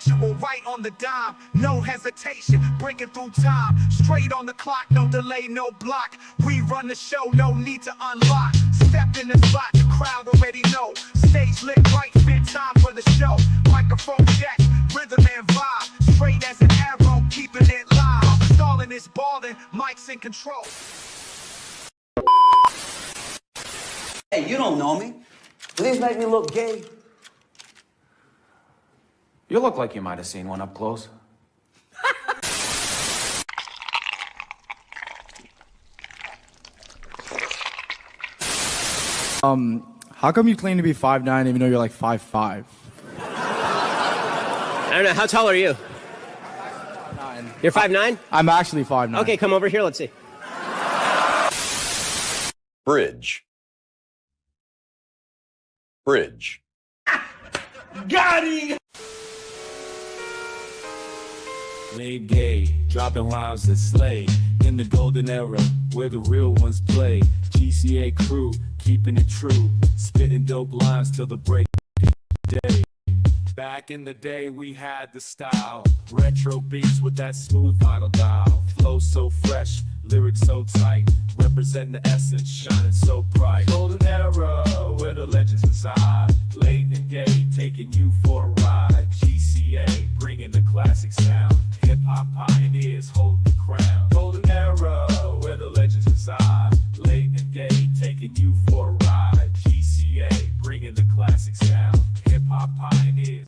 Factual, right on the dime, no hesitation, breaking through time, straight on the clock, no delay, no block. We run the show, no need to unlock. Stepped in the spot, the crowd already know. Stage lit right, fit time for the show. Microphone check, rhythm and vibe, straight as an arrow, keeping it live. Stalling is balling, mics in control. Hey, you don't know me. Please make me look gay. You look like you might have seen one up close. How come you claim to be 5'9" even though you're like 5'5"? I don't know. How tall are you? 5'9". You're 5'9"? I'm actually 5'9". Okay, come over here. Let's see. Bridge. Bridge. Got him! Made gay, dropping rhymes that slay. In the golden era, where the real ones play. GCA crew, keeping it true. Spitting dope lines till the break of day. Back in the day, we had the style. Retro beats with that smooth vinyl dial. Flow so fresh, lyrics so tight. Representing the essence, shining so bright. Golden era, where the legends reside. Late and gay, taking you for a ride. GCA, bringing the classic sound. Hip-hop pioneers holding the crown. Golden era, where the legends reside. Late and gay, taking you for a ride. GCA, bringing the classic sound. Hip-hop pioneers.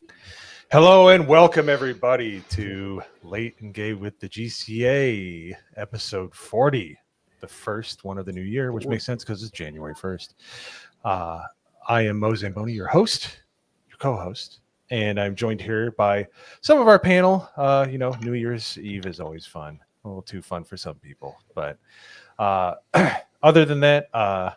Hello and welcome everybody to Late and Gay with the GCA, episode 40, the first one of the new year, which makes sense because it's January 1st. I am Mo Zamboni, your host, your co-host, and I'm joined here by some of our panel. New Year's Eve is always fun, a little too fun for some people, but other than that,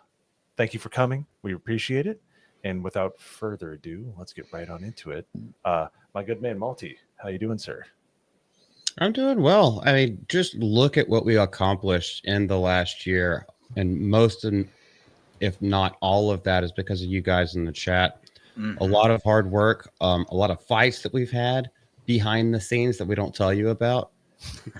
thank you for coming. We appreciate it. And without further ado, let's get right on into it. My good man, Malty, how you doing, sir? I'm doing well. I mean, just look at what we accomplished in the last year. And most, if not all of that, is because of you guys in the chat. Mm-hmm. A lot of hard work, a lot of fights that we've had behind the scenes that we don't tell you about.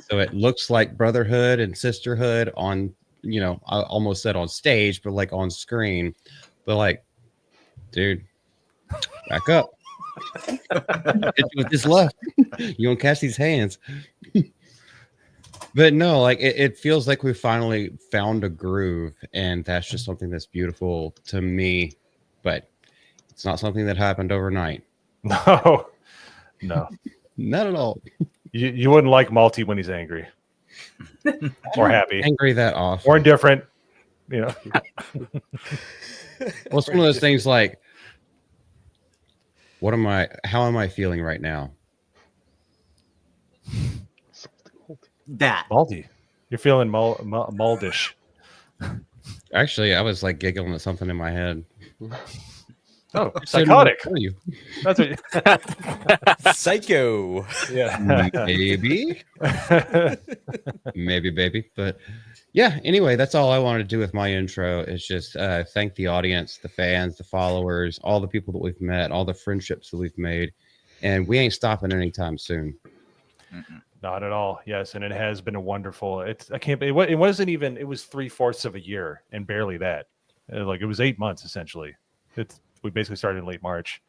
So it looks like brotherhood and sisterhood on, I almost said on stage, but like on screen. But like, dude, back up. Hit you with this left. You won't catch these hands. But no, like it feels like we finally found a groove, and that's just something that's beautiful to me. But it's not something that happened overnight. No, not at all. You wouldn't like Malty when he's angry or happy, angry that often, or indifferent. Well, it's one of those things like, how am I feeling right now? That. Malty. You're feeling maldish. Actually, I was like giggling at something in my head. Oh, psychotic. That's what Psycho. Yeah. Maybe, baby. But yeah, anyway, that's all I wanted to do with my intro is just thank the audience, the fans, the followers, all the people that we've met, all the friendships that we've made. And we ain't stopping anytime soon. Mm-mm. Not at all. Yes. And it has been a wonderful, it wasn't even, it was 3/4 of a year and barely that. Like it was 8 months essentially. We basically started in late March.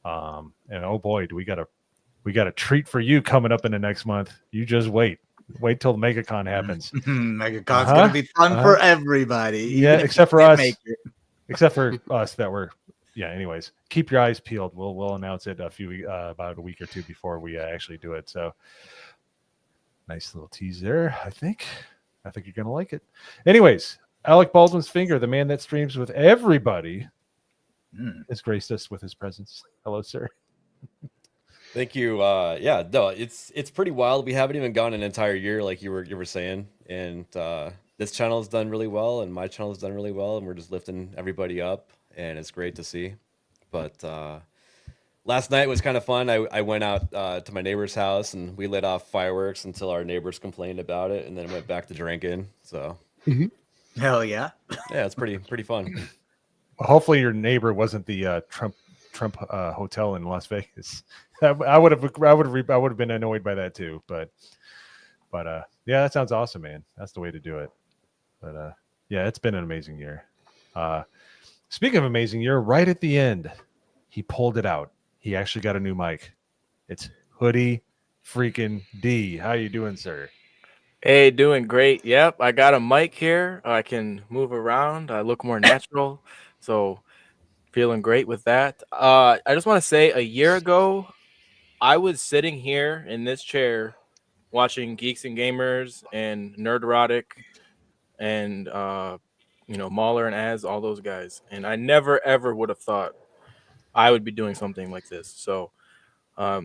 And oh boy, we got a treat for you coming up in the next month. You just wait till the MegaCon happens. MegaCon's gonna be fun for everybody. Yeah, except for us. Except for us that were. Yeah. Anyways, keep your eyes peeled. We'll announce it about a week or two before we actually do it. So nice little tease there. I think you're gonna like it. Anyways, Alec Baldwin's finger, the man that streams with everybody, has graced us with his presence. Hello, sir. Thank you. It's pretty wild. We haven't even gone an entire year, like you were saying, and this channel has done really well, and my channel has done really well, and we're just lifting everybody up, and it's great to see. But last night was kind of fun. I went out to my neighbor's house, and we lit off fireworks until our neighbors complained about it, and then went back to drinking. So, hell yeah, yeah, it's pretty fun. Hopefully, your neighbor wasn't the Trump hotel in Las Vegas. I would have been annoyed by that too. But yeah, that sounds awesome, man. That's the way to do it. But yeah, it's been an amazing year. Speaking of amazing year, right at the end, he pulled it out. He actually got a new mic. It's Hoodie freaking D. How you doing, sir? Hey, doing great. Yep, I got a mic here. I can move around. I look more natural. So feeling great with that. I just want to say a year ago, I was sitting here in this chair watching Geeks and Gamers and Nerdrotic and Mauler and Az, all those guys. And I never ever would have thought I would be doing something like this. So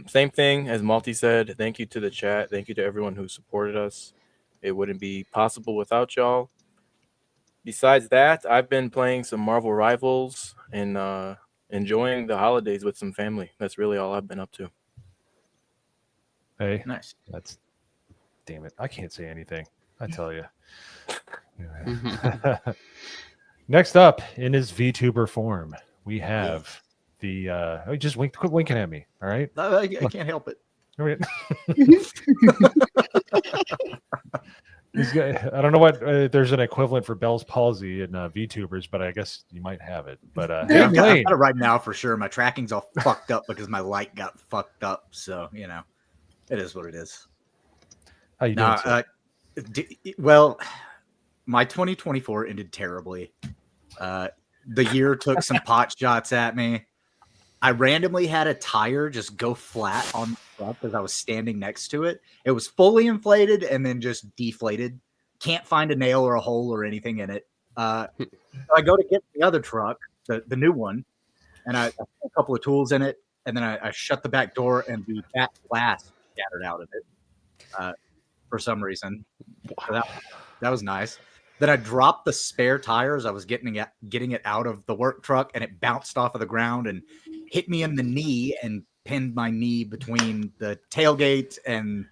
same thing as Malty said. Thank you to the chat. Thank you to everyone who supported us. It wouldn't be possible without y'all. Besides that, I've been playing some Marvel Rivals and enjoying the holidays with some family. That's really all I've been up to. Hey, Nice. That's damn it. I can't say anything. I tell you. Next up, in his VTuber form, we have the. Just quit winking at me. All right. I can't help it. All right. I don't know what there's an equivalent for Bell's palsy in VTubers, but I guess you might have it. But I've got it right now for sure. My tracking's all fucked up because my light got fucked up. So it is what it is. How you doing? Well, my 2024 ended terribly. The year took some pot shots at me. I randomly had a tire just go flat on the truck because I was standing next to it. It was fully inflated and then just deflated. Can't find a nail or a hole or anything in it. So I go to get the other truck, the new one, and I put a couple of tools in it, and then I shut the back door, and the back glass scattered out of it for some reason. So that was nice. Then I dropped the spare tires. I was getting it out of the work truck, and it bounced off of the ground and hit me in the knee and pinned my knee between the tailgate and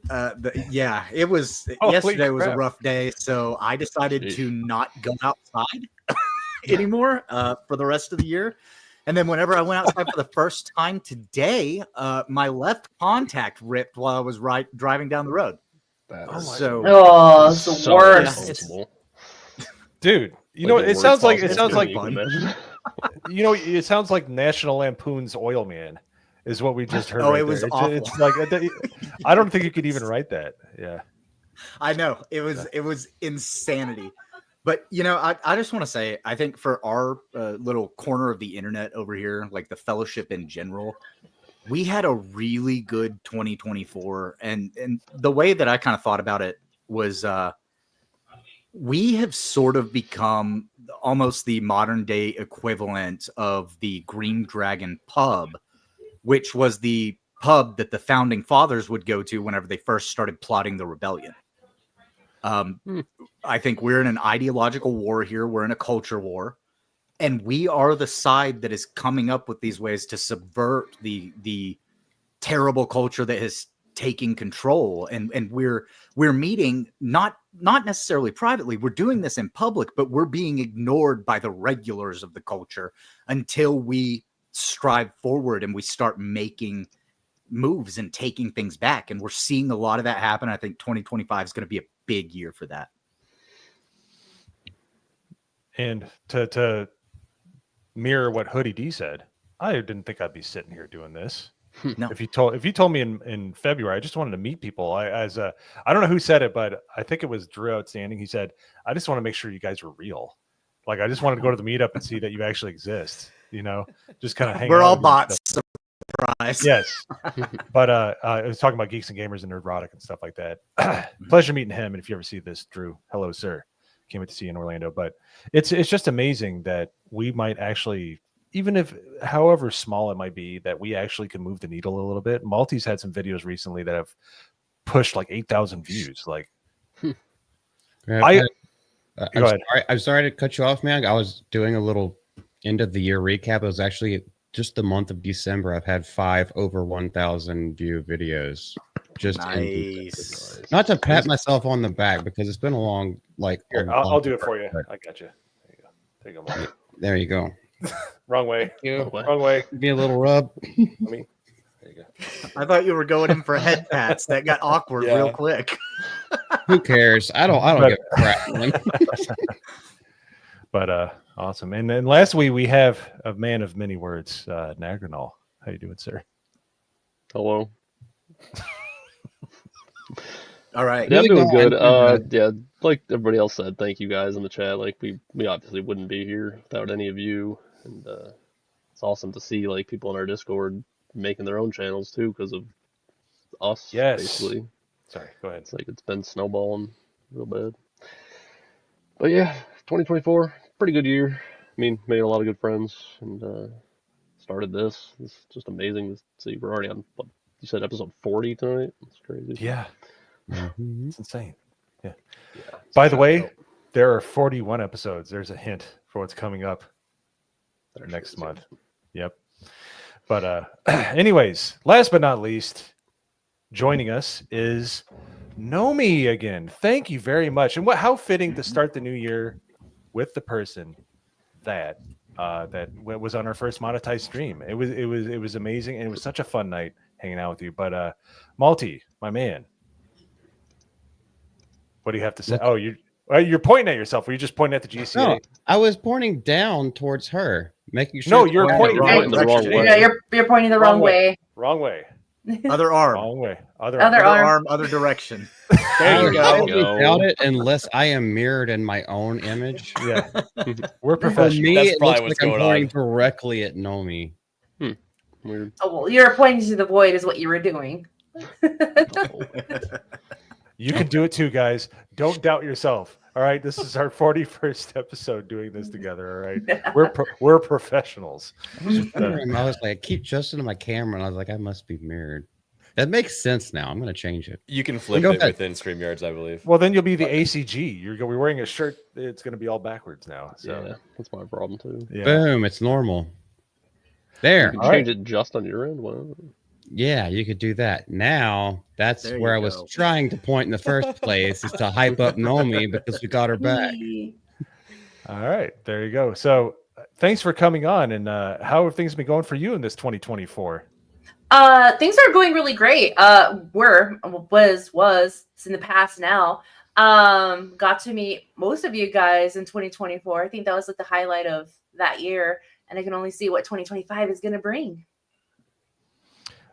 it was yesterday was a rough day. So I decided to not go outside anymore for the rest of the year. And then whenever I went outside for the first time today, my left contact ripped while I was driving down the road. It's the worst. Dude, it sounds like it sounds like National Lampoon's Oil Man is what we just heard. Oh, it was awful. It's like I don't think you could even write that. Yeah, I know it was insanity. But I just want to say, I think for our little corner of the internet over here, like the fellowship in general, we had a really good 2024, and the way that I kind of thought about it was we have sort of become almost the modern day equivalent of the Green Dragon pub, which was the pub that the founding fathers would go to whenever they first started plotting the rebellion. I think we're in an ideological war here. We're in a culture war. And we are the side that is coming up with these ways to subvert the terrible culture that has taken control. And we're meeting not necessarily privately. We're doing this in public, but we're being ignored by the regulars of the culture until we strive forward and we start making moves and taking things back. And we're seeing a lot of that happen. I think 2025 is going to be a big year for that. And to mirror what Hoodie D said, I didn't think I'd be sitting here doing this. No. If you told me in February, I just wanted to meet people. I don't know who said it, but I think it was Drew Outstanding. He said, I just want to make sure you guys were real. Like, I just wanted to go to the meetup and see that you actually exist, just kind of hang out. We're all bots. Surprise. Yes. But I was talking about Geeks and Gamers and Nerdrotic and stuff like that. Pleasure meeting him. And if you ever see this, Drew, hello, sir. Can't wait to see you in Orlando. But it's just amazing that we might actually, even if however small it might be, that we actually can move the needle a little bit. Malty's had some videos recently that have pushed like 8,000 views. Like, I'm sorry to cut you off, man. I was doing a little end of the year recap. It was actually just the month of December. I've had 5 over 1,000 view videos. Just nice. Not to pat myself on the back because it's been a long I'll do it for you. I got you. There you go. There you go. Wrong way. You. Wrong way. Give me a little rub. Let me. There you go. I thought you were going in for head pats. That got awkward real quick. Who cares? I don't give a crap. Man. But awesome. And then lastly, we have a man of many words, Nagranol. How you doing, sir? Hello. All right. Yeah, I'm doing good. Yeah, like everybody else said, thank you guys in the chat. Like we obviously wouldn't be here without any of you, and it's awesome to see like people in our Discord making their own channels too because of us. Yes. Basically. Sorry. Go ahead. It's like it's been snowballing real bad. But yeah, 2024, pretty good year. I mean, made a lot of good friends and started this. It's just amazing to see. We're already on. What, you said episode 40 tonight. That's crazy. Yeah. Mm-hmm. It's insane. Yeah. By the way, there are 41 episodes. There's a hint for what's coming up next month. Yep. But anyways, last but not least, joining us is Nomi again. Thank you very much. And how fitting to start the new year with the person that was on our first monetized stream. It was amazing, and it was such a fun night hanging out with you. But Malty, my man, what do you have to say? Oh, you're pointing at yourself. Were you just pointing at the GCA? No, I was pointing down towards her, making sure. No, you're pointing the wrong way. Yeah, you're pointing the wrong way. Wrong way. Other arm. Wrong way. Other arm. Other direction. There you go. Doubt it unless I am mirrored in my own image. Yeah, we're For professionals. me, That's it probably looks what's like I'm going pointing on. directly at Nomi. Weird. Oh, well, you're pointing to the void is what you were doing. You can do it too, guys. Don't doubt yourself. All right, this is our 41st episode doing this together. All right, we're professionals. I was like, I keep adjusting to my camera, and I was like, I must be mirrored. That makes sense now. I'm going to change it. You can flip Go it ahead. within StreamYards, I believe. Well, then you'll be the ACG. You're gonna be wearing a shirt. It's going to be all backwards now. So Yeah, that's my problem too. yeah. Boom! It's normal. There. You can change it just on your end. Wow. Yeah, you could do that. Now that's There where I you was go. trying to point in the first place, is to hype up Nomi because we got her back. All right, there you go. So thanks for coming on. And how have things been going for you in this 2024? Things are going really great. It's in the past now. Got to meet most of you guys in 2024. I think that was like the highlight of that year, and I can only see what 2025 is going to bring.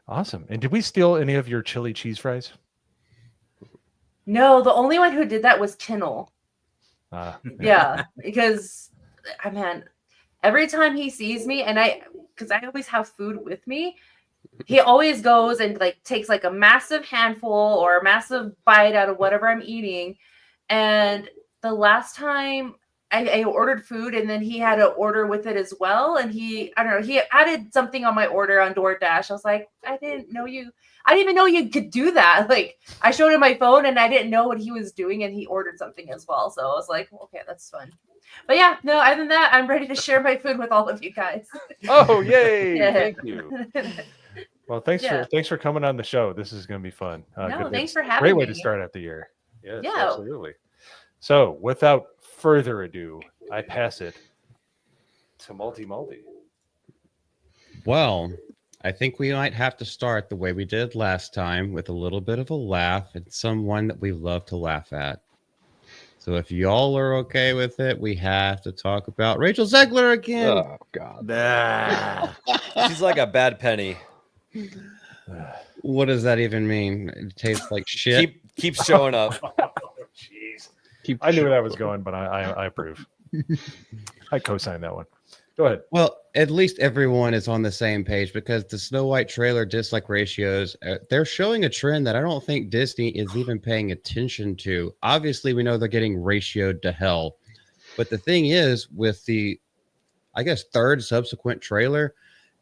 Awesome. And did we steal any of your chili cheese fries? No, the only one who did that was Kinnell. Yeah, because man, every time he sees me, and because I always have food with me, he always goes and like takes like a massive handful or a massive bite out of whatever I'm eating. And the last time I ordered food, and then he had to order with it as well. And he added something on my order on DoorDash. I was like, I didn't even know you could do that. Like, I showed him my phone and I didn't know what he was doing, and he ordered something as well. So I was like, okay, that's fun. But yeah, no, other than that, I'm ready to share my food with all of you guys. Oh, yay. Yeah. Thank you. Well, thanks for coming on the show. This is going to be fun. No, thanks for having Great way me. to start out the year. Yes, Yeah. absolutely. So without further ado, I pass it to Multi. Well, I think we might have to start the way we did last time, with a little bit of a laugh and someone that we love to laugh at. So if y'all are okay with it, we have to talk about Rachel Zegler again. Oh God. She's like a bad penny. What does that even mean? It tastes like shit. Keep showing up. Jeez. I knew where that was going, but I approve. I co-sign that one. Go ahead. Well, at least everyone is on the same page, because the Snow White trailer dislike ratios, they're showing a trend that I don't think Disney is even paying attention to. Obviously, we know they're getting ratioed to hell. But the thing is, with the, I guess, third subsequent trailer,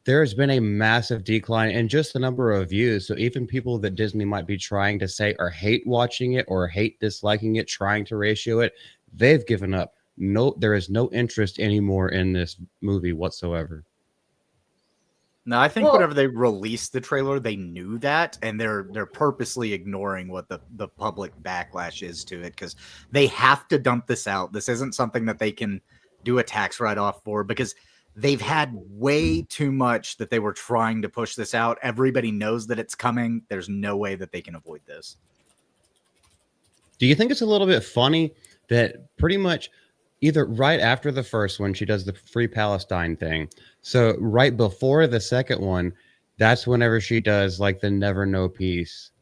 there has been a massive decline in just the number of views. So even people that Disney might be trying to say or hate watching it or hate disliking it, trying to ratio it, they've given up. No, there is no interest anymore in this movie whatsoever. No, I think whenever they released the trailer, they knew that, and they're purposely ignoring what the public backlash is to it, because they have to dump this out. This isn't something that they can do a tax write-off for, because they've had way too much that they were trying to push this out. Everybody knows that it's coming. There's no way that they can avoid this. Do you think it's a little bit funny that pretty much either right after the first one, she does the Free Palestine thing. So right before the second one, that's whenever she does like the Never Know piece.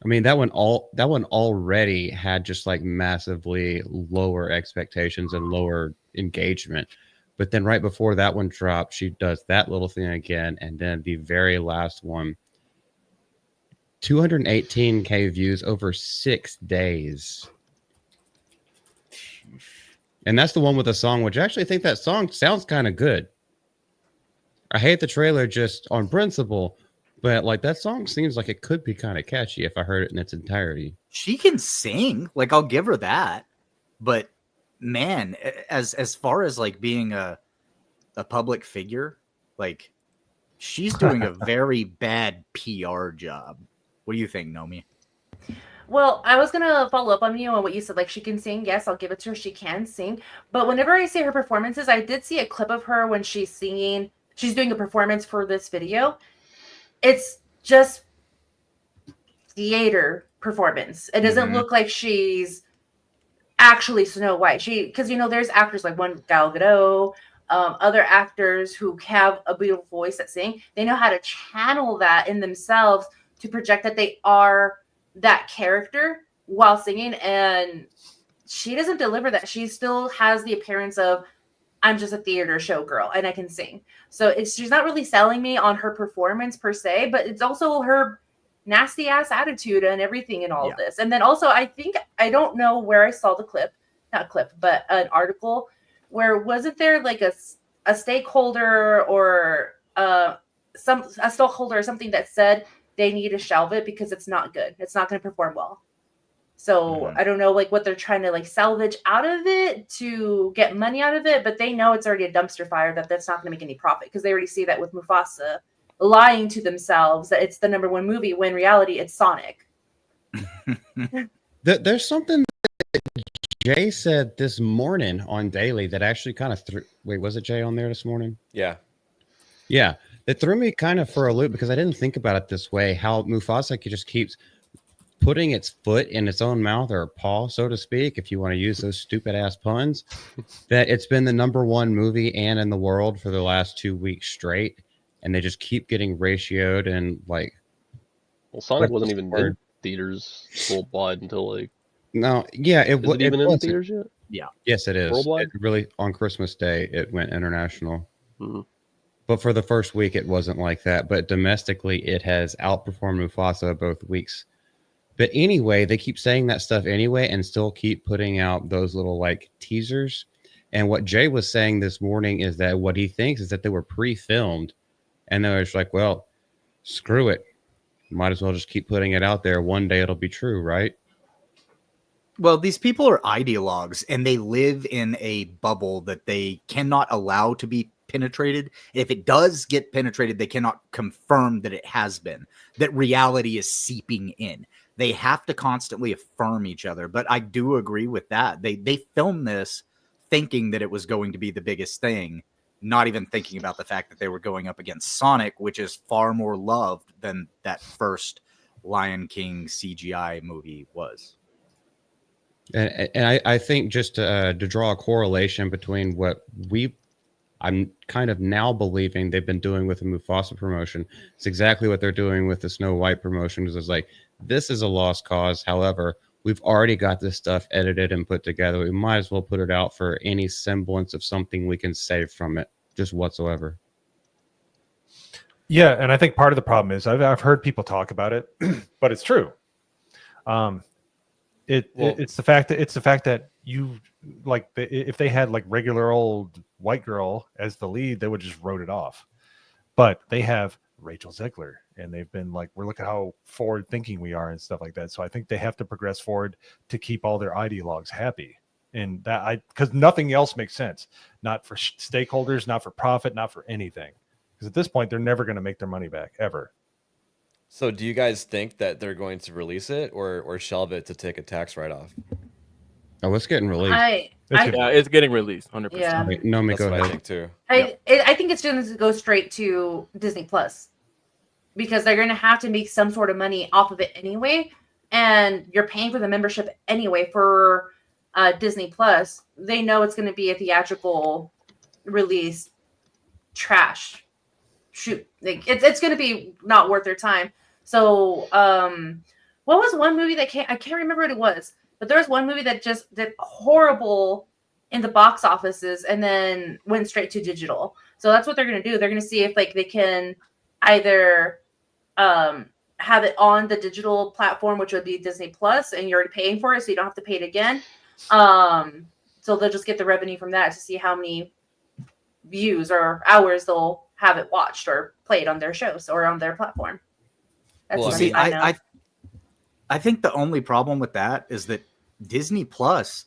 I mean, that one already had just like massively lower expectations and lower engagement. But then right before that one dropped, she does that little thing again. And then the very last one, 218K views over 6 days. And that's the one with the song, which I actually think that song sounds kind of good. I hate the trailer just on principle, but like that song seems like it could be kind of catchy if I heard it in its entirety. She can sing, like I'll give her that. But man, as far as like being a public figure, like she's doing a very bad PR job. What do you think, Nomi? Well, I was gonna follow up on you on what you said. Like, she can sing. Yes, I'll give it to her. She can sing. But whenever I see her performances, I did see a clip of her when she's singing. She's doing a performance for this video. It's just theater performance. It doesn't look like she's actually Snow White. Because there's actors like one Gal Gadot, other actors who have a beautiful voice that sing. They know how to channel that in themselves to project that they are that character while singing, and she doesn't deliver that. She still has the appearance of, I'm just a theater show girl and I can sing. So she's not really selling me on her performance per se, but it's also her nasty ass attitude and everything in all of this. And then also, I don't know where I saw the clip, not clip, but an article where wasn't there like a stakeholder or a stakeholder or something that said they need to shelve it because it's not good. It's not going to perform well. So I don't know like what they're trying to like salvage out of it to get money out of it, but they know it's already a dumpster fire that's not going to make any profit because they already see that with Mufasa lying to themselves that it's the #1 movie when in reality it's Sonic. There's something that Jay said this morning on Daily that actually kind of wait, was it Jay on there this morning? Yeah. Yeah. It threw me kind of for a loop because I didn't think about it this way. How Mufasa just keeps putting its foot in its own mouth or paw, so to speak, if you want to use those stupid ass puns, that it's been the #1 movie and in the world for the last 2 weeks straight. And they just keep getting ratioed and like. Well, Sonic wasn't even in theaters worldwide until like. No, yeah. Is it even in theaters yet? Yeah. Yes, it is. Worldwide? It really, on Christmas Day, it went international. Mm-hmm. But for the first week, it wasn't like that. But domestically, it has outperformed Mufasa both weeks. But anyway, they keep saying that stuff anyway and still keep putting out those little like teasers. And what Jay was saying this morning is that what he thinks is that they were pre-filmed. And they're just like, well, screw it. Might as well just keep putting it out there. One day it'll be true, right? Well, these people are ideologues and they live in a bubble that they cannot allow to be penetrated. If it does get penetrated, they cannot confirm that it has been, that reality is seeping in. They have to constantly affirm each other. But I do agree with that. They filmed this thinking that it was going to be the biggest thing, not even thinking about the fact that they were going up against Sonic, which is far more loved than that first Lion King CGI movie was. And I think just to draw a correlation between what I'm kind of now believing they've been doing with the Mufasa promotion. It's exactly what they're doing with the Snow White promotion. It's like, this is a lost cause. However, we've already got this stuff edited and put together. We might as well put it out for any semblance of something we can save from it, just whatsoever. Yeah, and I think part of the problem is I've heard people talk about it, but it's true. It's the fact that you like if they had like regular old white girl as the lead, they would just wrote it off. But they have Rachel Zegler, and they've been like, look at how forward thinking we are and stuff like that. So I think they have to progress forward to keep all their ideologues happy, and because nothing else makes sense, not for stakeholders, not for profit, not for anything. Because at this point, they're never going to make their money back ever. So do you guys think that they're going to release it or shelve it to take a tax write-off? Oh, it's getting released. Yeah, it's getting released. 100%. Yeah. Wait, no, me That's go what ahead. I think too. I think it's going to go straight to Disney Plus because they're going to have to make some sort of money off of it anyway, and you're paying for the membership anyway for Disney Plus. They know it's going to be a theatrical release trash shoot. Like it's going to be not worth their time. So, what was one movie that I can't remember what it was, but there was one movie that just did horrible in the box offices and then went straight to digital. So that's what they're going to do. They're going to see if like they can either have it on the digital platform, which would be Disney Plus, and you're already paying for it, so you don't have to pay it again. So they'll just get the revenue from that to see how many views or hours they'll have it watched or played on their shows or on their platform. That's Well, see, I think the only problem with that is that Disney Plus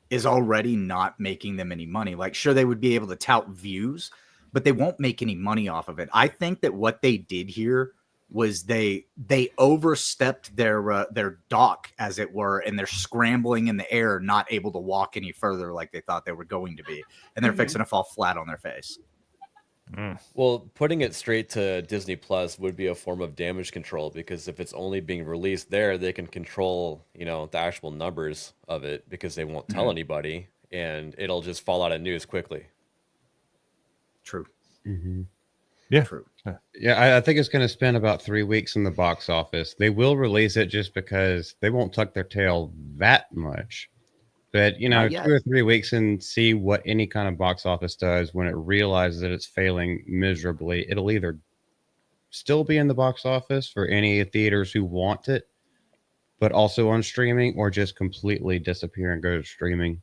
is already not making them any money. Like, sure, they would be able to tout views, but they won't make any money off of it. I think that what they did here was they overstepped their dock, as it were, and they're scrambling in the air, not able to walk any further like they thought they were going to be, and they're fixing to fall flat on their face. Well, putting it straight to Disney Plus would be a form of damage control, because if it's only being released there, they can control, the actual numbers of it, because they won't tell anybody, and it'll just fall out of news quickly. True. Yeah. True. Yeah, I think it's going to spend about 3 weeks in the box office. They will release it just because they won't tuck their tail that much. But, 2 or 3 weeks and see what any kind of box office does. When it realizes that it's failing miserably, it'll either still be in the box office for any theaters who want it, but also on streaming, or just completely disappear and go to streaming.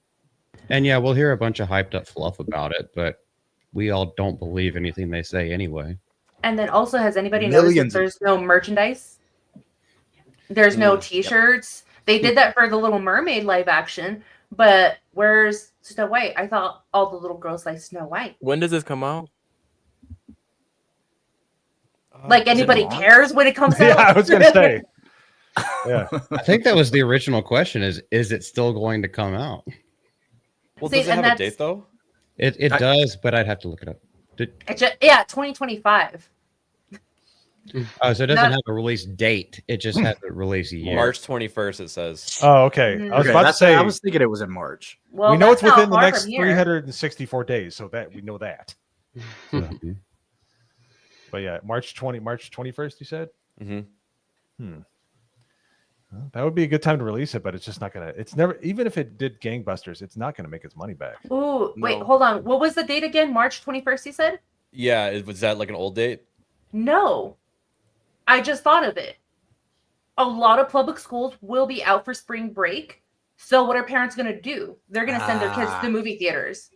And yeah, we'll hear a bunch of hyped up fluff about it, but we all don't believe anything they say anyway. And then also, has anybody noticed that there's no merchandise? There's no T-shirts. They did that for the Little Mermaid live action, but where's Snow White? I thought all the little girls like Snow White. When does this come out? Like anybody cares when it comes out? Yeah, I was gonna say. Yeah, I think that was the original question: is it still going to come out? Well, does it have a date though? It does, but I'd have to look it up. 2025. Oh, so it doesn't have a release date. It just has a release year. March 21st, it says. Oh, okay. I was about to say. I was thinking it was in March. Well, we know it's that's within not the far next from here. 364 days, so that we know that. But yeah, March 21st, you said? Well, that would be a good time to release it, but it's just not gonna. It's never. Even if it did gangbusters, it's not gonna make its money back. Ooh, wait, hold on. What was the date again? March 21st, you said? Yeah, was that like an old date? No. I just thought of it. A lot of public schools will be out for spring break. So what are parents going to do? They're going to send their kids to the movie theaters.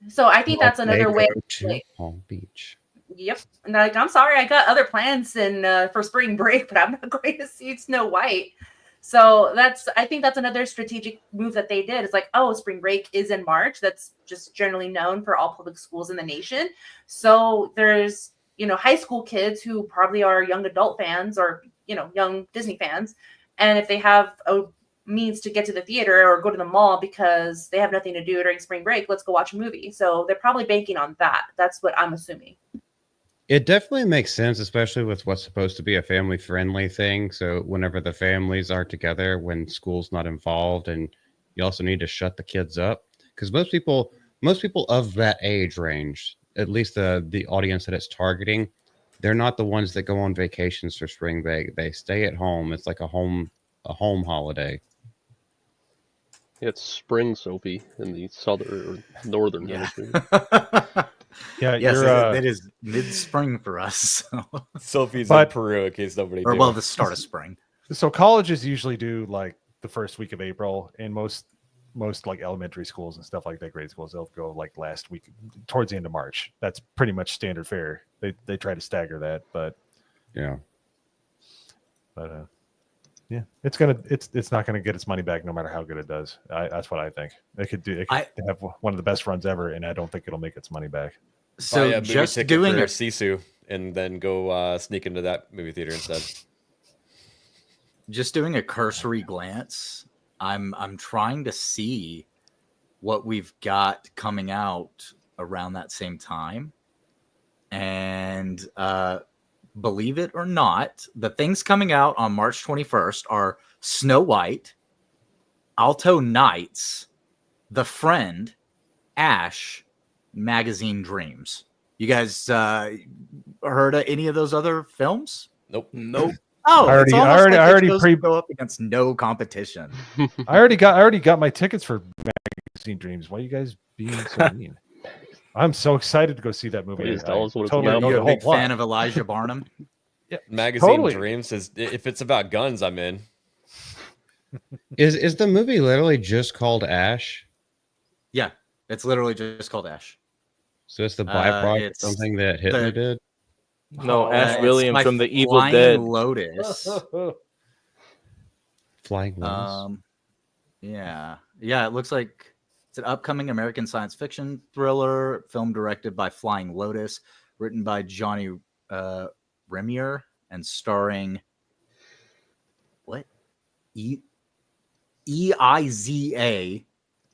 So I think that's another way. To Palm Beach. Yep. And like, I'm sorry, I got other plans for spring break, but I'm not going to see Snow White. So I think that's another strategic move that they did. It's like, oh, spring break is in March. That's just generally known for all public schools in the nation. So there's, high school kids who probably are young adult fans or, young Disney fans. And if they have a means to get to the theater or go to the mall because they have nothing to do during spring break, let's go watch a movie. So they're probably banking on that. That's what I'm assuming. It definitely makes sense, especially with what's supposed to be a family-friendly thing. So whenever the families are together, when school's not involved, and you also need to shut the kids up, because most people of that age range, at least the audience that it's targeting, they're not the ones that go on vacations for spring break. They stay at home. It's like a home holiday. It's spring, Sophie, in the southern or northern hemisphere. Yeah, yes, it is mid-spring for us. So. Sophie's in Peru, in case nobody knew. Well, the start of spring. So colleges usually do like the first week of April, and most like elementary schools and stuff like that, grade schools, they'll go like last week towards the end of March. That's pretty much standard fare. They try to stagger that, but yeah. Yeah, it's not gonna get its money back no matter how good it does. That's what I think. It could have one of the best runs ever, and I don't think it'll make its money back. So just doing a Sisu and then go sneak into that movie theater instead. Just doing a cursory glance I'm trying to see what we've got coming out around that same time. And believe it or not, the things coming out on March 21st are Snow White, Alto Knights, The Friend, Ash, Magazine Dreams. You guys heard of any of those other films? Nope. Oh, I already go up against no competition. I already got my tickets for Magazine Dreams. Why are you guys being so mean? I'm so excited to go see that movie. Please tell us what it's totally about. know You're the a whole big plot. fan of Elijah Barnum? Yeah, Magazine totally. Dreams is if it's about guns, I'm in. Is the movie literally just called Ash? Yeah, it's literally just called Ash. So it's the byproduct of it's something that Hitler the- did? No, Ash it's Williams by from the Evil Flying Dead. Lotus. Flying Lotus? Yeah. It looks like it's an upcoming American science fiction thriller, film directed by Flying Lotus, written by Johnny Remier, and starring what? Eiza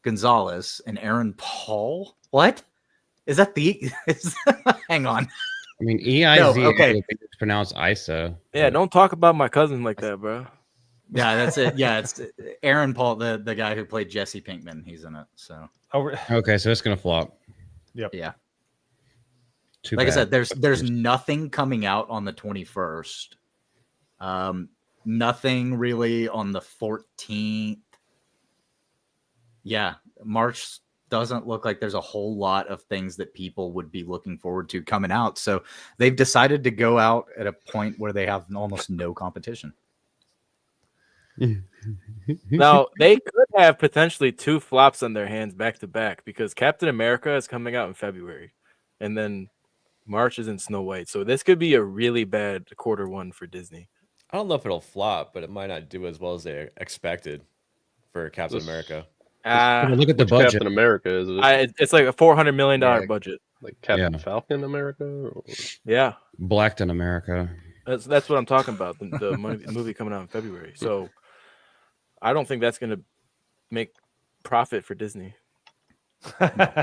Gonzalez and Aaron Paul. What? Is that the? Hang on. I mean, EIZ okay. is pronounced ISO. Yeah, don't talk about my cousin like that, bro. Yeah, that's it. Yeah, it's Aaron Paul, the guy who played Jesse Pinkman. He's in it. So Okay, so it's gonna flop. Yep. Yeah. Too like bad. I said, there's nothing coming out on the 21st. Nothing really on the 14th. Yeah, March doesn't look like there's a whole lot of things that people would be looking forward to coming out. So they've decided to go out at a point where they have almost no competition. Now they could have potentially two flops on their hands back to back because Captain America is coming out in February, and then March is in Snow White. So this could be a really bad quarter one for Disney. I don't know if it'll flop, but it might not do as well as they expected for Captain America. Look at the Which budget. Captain America is it? It's like a $400 million budget. Like Captain Falcon America? Or... Yeah, Blackton America. that's what I'm talking about. The movie coming out in February. So I don't think that's going to make profit for Disney.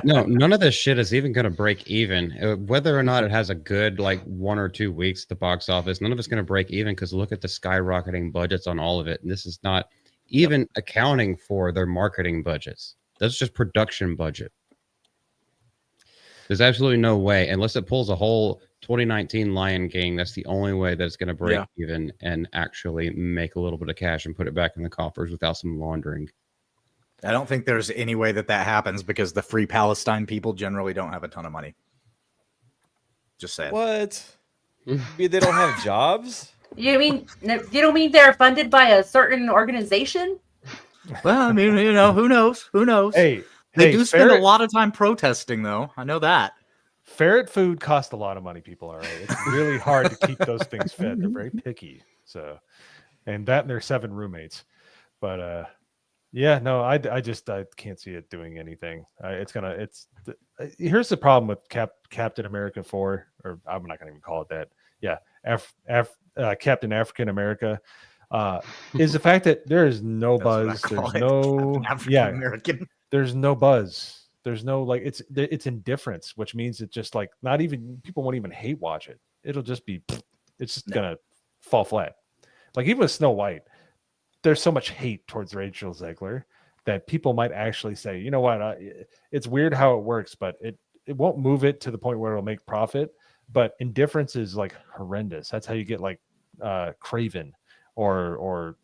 No, none of this shit is even going to break even. Whether or not it has a good 1 or 2 weeks at the box office, none of it's going to break even because look at the skyrocketing budgets on all of it. And this is not even accounting for their marketing budgets. That's just production budget. There's absolutely no way, unless it pulls a whole 2019 Lion King, that's the only way that it's going to break even and actually make a little bit of cash and put it back in the coffers without some laundering. I don't think there's any way that happens because the Free Palestine people generally don't have a ton of money. Just saying. What? They don't have jobs? You don't mean they're funded by a certain organization? Well, I mean, who knows? Who knows? Hey, they do spend a lot of time protesting, though. I know that. Ferret food costs a lot of money, people. All right, it's really hard to keep those things fed. They're very picky. So, and their 7 roommates. But yeah, no, I can't see it doing anything. Here's the problem with Captain America 4, or I'm not going to even call it that. Yeah, Captain African America is the fact that there is no buzz. There's no American. There's no buzz. There's no it's indifference, which means it just not even people won't even hate watch it. It'll just be it's just gonna fall flat. Like even with Snow White, there's so much hate towards Rachel Zegler that people might actually say, you know what, it's weird how it works, but it won't move it to the point where it'll make profit. But indifference is horrendous. That's how you get Craven or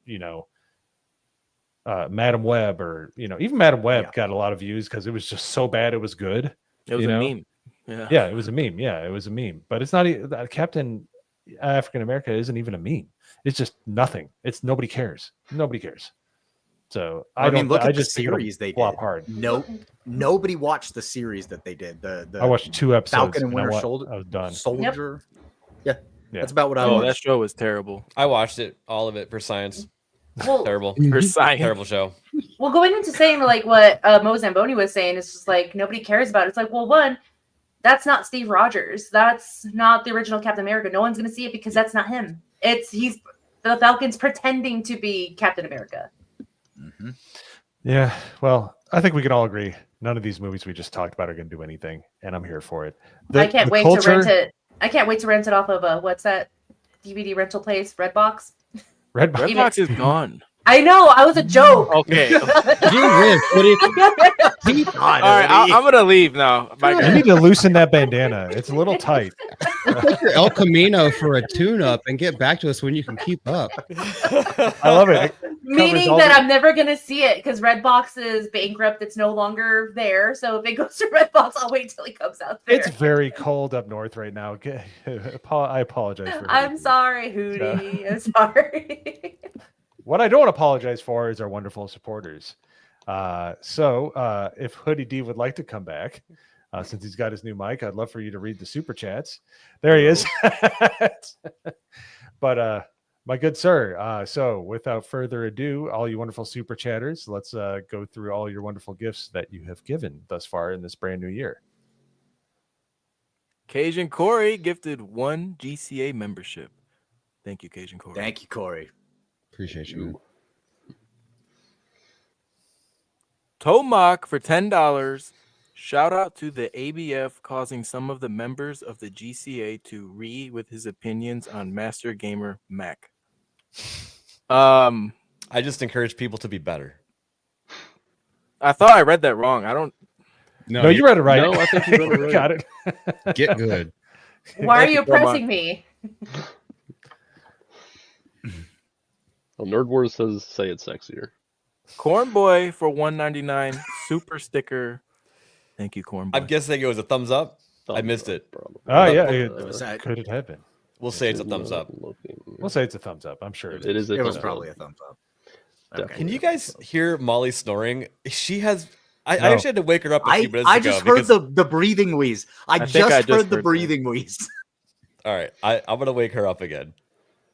Madam Web, or even Madam Web got a lot of views because it was just so bad it was good. It was a meme. Yeah, it was a meme. Yeah, it was a meme. But it's not Captain African America isn't even a meme. It's just nothing. It's nobody cares. Nobody cares. So I mean, look at just the series they flop did. hard. Nobody watched the series that they did. The I watched 2 episodes. Falcon and Winter I was done. Soldier. Yep. Yeah, that's about what I watched. watched. That show was terrible. I watched it, all of it, for science. Well, Terrible. For science. Terrible show. Well, going into saying what Mo Zamboni was saying, it's just nobody cares about it. It's well, one, that's not Steve Rogers. That's not the original Captain America. No one's going to see it because that's not him. The Falcon's pretending to be Captain America. Yeah, well, I think we can all agree none of these movies we just talked about are going to do anything, and I'm here for it. I can't wait to rent it. I can't wait to rent it off of what's that DVD rental place? Redbox. Redbox is gone. I know. I was a joke. Okay. You wish. What do you? All right, I'm gonna leave now. Bye, You guys. need to loosen that bandana. It's a little tight. Take your El Camino for a tune-up and get back to us when you can keep up. I love it. Meaning that I'm never gonna see it because Redbox is bankrupt. It's no longer there. So if it goes to Redbox, I'll wait till it comes out there. It's very cold up north right now. I apologize for I'm sorry, Hootie. I'm sorry. What I don't apologize for is our wonderful supporters. So if Hoodie D would like to come back, since he's got his new mic, I'd love for you to read the super chats. There he is. But my good sir, so without further ado, all you wonderful super chatters, let's go through all your wonderful gifts that you have given thus far in this brand new year. Cajun Corey gifted 1 GCA membership. Thank you, Cajun Corey. Thank you, Corey. Appreciate you, man. Tomac for $10. Shout out to the ABF causing some of the members of the GCA to with his opinions on Master Gamer Mac. I just encourage people to be better. I thought I read that wrong. I don't. No, you read it right. No, I think you read it right. Got it. Get good. Why are you oppressing me? Oh, Nerd Wars says say it sexier. Corn Boy for $1.99. Super sticker. Thank you, Corn Boy. I'm guessing it was a thumbs up. I missed it. Oh yeah, Could it have been? We'll say it's a thumbs up. We'll say it's a thumbs up. I'm sure It is. It was probably a thumbs up. Okay. Can you guys hear Molly snoring? She has. I actually had to wake her up a few minutes I ago. just heard because- the breathing wheeze. I think just I just heard the heard breathing wheeze. All right, I'm gonna wake her up again.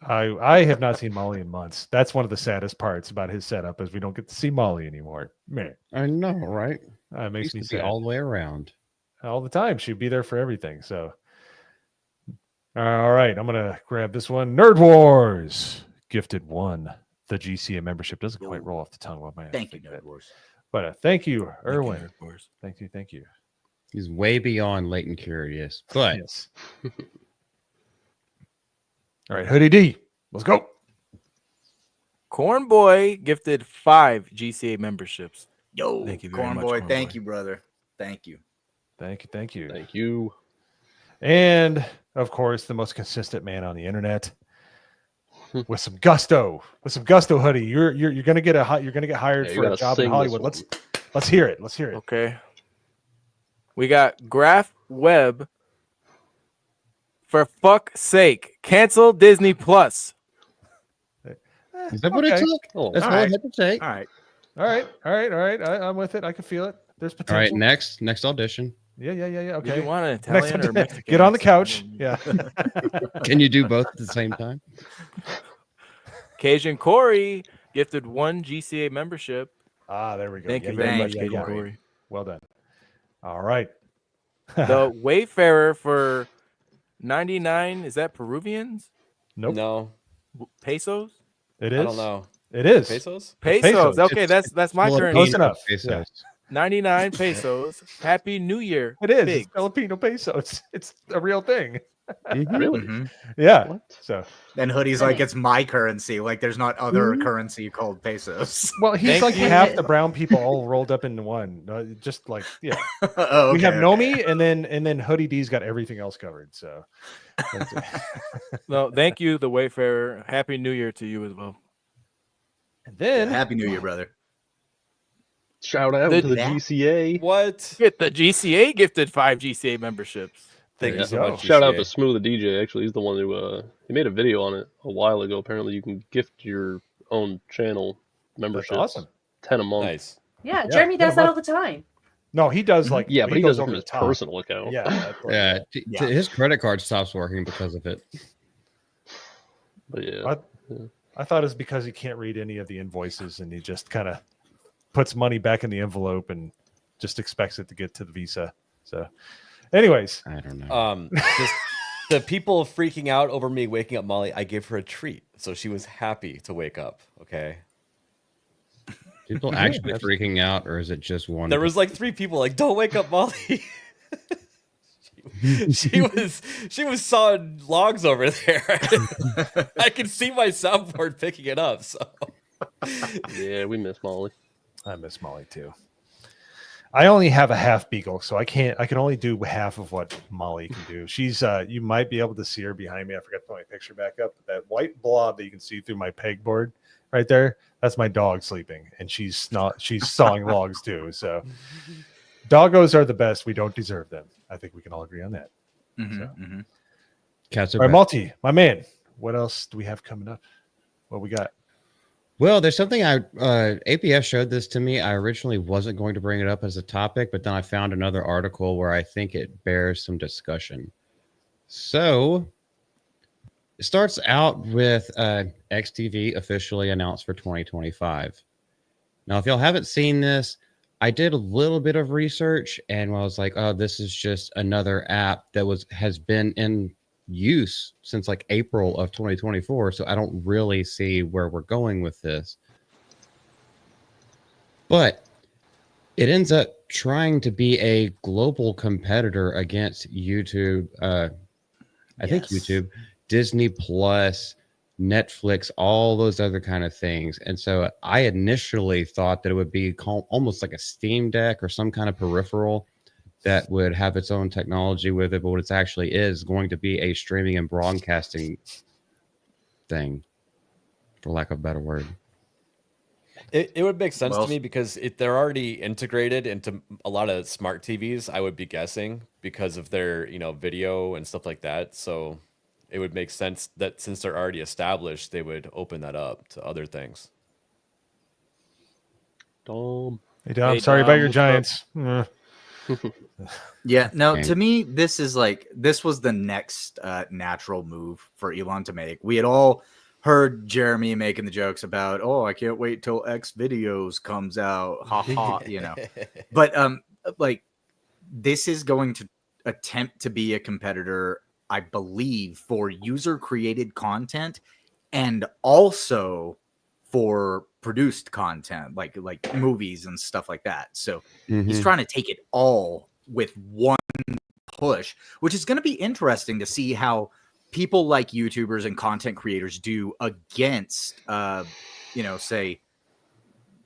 I have not seen Molly in months. That's one of the saddest parts about his setup is we don't get to see Molly anymore. Man, I know, right? It makes me Used to be sad. all the way around. All the time. She'd be there for everything. So, all right, I'm gonna grab this one. Nerd Wars gifted 1. The GCA membership doesn't quite roll off the tongue. Well, man, Thank you, Nerd Wars. But thank you, Erwin. Nerd Wars. Thank you. He's way beyond latent curious, but Yes. All right, Hoodie D, let's go. Corn Boy gifted 5 GCA memberships. Yo, Thank you very Corn much, Boy. Corn Thank Boy. you, brother. Thank you. Thank you. Thank you. And of course, the most consistent man on the internet with some gusto, Hoodie. You're gonna get hired Yeah, you for a gotta job in sing Hollywood. this Let's hear it. Okay. We got Graph Web. For fuck's sake, cancel Disney Plus. is that what it Okay. took? Oh, That's all all right. it had to take. All right. I'm with it. I can feel it. There's All potential. right, next audition. Yeah. Do Okay. you want an Next Italian or time- Mexican? Get on the accent? couch. Yeah. Can you do both at the same time? Cajun Corey gifted 1 GCA membership. There we go. Thank Yeah, you very yeah, much, yeah, Cajun yeah. Corey. Well done. All right. The Wayfarer for 99. Is that Peruvians? Nope. No, Pesos? It is. I don't know. It is. Pesos? Pesos. Okay, that's my current. Close enough. Pesos. 99 pesos. Happy New Year. It is. Big. It's Filipino peso. It's a real thing. Really? Mhm. Yeah. What? So, And Hoodie's like, it's my currency. Like, there's not other currency called pesos. well, he's Thank like you. half the brown people all rolled up into one. Just like, yeah. Oh, We have okay. Nomi, and then Hoodie D's got everything else covered. So, that's it. No, thank you, the Wayfarer. Happy New Year to you as well. And then Happy New Year, brother. Shout out The- to the GCA. What? Get the GCA gifted 5 GCA memberships. Thank you you so go. much. Shout out GCA. to Smooth the DJ. Actually, he's the one who he made a video on it a while ago. Apparently, you can gift your own channel memberships. awesome. 10 a month. Nice. Yeah, Jeremy does that all the time. no, he does like Yeah, but he goes does it over from the his top. personal account. Yeah. that's like- Yeah, Yeah. his credit card stops working because of it. But yeah. I thought it's because he can't read any of the invoices and he just kind of puts money back in the envelope and just expects it to get to the Visa. So, anyways, I don't know. Just the people freaking out over me waking up Molly, I gave her a treat. So she was happy to wake up. Okay. People actually freaking out, or is it just one? There was like 3 people like, "Don't wake up, Molly." she was sawing logs over there. I could see my soundboard picking it up. So Yeah, we miss Molly. I miss Molly too. I only have a half beagle, so I can only do half of what Molly can do. She's you might be able to see her behind me. I forgot to put my picture back up. But that white blob that you can see through my pegboard right there, that's my dog sleeping, and she's sawing logs too. So doggos are the best. We don't deserve them. I think we can all agree on that. Cats are all right, bad. Multi, my man. What else do we have coming up? What we got? Well, there's something APS showed this to me. I originally wasn't going to bring it up as a topic, but then I found another article where I think it bears some discussion. So it starts out with XTV officially announced for 2025. Now, if y'all haven't seen this, I did a little bit of research and I was like, oh, this is just another app that has been in use since like April of 2024. So I don't really see where we're going with this. But it ends up trying to be a global competitor against YouTube. I think YouTube, Disney Plus, Netflix, all those other kind of things. And so I initially thought that it would be almost like a Steam Deck or some kind of peripheral that would have its own technology with it. But what it actually is going to be a streaming and broadcasting thing, for lack of a better word. it would make sense to me because they're already integrated into a lot of smart TVs, I would be guessing, because of their, video and stuff like that. So it would make sense that since they're already established, they would open that up to other things. Dom. Hey, Dom, sorry about your Giants. Yeah, no, to me, this was the next natural move for Elon to make. We had all heard Jeremy making the jokes about, oh, I can't wait till X videos comes out. Ha ha, But this is going to attempt to be a competitor, I believe, for user created content and also for produced content like movies and stuff like that. So he's trying to take it all with one push, which is going to be interesting to see how people like YouTubers and content creators do against say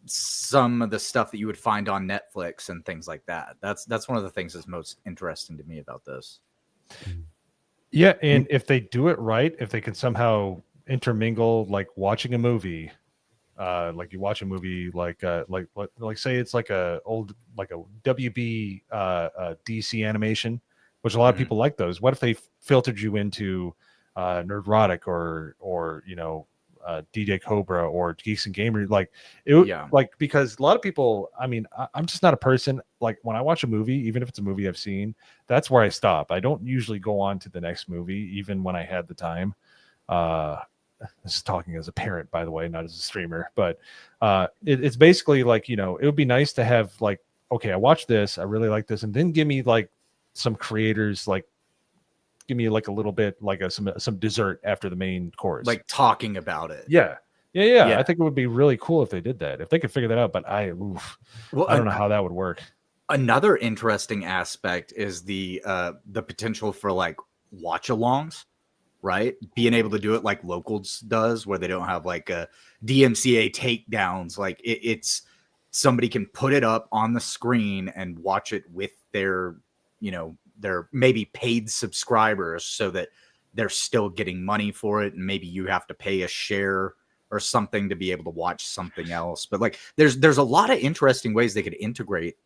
some of the stuff that you would find on Netflix and things like that. That's one of the things that's most interesting to me about this. Yeah, and if they do it right, if they can somehow intermingle like watching a movie, like you watch a movie like say it's like a WB DC animation, which a lot of people like those. What if they filtered you into Nerdrotic or DJ Cobra or Geeks and Gamer? Because a lot of people, I'm just not a person, like when I watch a movie, even if it's a movie I've seen, that's where I stop. I don't usually go on to the next movie, even when I had the time. This is talking as a parent, by the way, not as a streamer, but it's basically like, it would be nice to have like, okay, I watched this, I really like this, and then give me like some creators, like give me like a little bit like some dessert after the main course, like talking about it. Yeah. I think it would be really cool if they did that, if they could figure that out. But I don't know how that would work. Another interesting aspect is the potential for like watch-alongs, right? Being able to do it like Locals does, where they don't have like a DMCA takedowns. Like it's somebody can put it up on the screen and watch it with their maybe paid subscribers, so that they're still getting money for it, and maybe you have to pay a share or something to be able to watch something else. But like there's a lot of interesting ways they could integrate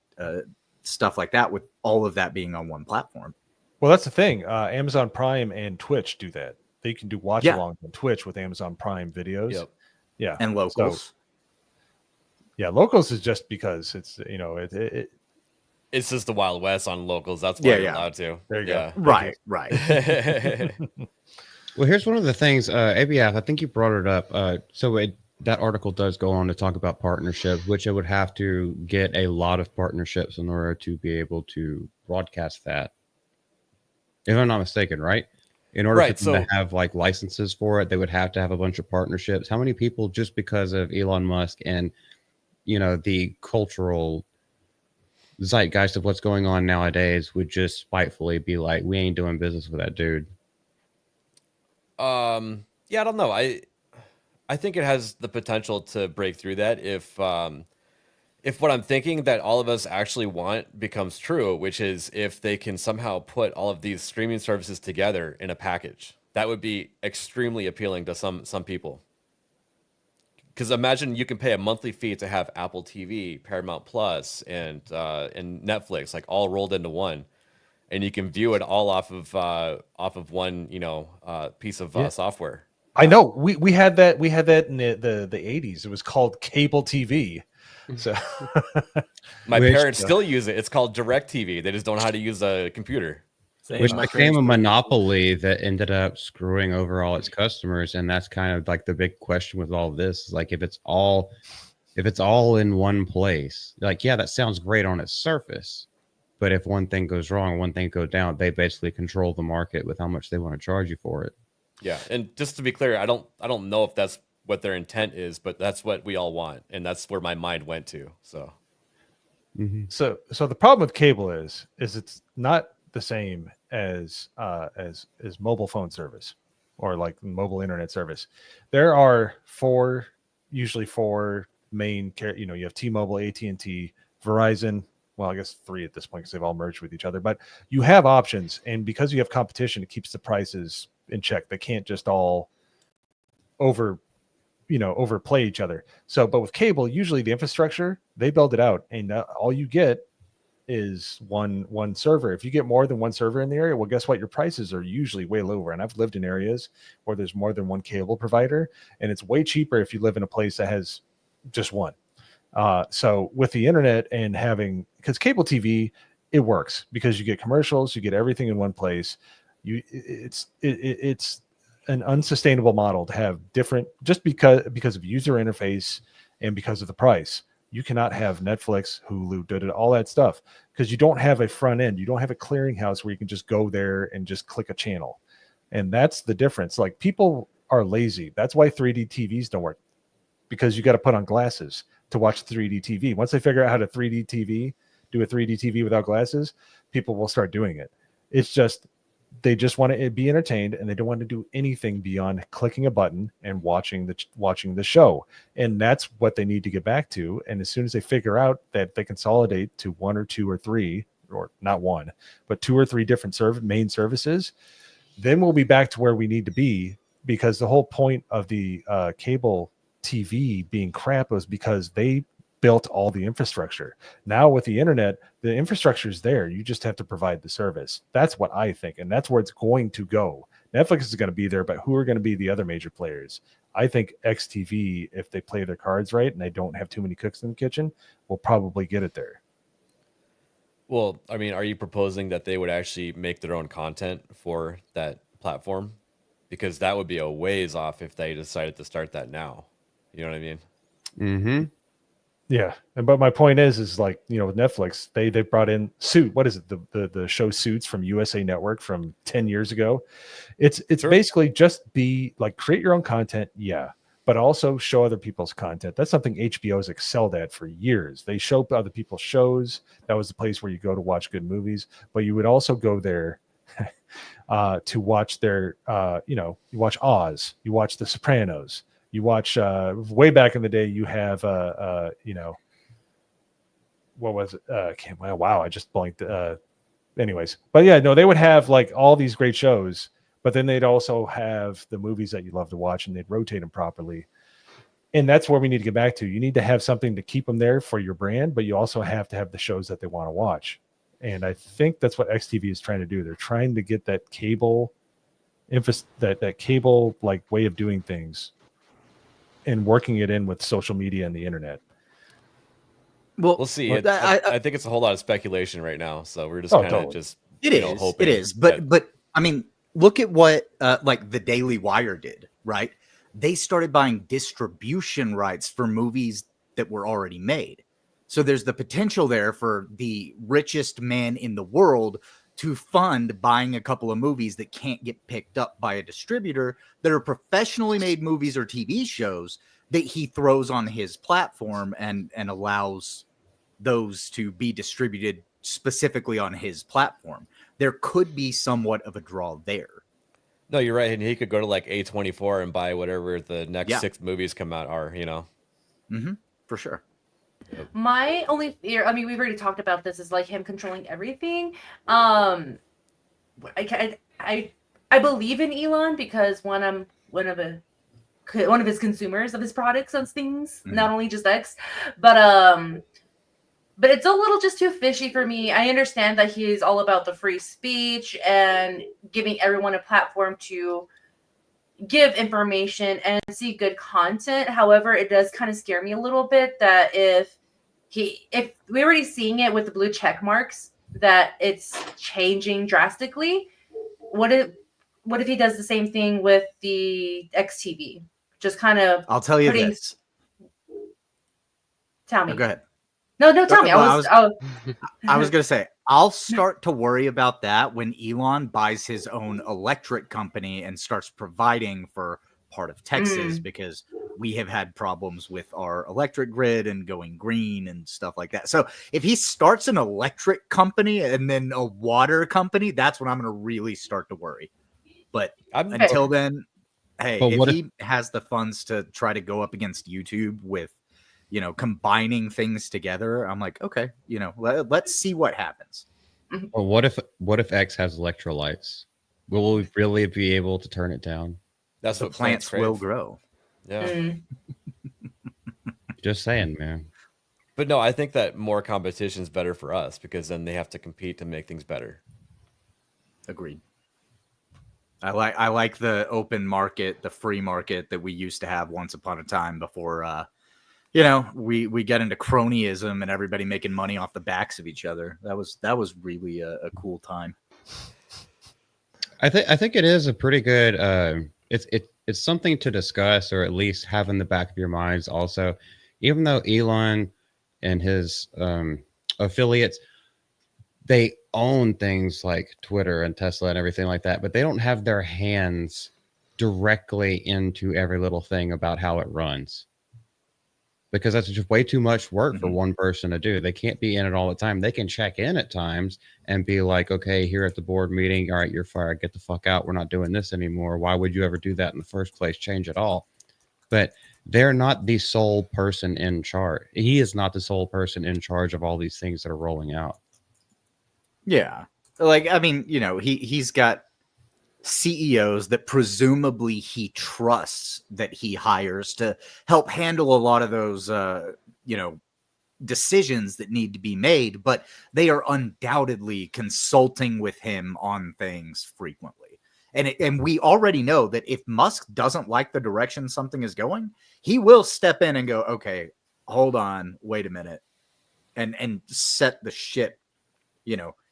stuff like that, with all of that being on one platform. Well, that's the thing. Amazon Prime and Twitch do that. They can do watch along on Twitch with Amazon Prime videos. Yep. Yeah. And Locals. So, Locals is just because it's it's just the Wild West on Locals. That's why you're allowed to. There you go. Right. Well, here's one of the things, ABF, I think you brought it up. That article does go on to talk about partnerships, which it would have to get a lot of partnerships in order to be able to broadcast that. If I'm not mistaken, right? In order for them to have like licenses for it, they would have to have a bunch of partnerships. How many people, just because of Elon Musk and the cultural zeitgeist of what's going on nowadays would just spitefully be like, we ain't doing business with that dude. Yeah, I don't know. I think it has the potential to break through that if what I'm thinking that all of us actually want becomes true, which is if they can somehow put all of these streaming services together in a package. That would be extremely appealing to some people. Because imagine you can pay a monthly fee to have Apple TV, Paramount Plus, and Netflix like all rolled into one, and you can view it all off of one piece of software. I know we had that in the 80s. It was called cable TV. So my parents still use it. It's called DirecTV. They just don't know how to use a computer. Which became a monopoly that ended up screwing over all its customers, and that's kind of like the big question with all of this. Is like if it's all in one place, like that sounds great on its surface, but if one thing goes wrong, one thing goes down, they basically control the market with how much they want to charge you for it. Yeah, and just to be clear, I don't know if that's what their intent is, but that's what we all want, and that's where my mind went to. So, so the problem with cable is it's not the same as mobile phone service or like mobile internet service. There are usually four main you have T-Mobile, AT&T, Verizon. Well, I guess 3 at this point because they've all merged with each other, but you have options, and because you have competition, it keeps the prices in check. They can't just all overplay each other. So, but with cable, usually the infrastructure, they build it out, and all you get is one server. If you get more than one server in the area, well, guess what? Your prices are usually way lower. And I've lived in areas where there's more than one cable provider, and it's way cheaper if you live in a place that has just one. So with the internet and because cable TV, it works because you get commercials, you get everything in one place. It's an unsustainable model to have different, just because of user interface and because of the price. You cannot have Netflix, Hulu, all that stuff, because you don't have a front end. You don't have a clearinghouse where you can just go there and just click a channel. And that's the difference. Like, people are lazy. That's why 3D TVs don't work, because you got to put on glasses to watch 3D TV. Once they figure out how to do a 3D TV without glasses, people will start doing it. It's just, they just want to be entertained, and they don't want to do anything beyond clicking a button and watching the show. And that's what they need to get back to. And as soon as they figure out that they consolidate to 1 or 2 or 3, or not 1, but 2 or 3 different main services, then we'll be back to where we need to be. Because the whole point of the cable TV being crap was because they built all the infrastructure. Now with the internet, the infrastructure is there. You just have to provide the service. That's what I think, and that's where it's going to go. Netflix is going to be there, but who are going to be the other major players? I think XTV, if they play their cards right and they don't have too many cooks in the kitchen, will probably get it there. Well, I mean, are you proposing that they would actually make their own content for that platform? Because that would be a ways off if they decided to start that now. You know what I mean? Mm-hmm. Yeah, but my point is like, with Netflix, they brought in what is it, the show Suits from USA Network from 10 years ago. It's sure. Basically just be like, create your own content, but also show other people's content. That's something HBO's excelled at for years. They show other people's shows. That was the place where you go to watch good movies, but you would also go there to watch their you watch Oz, you watch The Sopranos. You watch way back in the day, you have what was it? Wow, I just blanked. Anyways, but yeah, no, they would have like all these great shows, but then they'd also have the movies that you love to watch, and they'd rotate them properly. And that's where we need to get back to. You need to have something to keep them there for your brand, but you also have to have the shows that they want to watch. And I think that's what XTV is trying to do. They're trying to get that cable, that cable like way of doing things, and working it in with social media and the internet. Well, we'll see. I think it's a whole lot of speculation right now, so we're just kind of just hoping. It is. But I mean, look at what like the Daily Wire did, right? They started buying distribution rights for movies that were already made. So there's the potential there for the richest man in the world to fund buying a couple of movies that can't get picked up by a distributor that are professionally made movies or TV shows that he throws on his platform and allows those to be distributed specifically on his platform. There could be somewhat of a draw there. No, you're right. And he could go to like A24 and buy whatever the next Yeah. 6 movies come out are, you know. For sure. My only fear, I mean, we've already talked about this, is like him controlling everything. I believe in Elon because I'm one of his consumers of his products and things, not only just X, but it's a little just too fishy for me. I understand that he's all about the free speech and giving everyone a platform to give information and see good content. However, it does kind of scare me a little bit that if we're already seeing it with the blue check marks, that it's changing drastically. What if he does the same thing with the XTV? Just kind of. I'll tell you this. Tell me. Oh, go ahead. No, tell me. I was going to say, I'll start to worry about that when Elon buys his own electric company and starts providing for part of Texas, because we have had problems with our electric grid and going green and stuff like that. So if he starts an electric company and then a water company, that's when I'm going to really start to worry. But until then, hey, if he has the funds to try to go up against YouTube with, combining things together, I'm like, okay, let's see what happens. Well, what if X has electrolytes? Will we really be able to turn it down? That's the what plants will grow. Yeah. Just saying, man. But no, I think that more competition is better for us because then they have to compete to make things better. Agreed. I like the open market, the free market that we used to have once upon a time before we get into cronyism and everybody making money off the backs of each other. That was really a cool time. I think it is a pretty good it's something to discuss, or at least have in the back of your minds also. Even though Elon and his affiliates, they own things like Twitter and Tesla and everything like that, but they don't have their hands directly into every little thing about how it runs, because that's just way too much work for one person to do. They can't be in it all the time. They can check in at times and be like, okay, here at the board meeting, all right, you're fired, get the fuck out, we're not doing this anymore. Why would you ever do that in the first place? Change it all. But they're not the sole person in charge. He is not the sole person in charge of all these things that are rolling out. Yeah. Like, I mean, he's got CEOs that presumably he trusts, that he hires to help handle a lot of those, decisions that need to be made, but they are undoubtedly consulting with him on things frequently. And we already know that if Musk doesn't like the direction something is going, he will step in and go, okay, hold on, wait a minute, and set the ship,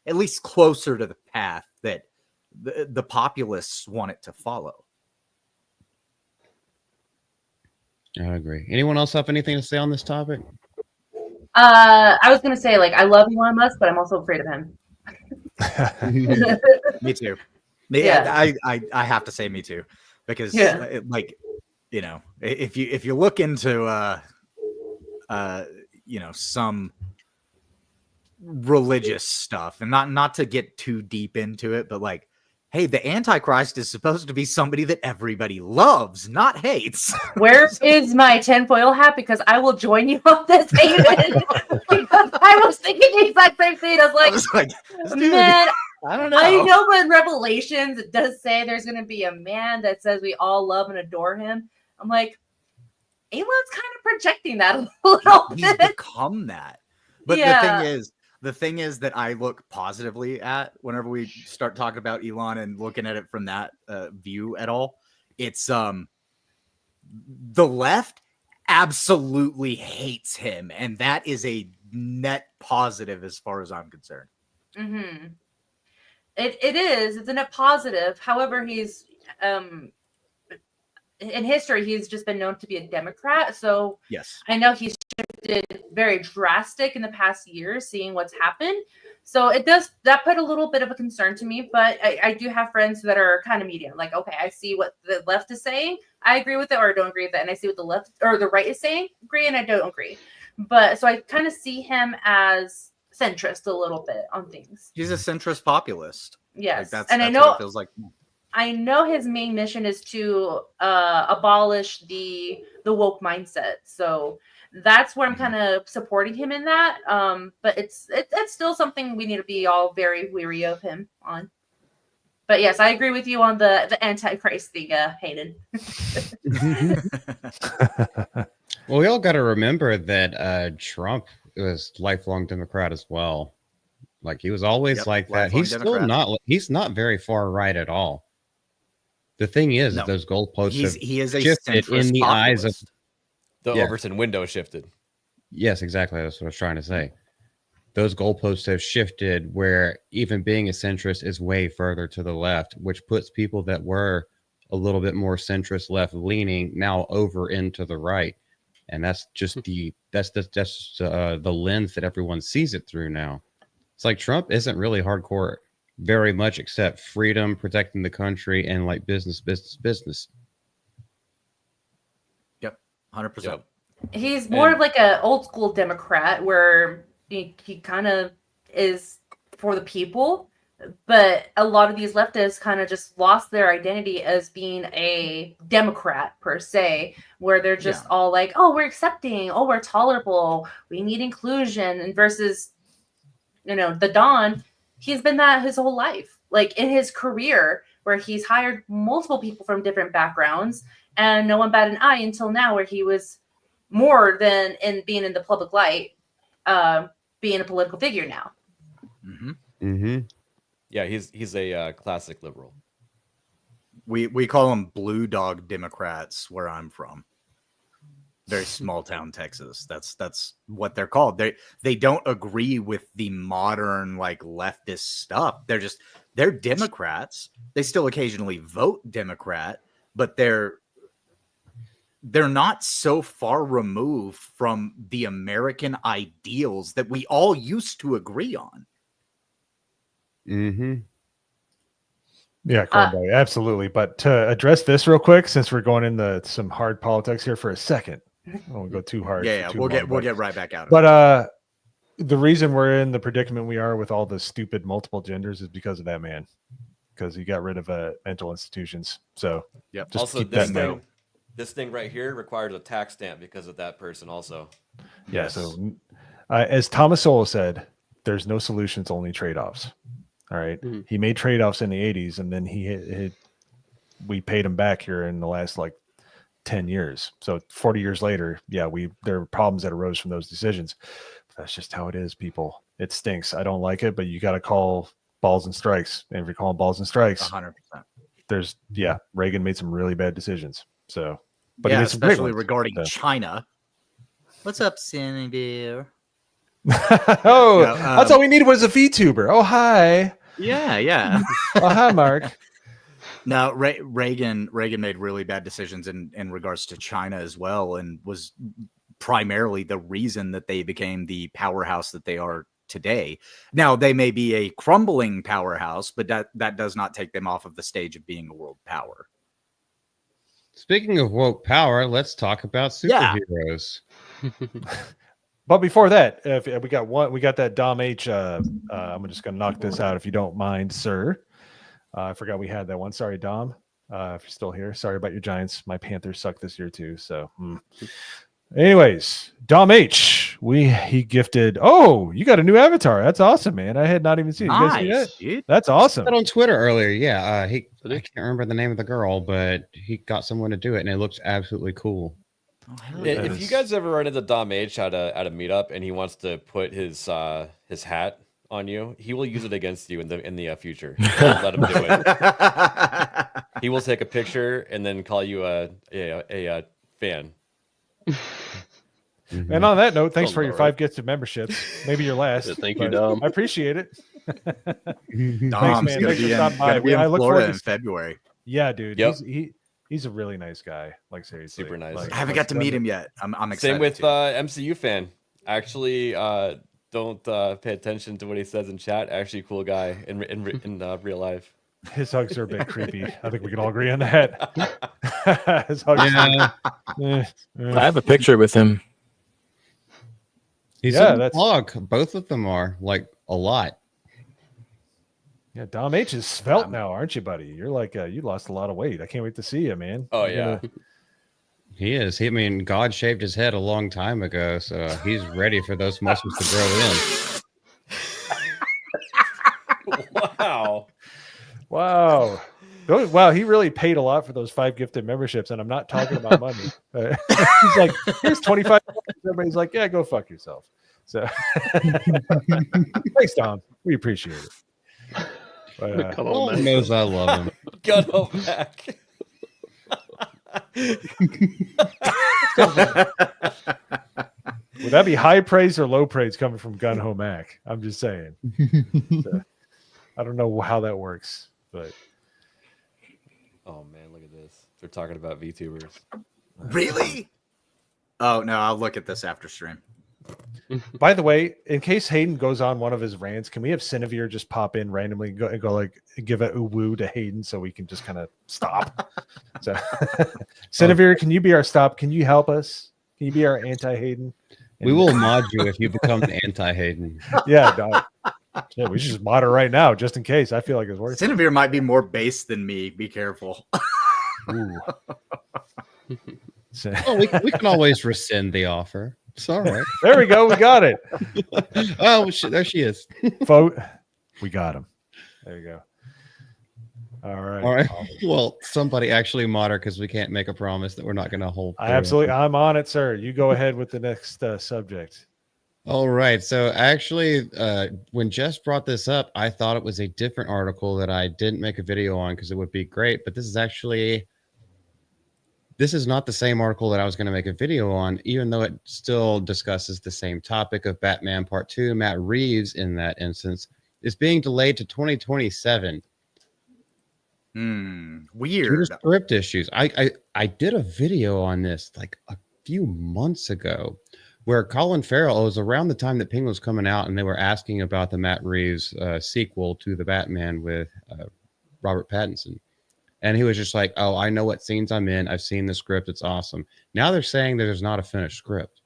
at least closer to the path that the populists want it to follow. I agree. Anyone else have anything to say on this topic? I was gonna say, I love Elon Musk, but I'm also afraid of him. Me too. Yeah. I have to say me too, because if you look into some religious stuff, and not to get too deep into it, but hey, the Antichrist is supposed to be somebody that everybody loves, not hates. Where is my tinfoil hat? Because I will join you on this, David. Because I was thinking the exact same thing. I was like, man, I don't know. I know in Revelations it does say there's going to be a man that says we all love and adore him. I'm like, Elon's kind of projecting that a little bit. He's become that. But Yeah. the thing is that I look positively at whenever we start talking about Elon and looking at it from that view at all. It's the left absolutely hates him, and that is a net positive as far as I'm concerned. Mm-hmm. It is. It's a net positive. However, he's in history, he's just been known to be a Democrat. So yes, I know he's shifted very drastic in the past year, seeing what's happened. So that put a little bit of a concern to me, but I do have friends that are kind of medium. Like, okay, I see what the left is saying, I agree with it or I don't agree with it, and I see what the left or the right is saying, agree and I don't agree. But so I kind of see him as centrist a little bit on things. He's a centrist populist. Yes, like and that's I know what it feels like. I know his main mission is to abolish the woke mindset. So that's where I'm kind of supporting him in that. But it's still something we need to be all very weary of him on. But yes, I agree with you on the Antichrist thing, Hayden. Well, we all got to remember that Trump was lifelong Democrat as well. Like he was always like that. He's still not. He's not very far right at all. The thing is, that those goalposts he is a shifted in the eyes of the Overton window shifted. Yes, exactly. That's what I was trying to say. Those goalposts have shifted where even being a centrist is way further to the left, which puts people that were a little bit more centrist left leaning now over into the right. And that's just the lens that everyone sees it through now. It's like Trump isn't really hardcore very much except freedom, protecting the country, and like business. Yep, 100%. He's more of like a old school Democrat where he kind of is for the people, but a lot of these leftists kind of just lost their identity as being a Democrat per se, where they're just all like, oh, we're accepting, oh, we're tolerable, we need inclusion, and versus, the Don, he's been that his whole life, like in his career where he's hired multiple people from different backgrounds and no one batted an eye until now, where he was more than in being in the public light, being a political figure now. Yeah, he's a classic liberal. We call them blue dog Democrats where I'm from. Very small town Texas. That's what they're called. They don't agree with the modern like leftist stuff. They're Democrats. They still occasionally vote Democrat, but they're not so far removed from the American ideals that we all used to agree on. Yeah, Cornboy, absolutely. But to address this real quick, since we're going into some hard politics here for a second, I won't go too hard. We'll get right back out of it. But the reason we're in the predicament we are with all the stupid multiple genders is because of that man, because he got rid of mental institutions. So just also keep that in mind. This thing right here requires a tax stamp because of that person also. Yeah. So as Thomas Sowell said, there's no solutions, only trade-offs. All right. He made trade-offs in the 80s, and then we paid him back here in the last like 10 years. So 40 years later, there are problems that arose from those decisions. That's just how it is, people. It stinks. I don't like it, but you got to call balls and strikes. And if you're calling balls and strikes, 100%. Reagan made some really bad decisions. So, but especially regarding China. What's up, Sammy Bear? That's all we needed was a VTuber. Oh, hi. Yeah. Oh, hi, Mark. Now, Reagan made really bad decisions in regards to China as well, and was primarily the reason that they became the powerhouse that they are today. Now, they may be a crumbling powerhouse, but that does not take them off of the stage of being a world power. Speaking of woke power, let's talk about superheroes. But before that, if we got that Dom H. I'm just going to knock this out if you don't mind, sir. I forgot we had that one. Sorry, Dom. If you're still here, sorry about your Giants. My Panthers suck this year too. So, anyways, Dom H. He gifted. Oh, you got a new avatar. That's awesome, man. I had not even seen it. You guys see that? That's awesome. I saw that on Twitter earlier. Yeah, I can't remember the name of the girl, but he got someone to do it, and it looks absolutely cool. If you guys ever run into Dom H at a meetup and he wants to put his hat on you, he will use it against you in the future. Don't let him do it. He will take a picture and then call you a fan. And on that note, thanks for your 5 gifted memberships. Maybe your last. Yeah, thank you, Dom. I appreciate it. Dom's going to be in Florida in February. Yeah, dude. Yep. He's a really nice guy. Like, seriously. Super nice. I haven't got to meet him yet. I'm excited. Same with MCU fan. Actually, don't pay attention to what he says in chat. Actually, cool guy in real life. His hugs are a bit creepy. I think we can all agree on that. His hugs I have a picture with him. He's in the vlog. Both of them are like a lot. Yeah, Dom H is svelte now, aren't you, buddy? You're like you lost a lot of weight. I can't wait to see you, man. Oh You're He is. I mean, God shaved his head a long time ago, so he's ready for those muscles to grow in. Wow. Wow. Wow, he really paid a lot for those 5 gifted memberships, and I'm not talking about money. He's like, here's 25. Everybody's like, yeah, go fuck yourself. So thanks, Tom. We appreciate it. But, Paul knows I love him. Gun home back. Would that be high praise or low praise coming from Gun Ho Mac? I'm just saying. So, I don't know how that works, but oh man, look at this. They're talking about VTubers. Really? Oh no, I'll look at this after stream. By the way, in case Hayden goes on one of his rants, can we have Cinevere just pop in randomly and go like give a woo to Hayden so we can just kind of stop? So, Cinevere, can you be our stop? Can you help us? Can you be our anti-Hayden? We will mod you if you become an anti-Hayden. Yeah, dog. Yeah, we should just mod her right now just in case. I feel like it's worth it. Cinevere might be more base than me. Be careful. Ooh. Oh, we can always rescind the offer. It's all right. There we go. We got it. Oh, there she is. Vote. We got him. There you go. All right. All right. Well, somebody actually mod her because we can't make a promise that we're not going to hold. I'm on it, sir. You go ahead with the next subject. All right. So actually, when Jess brought this up, I thought it was a different article that I didn't make a video on because it would be great. But this is not the same article that I was going to make a video on, even though it still discusses the same topic of Batman Part 2. Matt Reeves, in that instance, is being delayed to 2027. Weird. Due to script issues. I did a video on this like a few months ago where Colin Farrell, it was around the time that Penguin was coming out, and they were asking about the Matt Reeves sequel to the Batman with Robert Pattinson. And he was just like, oh, I know what scenes I'm in. I've seen the script. It's awesome. Now they're saying there's not a finished script.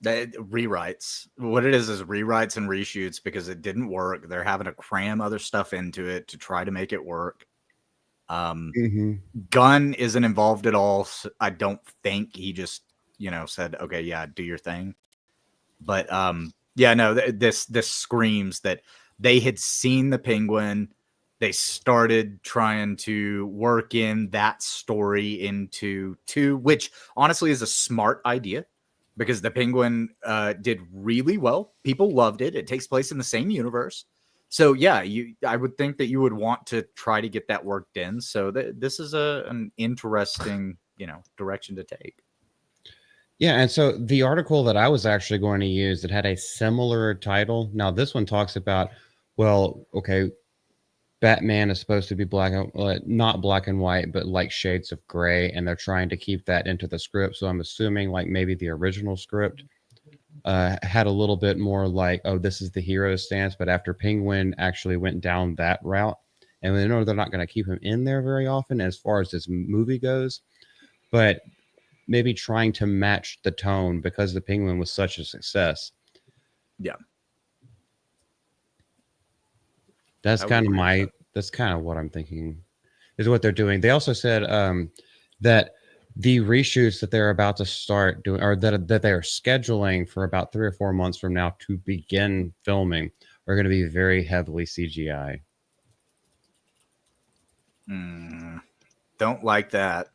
Rewrites. What it is rewrites and reshoots because it didn't work. They're having to cram other stuff into it to try to make it work. Gunn isn't involved at all. So I don't think he just, said, okay, yeah, do your thing. But yeah, no, this screams that they had seen the Penguin. They started trying to work in that story into 2, which honestly is a smart idea because the Penguin did really well. People loved it. It takes place in the same universe. So yeah, I would think that you would want to try to get that worked in. So this is an interesting, direction to take. Yeah, and so the article that I was actually going to use that had a similar title. Now this one talks about, well, okay, Batman is supposed to be not black and white, but like shades of gray, and they're trying to keep that into the script. So I'm assuming like maybe the original script had a little bit more like, oh, this is the hero stance, but after Penguin actually went down that route, and we know they're not going to keep him in there very often as far as this movie goes, but maybe trying to match the tone because the Penguin was such a success. Yeah. That's kind of what I'm thinking is what they're doing. They also said that the reshoots that they're about to start doing, or that they are scheduling for about 3 or 4 months from now to begin filming, are going to be very heavily CGI. Don't like that.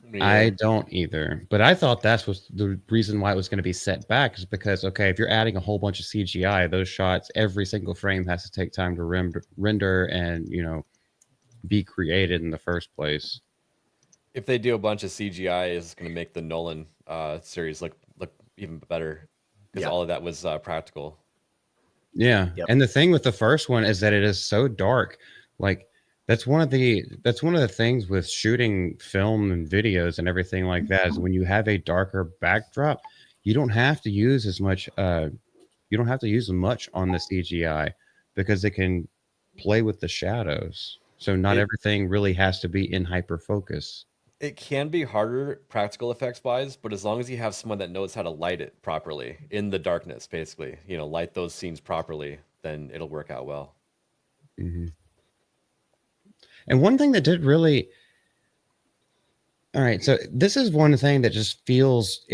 Yeah. I don't either, but I thought that was the reason why it was going to be set back, is because, okay, if you're adding a whole bunch of CGI, those shots, every single frame has to take time to render and, be created in the first place. If they do a bunch of CGI, it's going to make the Nolan series look even better because all of that was practical. Yeah. Yep. And the thing with the first one is that it is so dark. Like, that's one of the things with shooting film and videos and everything like that, is when you have a darker backdrop, you don't have to use as much. You don't have to use much on the CGI because it can play with the shadows. So not everything really has to be in hyper focus. It can be harder practical effects wise, but as long as you have someone that knows how to light it properly in the darkness, basically, light those scenes properly, then it'll work out well. Mm-hmm. And one thing that did really, all right, so this is one thing that just feels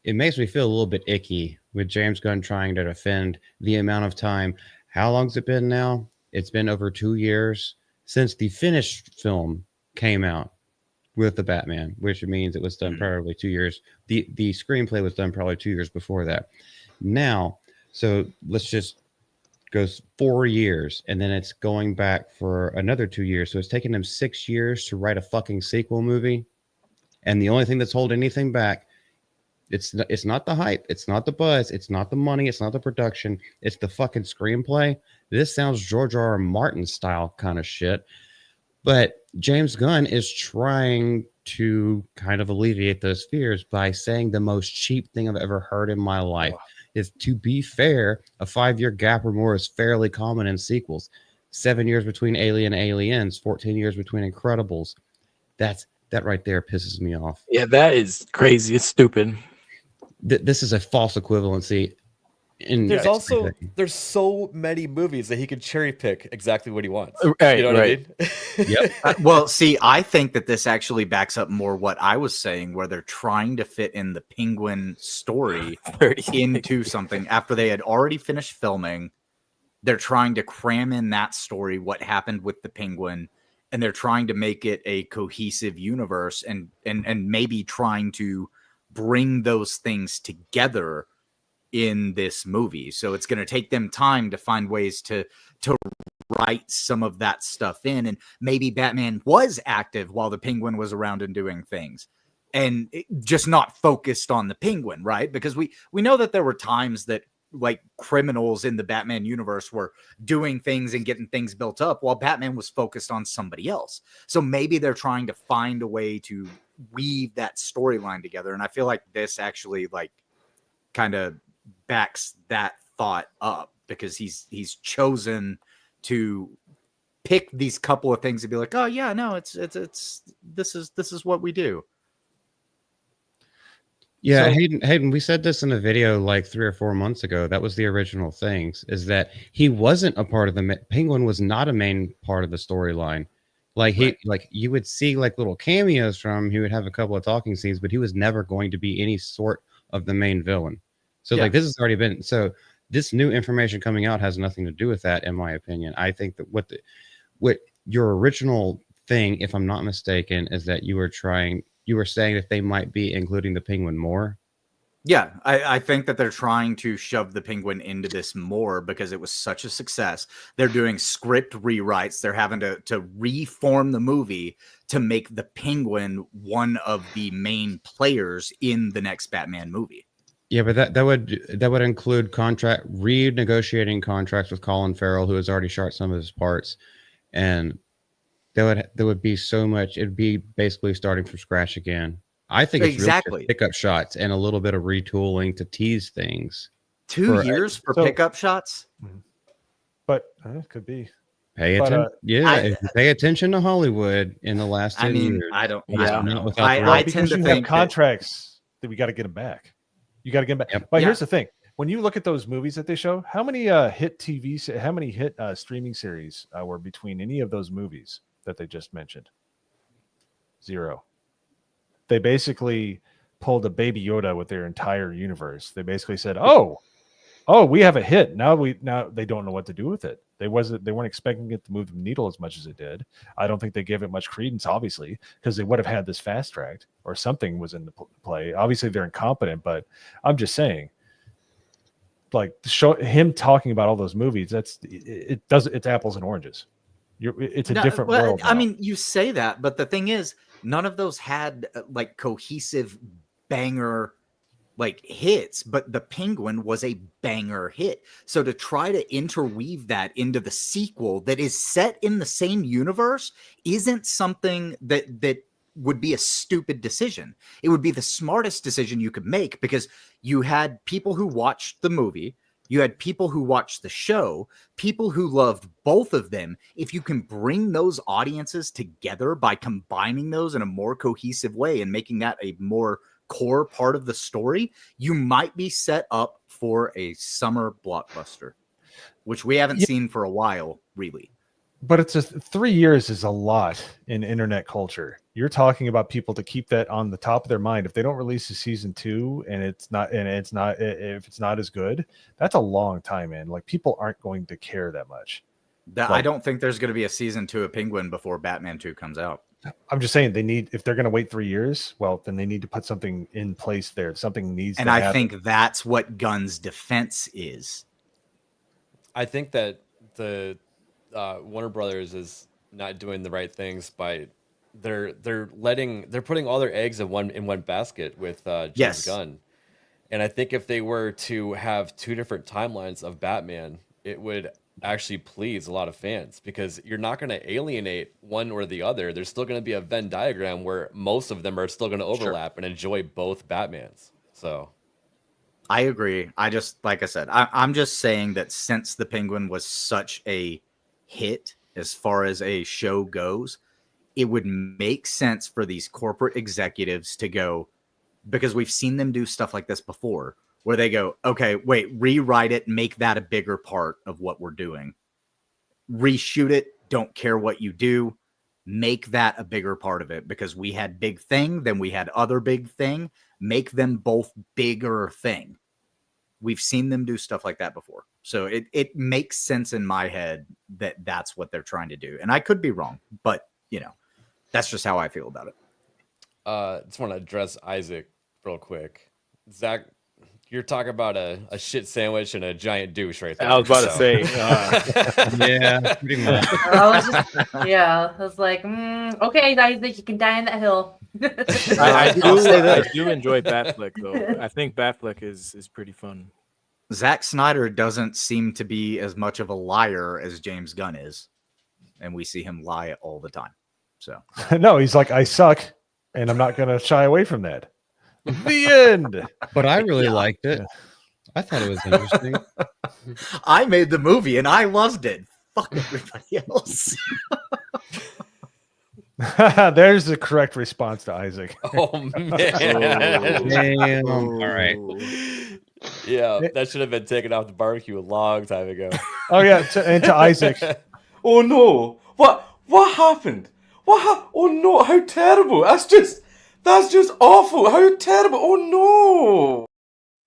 it makes me feel a little bit icky with James Gunn trying to defend the amount of time. How long's it been now? It's been over 2 years since the finished film came out with the Batman, which means it was done probably 2 years. The screenplay was done probably 2 years before that. Now, so let's just go 4 years, and then it's going back for another 2 years. So it's taken them 6 years to write a fucking sequel movie. And the only thing that's holding anything back, it's not the hype, it's not the buzz, it's not the money, it's not the production, it's the fucking screenplay. This sounds George R.R. Martin style kind of shit. But James Gunn is trying to kind of alleviate those fears by saying the most cheap thing I've ever heard in my life is, to be fair, a 5-year gap or more is fairly common in sequels. 7 years between Alien and Aliens, 14 years between Incredibles. That right there pisses me off. Yeah, that is crazy. It's stupid. This is a false equivalency. There's so many movies that he could cherry pick exactly what he wants. Right, you know what I mean? Yep. Well, see, I think that this actually backs up more what I was saying, where they're trying to fit in the Penguin story into something after they had already finished filming. They're trying to cram in that story, what happened with the Penguin, and they're trying to make it a cohesive universe, and maybe trying to bring those things together in this movie. So it's going to take them time to find ways to write some of that stuff in. And maybe Batman was active while the Penguin was around and doing things, and just not focused on the Penguin, right? Because we know that there were times that like criminals in the Batman universe were doing things and getting things built up while Batman was focused on somebody else. So maybe they're trying to find a way to weave that storyline together. And I feel like this actually like kind of backs that thought up, because he's chosen to pick these couple of things and be like, oh yeah, no, it's this is what we do. Yeah, so, Hayden, we said this in a video like 3 or 4 months ago. That was the original things, is that he wasn't a part of the Penguin was not a main part of the storyline. Like like you would see like little cameos from him. He would have a couple of talking scenes, but he was never going to be any sort of the main villain. So like this has already been, so this new information coming out has nothing to do with that, in my opinion. I think that what your original thing, if I'm not mistaken, is that you were saying that they might be including the Penguin more. Yeah, I think that they're trying to shove the Penguin into this more because it was such a success. They're doing script rewrites. They're having to reform the movie to make the Penguin one of the main players in the next Batman movie. Yeah, but that would include renegotiating contracts with Colin Farrell, who has already shot some of his parts, and there would be so much. It'd be basically starting from scratch again. I think it's really just pickup shots and a little bit of retooling to tease things. 2 years for pickup shots, but it could be. Pay attention. If you pay attention to Hollywood in the last 10 years. I don't. I tend to think contracts that we got to get them back. You got to get them back. Yep. But here's the thing: when you look at those movies that they show, how many hit streaming series were between any of those movies that they just mentioned? 0. They basically pulled a Baby Yoda with their entire universe. They basically said, "Oh, we have a hit. Now they don't know what to do with it. They weren't expecting it to move the needle as much as it did. I don't think they gave it much credence, obviously, because they would have had this fast tracked or something was in the play. Obviously, they're incompetent, but I'm just saying, like, show him talking about all those movies. It's apples and oranges. It's a different world. I mean, you say that, but the thing is, none of those had like cohesive banger like hits, but the Penguin was a banger hit. So to try to interweave that into the sequel that is set in the same universe isn't something that would be a stupid decision. It would be the smartest decision you could make, because you had people who watched the movie, you had people who watched the show, people who loved both of them. If you can bring those audiences together by combining those in a more cohesive way and making that a more core part of the story, you might be set up for a summer blockbuster, which we haven't seen for a while, really. But it's just 3 years is a lot in internet culture. You're talking about people to keep that on the top of their mind. If they don't release a season 2 and if it's not as good, that's a long time, man. Like, people aren't going to care that much. I don't think there's going to be a season 2 of Penguin before Batman 2 comes out. I'm just saying if they're going to wait 3 years, well, then they need to put something in place there. Something needs and to I happen. think that's what Gunn's defense is. I think that the Warner Brothers is not doing the right things by they're putting all their eggs in one basket with James Gunn. And I think if they were to have 2 different timelines of Batman, it would actually please a lot of fans, because you're not going to alienate one or the other. There's still going to be a Venn diagram where most of them are still going to overlap and enjoy both Batmans. So I agree. Like I said, I'm just saying that since the Penguin was such a hit as far as a show goes, it would make sense for these corporate executives to go, because we've seen them do stuff like this before, where they go, okay, wait, rewrite it, make that a bigger part of what we're doing. Reshoot it, don't care what you do, make that a bigger part of it, because we had big thing, then we had other big thing, make them both bigger thing. We've seen them do stuff like that before. So it makes sense in my head that that's what they're trying to do. And I could be wrong, but that's just how I feel about it. Just want to address Isaac real quick. Zach, you're talking about a shit sandwich and a giant douche right there. I was about to say. Yeah, pretty much. I was like, okay, Isaac, you can die on that hill. I do enjoy Batfleck, though. I think Batfleck is pretty fun. Zack Snyder doesn't seem to be as much of a liar as James Gunn is, and we see him lie all the time. So no, he's like, I suck, and I'm not going to shy away from that. The end. But I really liked it. I thought it was interesting. I made the movie and I loved it. Fuck everybody else. There's the correct response to Isaac. Oh man! Damn. All right. Yeah, that should have been taken off the barbecue a long time ago. Oh yeah, and to Isaac. Oh no! What happened? Oh no! How terrible! That's just awful! How terrible! Oh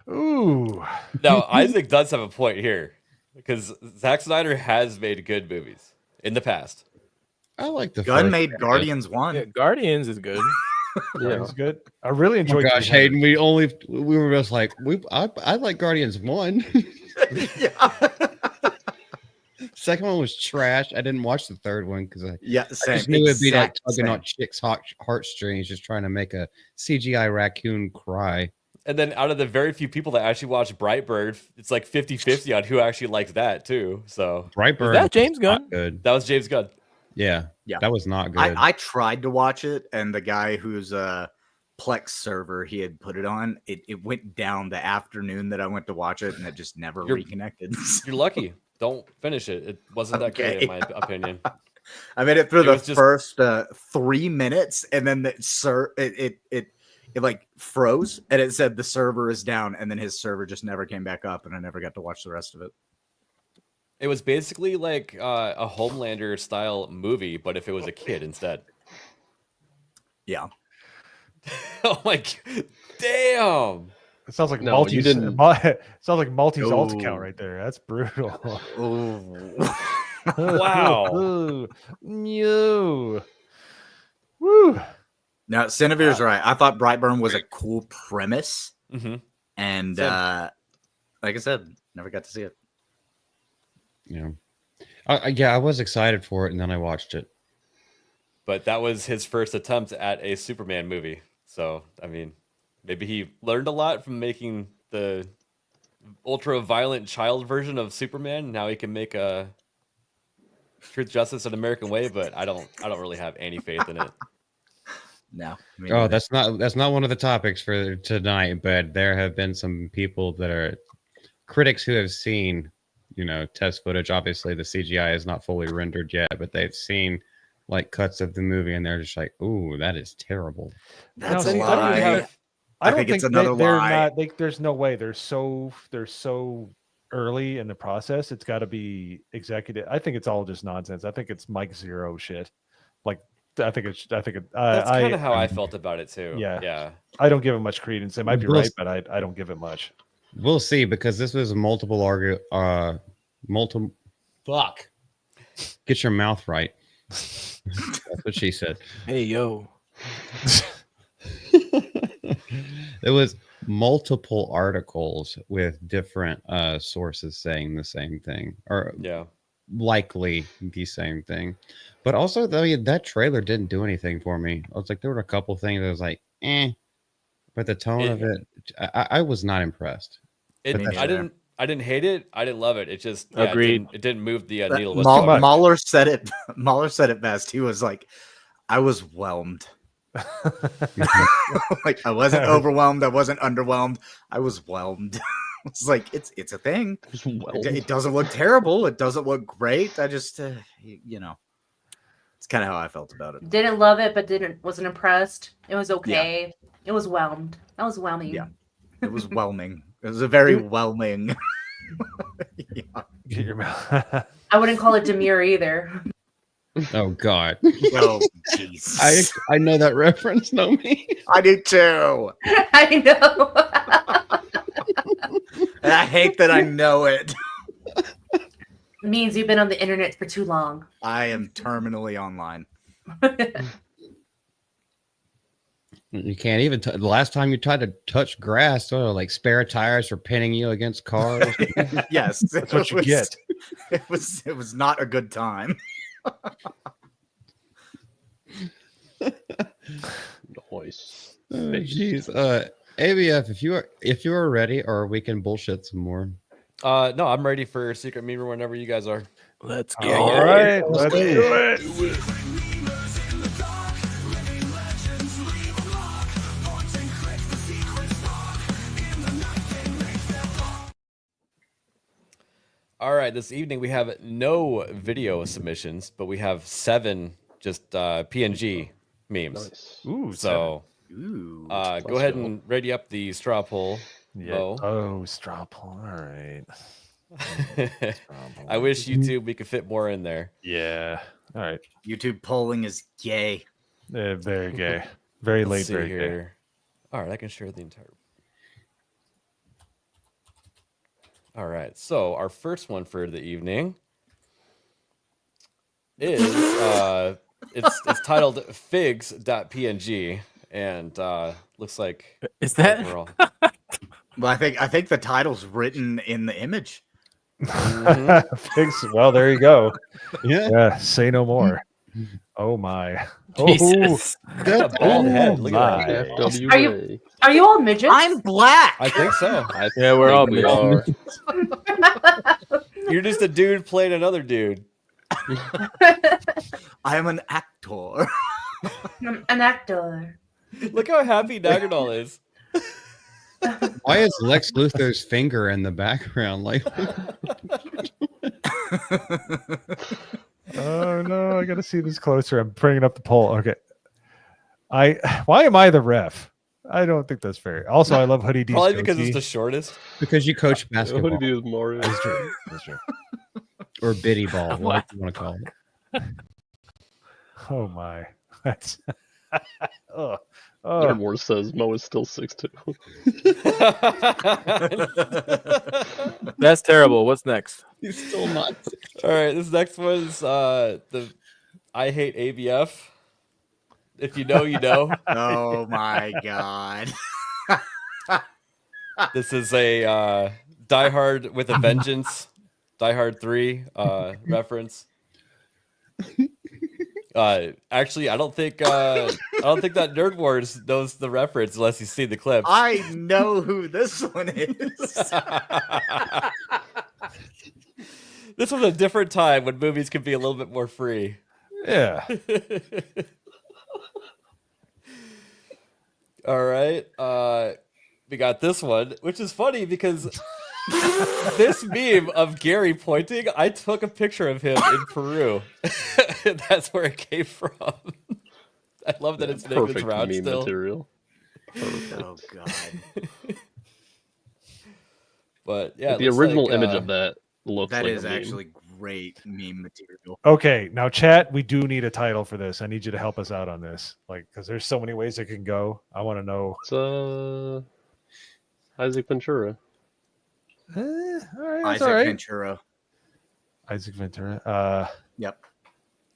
no! Ooh. Now Isaac does have a point here, because Zack Snyder has made good movies in the past. I like the Gunn made Guardians 1. Yeah, Guardians is good. Yeah, it's good. I really enjoyed. Oh gosh, Hayden, we were just like I like Guardians 1. Yeah. Second one was trash. I didn't watch the third one because I just knew it'd be like tugging on chicks' heartstrings, just trying to make a CGI raccoon cry. And then out of the very few people that actually watched Brightburn, it's like 50-50 on who actually liked that too. So Brightburn, is that James Gunn? Good. That was James Gunn. Yeah, that was not good. I tried to watch it, and the guy who's a Plex server he had put it on, it went down the afternoon that I went to watch it, and it just never reconnected. You're lucky. Don't finish it. It wasn't that great in my opinion. I made it through the first 3 minutes, and then it like froze, and it said the server is down, and then his server just never came back up, and I never got to watch the rest of it. It was basically like a Homelander style movie, but if it was a kid instead. Yeah. Oh my god! Damn. It sounds like No, you didn't. Sounds like Maltese alt account right there. That's brutal. Wow. Mew. Woo. Now, Cinevere's right. I thought Brightburn was a cool premise, and like I said, never got to see it. Yeah, I was excited for it, and then I watched it. But that was his first attempt at a Superman movie. So, I mean, maybe he learned a lot from making the ultra-violent child version of Superman. Now he can make a Truth, Justice, and American Way, but I don't really have any faith in it. No. Oh, that's not one of the topics for tonight, but there have been some people that are critics who have seen, test footage. Obviously, the CGI is not fully rendered yet, but they've seen like cuts of the movie, and they're just like, "Ooh, that is terrible." That's No, a see, lie. I don't think it's think another they're lie. not. There's no way. They're so early in the process. It's got to be executive. I think it's all just nonsense. I think it's Mike Zero shit. Like I think it's. I think it. That's kind of how I felt about it too. Yeah. I don't give it much credence. It might be right, but I don't give it much. We'll see, because this was multiple. Fuck. Get your mouth right. That's what she said. Hey, yo. It was multiple articles with different sources saying the same thing, or likely the same thing. But also, though, that trailer didn't do anything for me. I was like, there were a couple things that was like, but the tone of it, I was not impressed. I didn't hate it. I didn't love it. It just Agreed. It didn't move the needle. Mahler said it. Mahler said it best. He was like, "I was whelmed." Like I wasn't overwhelmed. I wasn't underwhelmed. I was whelmed. It's like it's a thing. It doesn't look terrible. It doesn't look great. I just it's kind of how I felt about it. Didn't love it, but wasn't impressed. It was okay. Yeah. It was whelmed. That was whelming. Yeah, it was whelming. It was a very whelming. Get your mouth. I wouldn't call it demure either. Oh God. Oh jeez. I know that reference, no me. I do too. I know. And I hate that I know it. It means you've been on the internet for too long. I am terminally online. You can't even the last time you tried to touch grass, like spare tires for pinning you against cars. Yes, that's what you get. It was not a good time. Noise. Jeez. ABF, if you are ready, or we can bullshit some more. No, I'm ready for Secret Mirror whenever you guys are. Let's get All it. right, let's do it. All right, this evening we have no video submissions, but we have 7 just PNG memes. Nice. Ooh, so go ahead and ready up the straw poll. Yeah. Mo. Oh, straw poll. All right. I wish YouTube we could fit more in there. Yeah. All right. YouTube polling is gay. Very gay. Very Let's late. see Very here. gay. All right, I can share the entire. All right, so our first one for the evening is it's titled figs.png, and looks like is that overall. Well, I think the title's written in the image. Figs. Well, there you go. Yeah. Say no more. Oh my. Jesus. That's a bald head. Look at that. FWA. Are you all midgets? I'm black. I think so. Yeah, we're all we midgets. are. You're just a dude playing another dude. I am an actor. An actor. Look how happy Daggerdall is. Why is Lex Luthor's finger in the background? Like, oh no, I gotta see this closer. I'm bringing up the poll. Okay. Why am I the ref? I don't think that's fair. Also, I love Hoodie D. Probably because it's the shortest. because you coach basketball. What do you do with Mario? That's true. That's true. Or biddy ball, what you want to call it. Oh my. That's oh. Nerd Wars says Mo is still 6'2". That's terrible. What's next? He's still not. All right, this next one is the I hate ABF. If you know, you know. Oh my god. This is a Die Hard with a Vengeance, Die Hard 3 reference. Actually, I don't think that Nerd Wars knows the reference unless you see the clip. I know who this one is. This was a different time when movies could be a little bit more free. Yeah. All right. We got this one, which is funny because this meme of Gary pointing, I took a picture of him in Peru. That's where it came from. I love that it's making its Perfect round meme still. material. Perfect. Oh god. But yeah, the original image of that looks That like is a meme. actually great meme material. Okay, now chat, we do need a title for this. I need you to help us out on this, like, because there's so many ways it can go. I want to know. It's Isaac Ventura. All right, that's Isaac all right. Ventura. Isaac Ventura. Yep.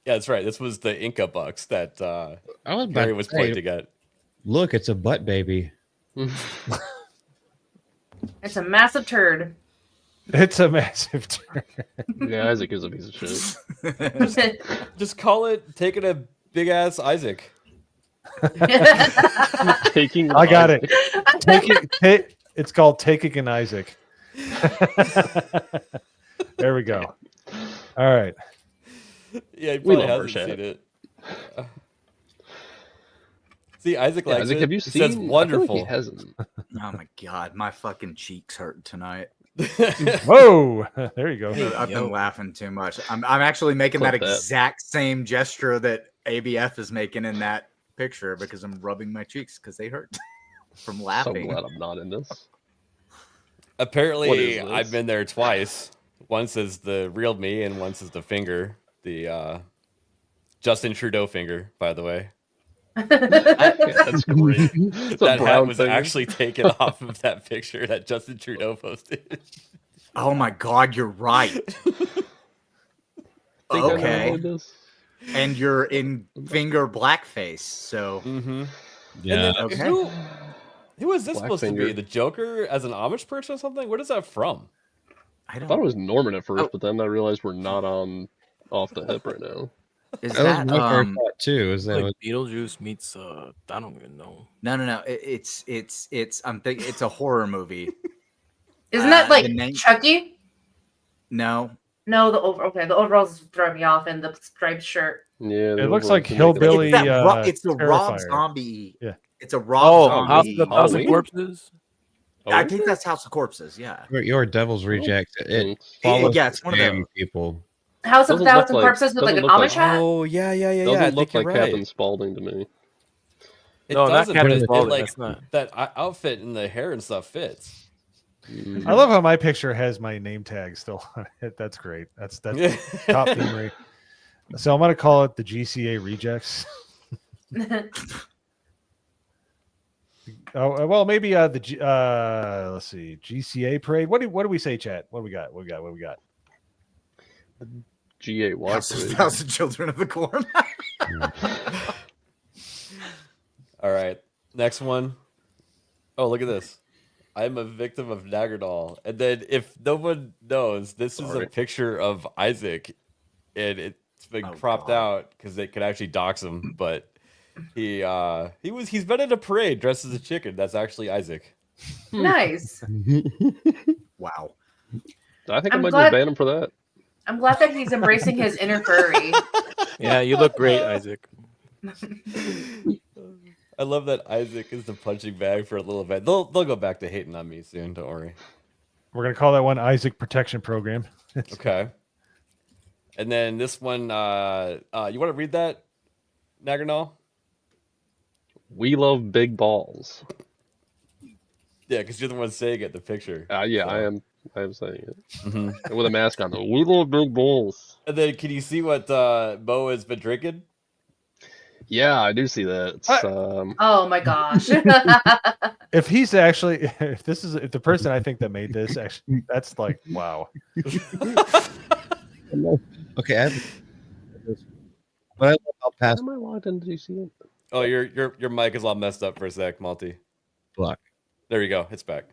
Yeah, that's right. This was the Inca bucks that I was about Gary to was say, pointing at. Look, it's a butt baby. It's a massive turd. It's a massive turn. Yeah, Isaac is a piece of shit. Just call it taking a big ass Isaac. Taking. I got Isaac. it. It's called Taking an Isaac. There we go. All right. Yeah, he We probably love hasn't our seen chat. it. See, Isaac Yeah, likes Isaac, it. have you It seen? says I feel like wonderful. he hasn't. Oh my god, my fucking cheeks hurt tonight. Whoa! There you go. I've been laughing too much. I'm actually making that Clip that. exact same gesture that ABF is making in that picture because I'm rubbing my cheeks because they hurt from So laughing. glad I'm not in this. What Apparently, is this? I've been there twice. Once as the real me, and once as the finger. The Justin Trudeau finger, by the way. That's great. It's a That hat brown was finger. actually taken off of that picture that Justin Trudeau posted. Oh my god, you're right. Think I know Okay. what it is. And you're in finger blackface, so Mm-hmm. Yeah. And then, Okay. who is this Black supposed to finger. be? The Joker as an Amish person or something? What is that from? I I don't. thought it was Norman at first, Oh. but then I realized we're not on off the hip right now. Is That was that my first thought too. Is that Like was, Beetlejuice meets I don't even know. no. It's I'm thinking it's a horror movie. Isn't that like the name- Chucky? No, No, the overalls throw me off, and the striped shirt. Yeah, It looks like Hillbilly. it's that it's the Rob Terrifier. Zombie. Yeah. It's a Rob House Zombie. of Halloween? Corpses. I think that's House of Corpses. Yeah. your Devil's Rejects. It Thanks. follows Yeah, it's one of damn those. people. House of Doesn't look Thousand like- Corpses with like an doesn't look Amish like- hat. Oh, yeah. Doesn't I look think like you're Captain right. Spaulding to me. It No, not doesn't, Captain but Spaulding, like that's not. that outfit and the hair and stuff fits. I love how my picture has my name tag still on it. That's great. That's top memory. So I'm gonna call it the GCA rejects. Oh well, maybe let's see, GCA parade. What do we say, chat? What do we got? What we got? GHEY parade. House of Children of the Corn. All right, next one. Oh, look at this. I'm a victim of Nagardal. And then if no one knows, this is a Sorry. picture of Isaac, and it's been cropped out because they could actually dox him, but he's been in a parade dressed as a chicken. That's actually Isaac. Nice. Wow. I think I I'm might glad- just ban him for that. I'm glad that he's embracing his inner furry. Yeah, you look great, Isaac. I love that Isaac is the punching bag for a little bit. They'll go back to hating on me soon. Don't worry. We're gonna call that one Isaac Protection Program. Okay. And then this one, you want to read that, Nagernal? We love big balls. Yeah, because you're the one saying it in the picture. Yeah, so. I am saying it. Mhm. And with a mask on, though. We love big balls. And then can you see what Mo has been drinking? Yeah, I do see that. It's, Oh my gosh. If he's actually, if the person I think that made this actually, that's like wow. Okay, but I love how past am I logged into GCA? Oh, your mic is all messed up for a sec, Malty. block. There you go. It's back.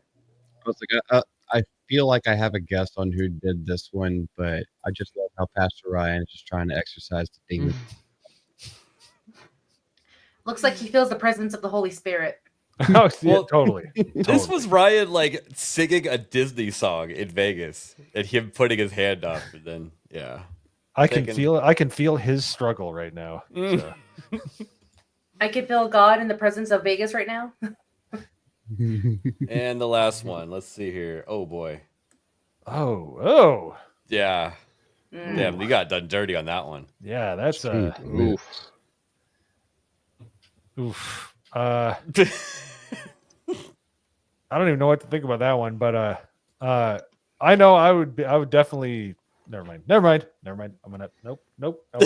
I was like, I feel like I have a guess on who did this one, but I just love how Pastor Ryan is just trying to exercise the demon. Looks like he feels the presence of the Holy Spirit. Oh, yeah, Well, totally. This was Ryan like singing a Disney song in Vegas and him putting his hand up, and then yeah. I can feel his struggle right now. So. I can feel God in the presence of Vegas right now. And the last one. Let's see here. Oh boy. Oh. Yeah. Damn, you got done dirty on that one. Yeah, that's Oof. Oof. I don't even know what to think about that one, but I know I would definitely. Never mind. I'm gonna nope. I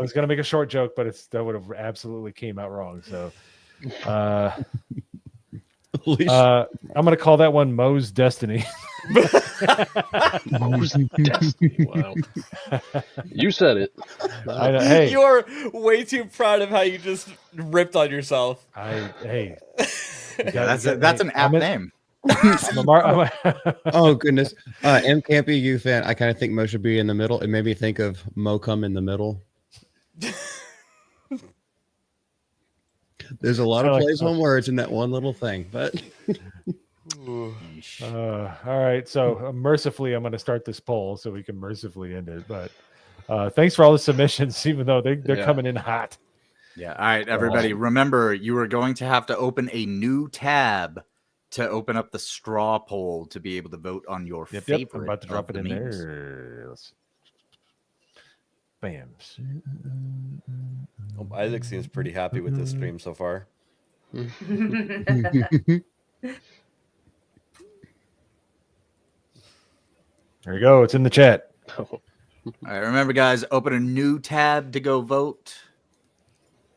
was gonna make a short joke, but that would have absolutely came out wrong. So I'm gonna call that one Mo's Destiny. Mo's Destiny. Wow. You said it. I know, hey, You're way too proud of how you just ripped on yourself. That's an apt name. Oh goodness. M Campy U fan. I kind of think Mo should be in the middle. It made me think of Mo come in the middle. There's a lot of plays on words in that one little thing, but all right. So mercifully, I'm going to start this poll so we can mercifully end it. But thanks for all the submissions, even though they're coming in hot. Yeah. All right, everybody. Remember, you are going to have to open a new tab to open up the straw poll to be able to vote on your favorite. Yep. I'm about to drop it in memes. there. Bam. Oh, Isaac seems pretty happy with this stream so far. There you go. It's in the chat. All right, remember, guys, open a new tab to go vote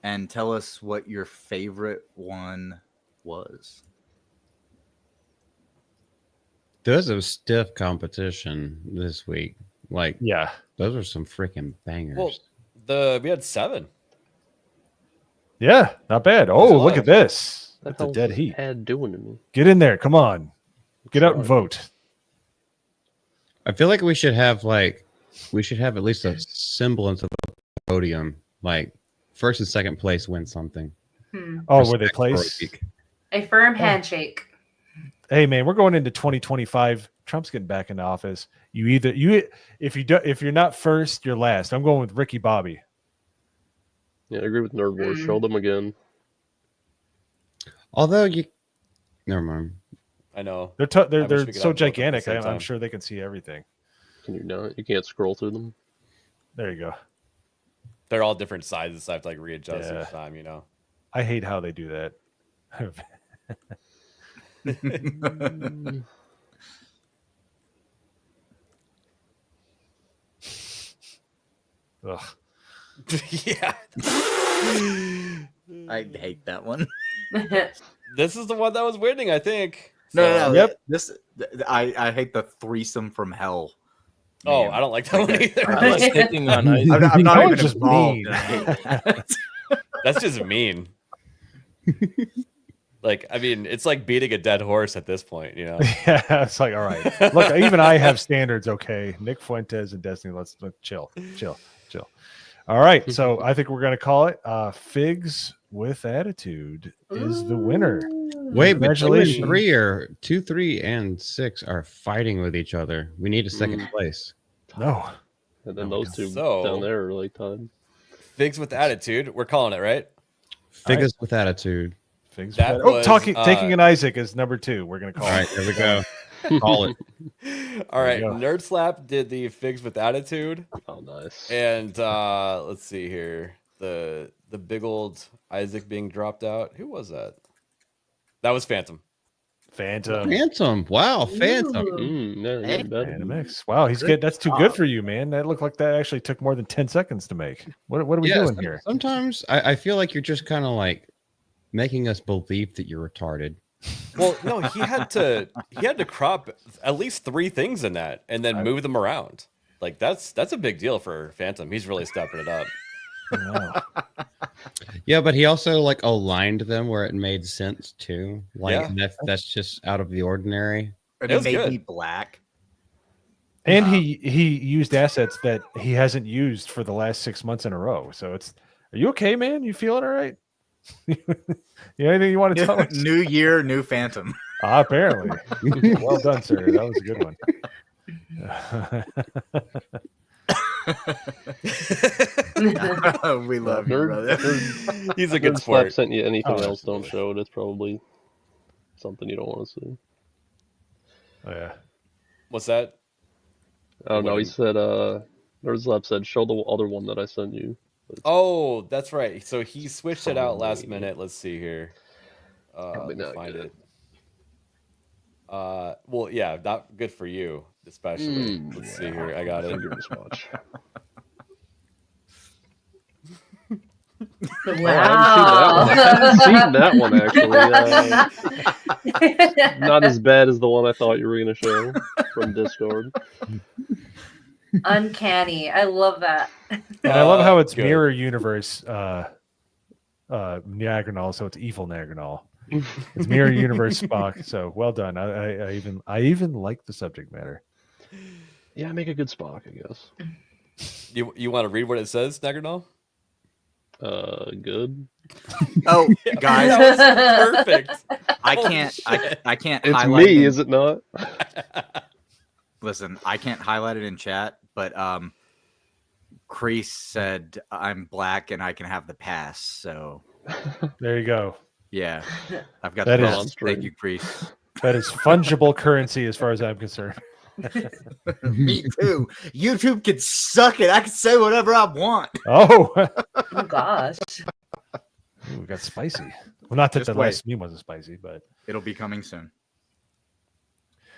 and tell us what your favorite one was. there's a stiff competition this week. Like, yeah, those are some freaking bangers. Well, we had 7. Yeah, not bad. Oh, look at this. That's a dead heat. Doing to me. Get in there. Come on. Get out and vote. I feel like we should have at least a semblance of a podium. Like first and second place win something. Oh, where they place? A firm handshake. Hey man, we're going into 2025. Trump's getting back into office. If you're not first, you're last. I'm going with Ricky Bobby. Yeah, I agree with Nerd Wars. Show them again. Although never mind. I know They're so gigantic. I'm sure they can see everything. Can you not? You can't scroll through them. There you go. They're all different sizes, so I have to readjust each time. I hate how they do that. Ugh. Yeah. I hate that one. This is the one that was winning, I think. No. Yep. I hate the threesome from hell. Oh, I don't like that one either. I'm not even just involved. mean. That's just mean. It's like beating a dead horse at this point, Yeah, it's like, all right. Look, even I have standards. Okay, Nick Fuentes and Destiny. Let's chill. All right, so I think we're gonna call it. Figs with Attitude is the winner. Wait, but Congratulations. 2, 3, and 6 are fighting with each other. We need a second place. No. And then those two So- down there are like time. Figs with Attitude. We're calling it, right? Figures with Attitude. Figs That with was, taking an Isaac is number 2. We're gonna call All it. right, there we go. Call it. All right, There you go. Nerd Slap did the Figs with Attitude, Oh, nice. and let's see here, the big old Isaac being dropped out. Who was that? That was Phantom. Phantom. Wow, Phantom. Not bad. Phantom X. Wow, he's good. That's too good for you, man. That looked like that actually took more than 10 seconds to make. What are we doing here? Sometimes I feel like you're just kind of like making us believe that you're retarded. Well, no, he had to crop at least 3 things in that and then move them around. Like that's a big deal for Phantom. He's really stepping it up. Wow. Yeah, but he also like aligned them where it made sense too. Like that's just out of the ordinary. And It it was made good. me black. And he used assets that he hasn't used for the last 6 months in a row. So are you okay, man? You feeling all right? Anything you want to tell us? New year, new Phantom. Apparently. Well done, sir. That was a good one. We love you, brother. He's a good Nerd Slap sport. sent you anything Oh, else, don't show it. It's probably something you don't want to see. Oh yeah. What's that? I don't know. What He do you- said, Nerd Slap said, show the other one that I sent you. Oh, that's right. So he switched it out last Probably- minute. Let's see here. Probably Let me not find good. it. Well, yeah, not good for you, especially. Let's see here. I got it. Finger wristwatch. Wow. I haven't seen that one actually. Not as bad as the one I thought you were going to show from Discord. Uncanny. I love that. And I love how it's good. mirror universe Niagranol, so it's evil Niagranol. It's mirror universe Spock. So well done. I even like the subject matter. Yeah, make a good Spock, I guess. You want to read what it says, Nagranol? Good. Oh, guys, That was perfect. I Holy can't. shit. I can't. It's highlight me, it in- is it not? Listen, I can't highlight it in chat, but Crease said I'm black and I can have the pass. So There you go. yeah, I've got That the is- pass. Thank you, Crease. That is fungible currency as far as I'm concerned. Me too. YouTube can suck it. I can say whatever I want. Oh, Oh gosh. we got spicy. Well, not that Just the wait. last meme wasn't spicy, but It'll be coming soon.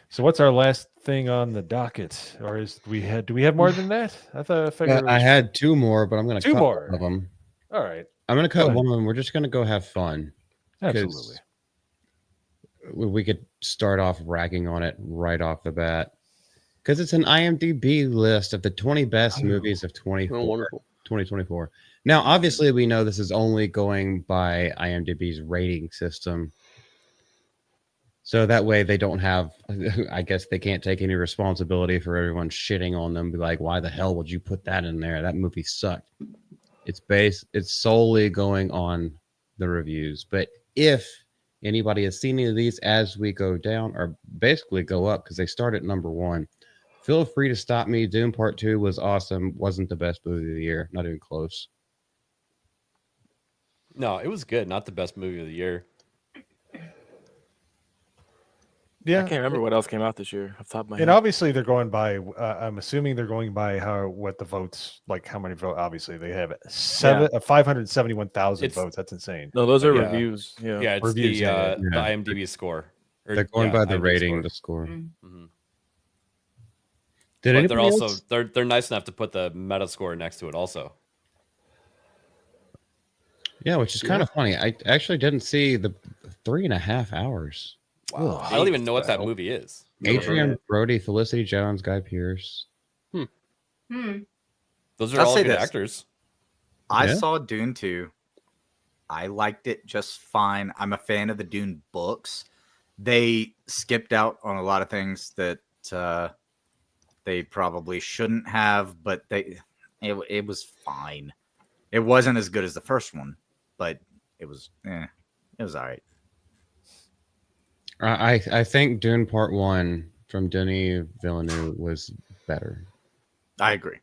so what's our last thing on the docket? Or do we have more than that? I figured it I was- had two more, but I'm going to Two cut more. one of them. All right. I'm going to Go cut ahead. one of them. We're just going to go have fun. 'Cause Absolutely. we could start off ragging on it right off the bat because it's an IMDb list of the 20 best movies of 2024. Now, obviously, we know this is only going by IMDb's rating system. So that way they don't have, I guess they can't take any responsibility for everyone shitting on them. Be like, why the hell would you put that in there? That movie sucked. It's solely going on the reviews. But if anybody has seen any of these as we go down or basically go up, because they start at number one, feel free to stop me. Doom Part 2 was awesome. Wasn't the best movie of the year. Not even close. No, it was good. Not the best movie of the year. Yeah. I can't remember what else came out this year off the top of my And head. obviously they're going by. I'm assuming they're going by what the votes, like how many votes. Obviously they have 571,000 It's- votes. That's insane. No, those are Yeah. reviews. Yeah. Yeah, it's Reviews, the yeah. IMDb score. Or- They're going yeah, by the IMDb rating, score. the score. Mhm. Did But anybody they're also else? they're nice enough to put the meta score next to it also. Yeah, which is kind of funny. I actually didn't see the 3.5 hours. Wow. I don't even know what that movie is. Adrian Brody, Felicity Jones, Guy Pearce. Hmm. Those are I'll all say good this. actors. I Yeah. saw Dune 2. I liked it just fine. I'm a fan of the Dune books. They skipped out on a lot of things that they probably shouldn't have, but it was fine. It wasn't as good as the first one, but it was all right. I think Dune Part 1 from Denis Villeneuve was better. I agree.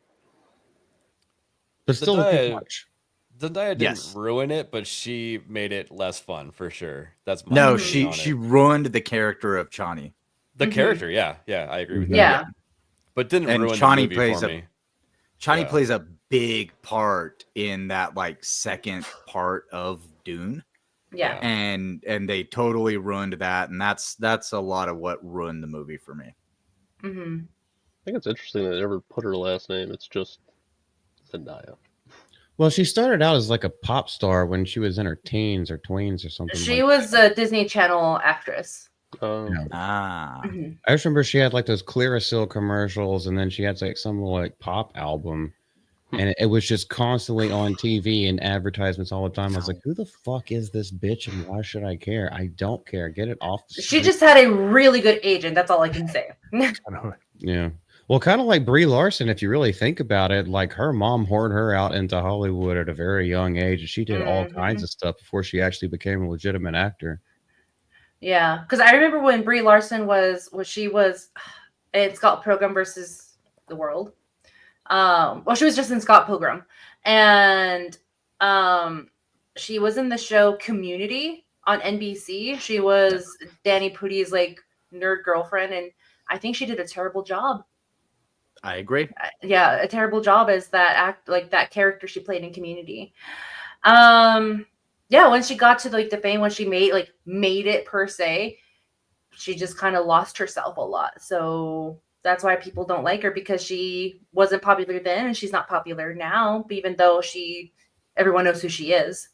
But still a good Zendaya- watch. Zendaya didn't Yes. ruin it, but she made it less fun for sure. That's my No, opinion on she it. ruined the character of Chani. The Mhm. character, yeah, I agree with that. Yeah. But didn't And ruin Chani the movie plays for a- me. Chani Yeah. plays a big part in that like second part of Dune. Yeah. And they totally ruined that, and that's a lot of what ruined the movie for me. Hmm. I think it's interesting that they never put her last name. It's just Zendaya. Well, she started out as like a pop star when she was in her teens or tweens or something. She like was a Disney Channel actress. Yeah. Ah, Mhm. I just remember she had like those Clearasil commercials, and then she had like some like pop album, and it was just constantly on TV and advertisements all the time. I was like, "Who the fuck is this bitch, and why should I care? I don't care. Get it off." The She screen." just had a really good agent. That's all I can say. Yeah. Well, kind of like Brie Larson, if you really think about it, like her mom whored her out into Hollywood at a very young age, and she did all kinds of stuff before she actually became a legitimate actor. Yeah, because I remember when Brie Larson was in Scott Pilgrim versus the World. Well, she was just in Scott Pilgrim, and she was in the show Community on NBC. She was Danny Pudi's like nerd girlfriend, and I think she did a terrible job. I agree. Yeah, a terrible job as that character she played in Community. Yeah, when she got to like the fame, when she made it per se, she just kind of lost herself a lot. So that's why people don't like her, because she wasn't popular then and she's not popular now, even though everyone knows who she is.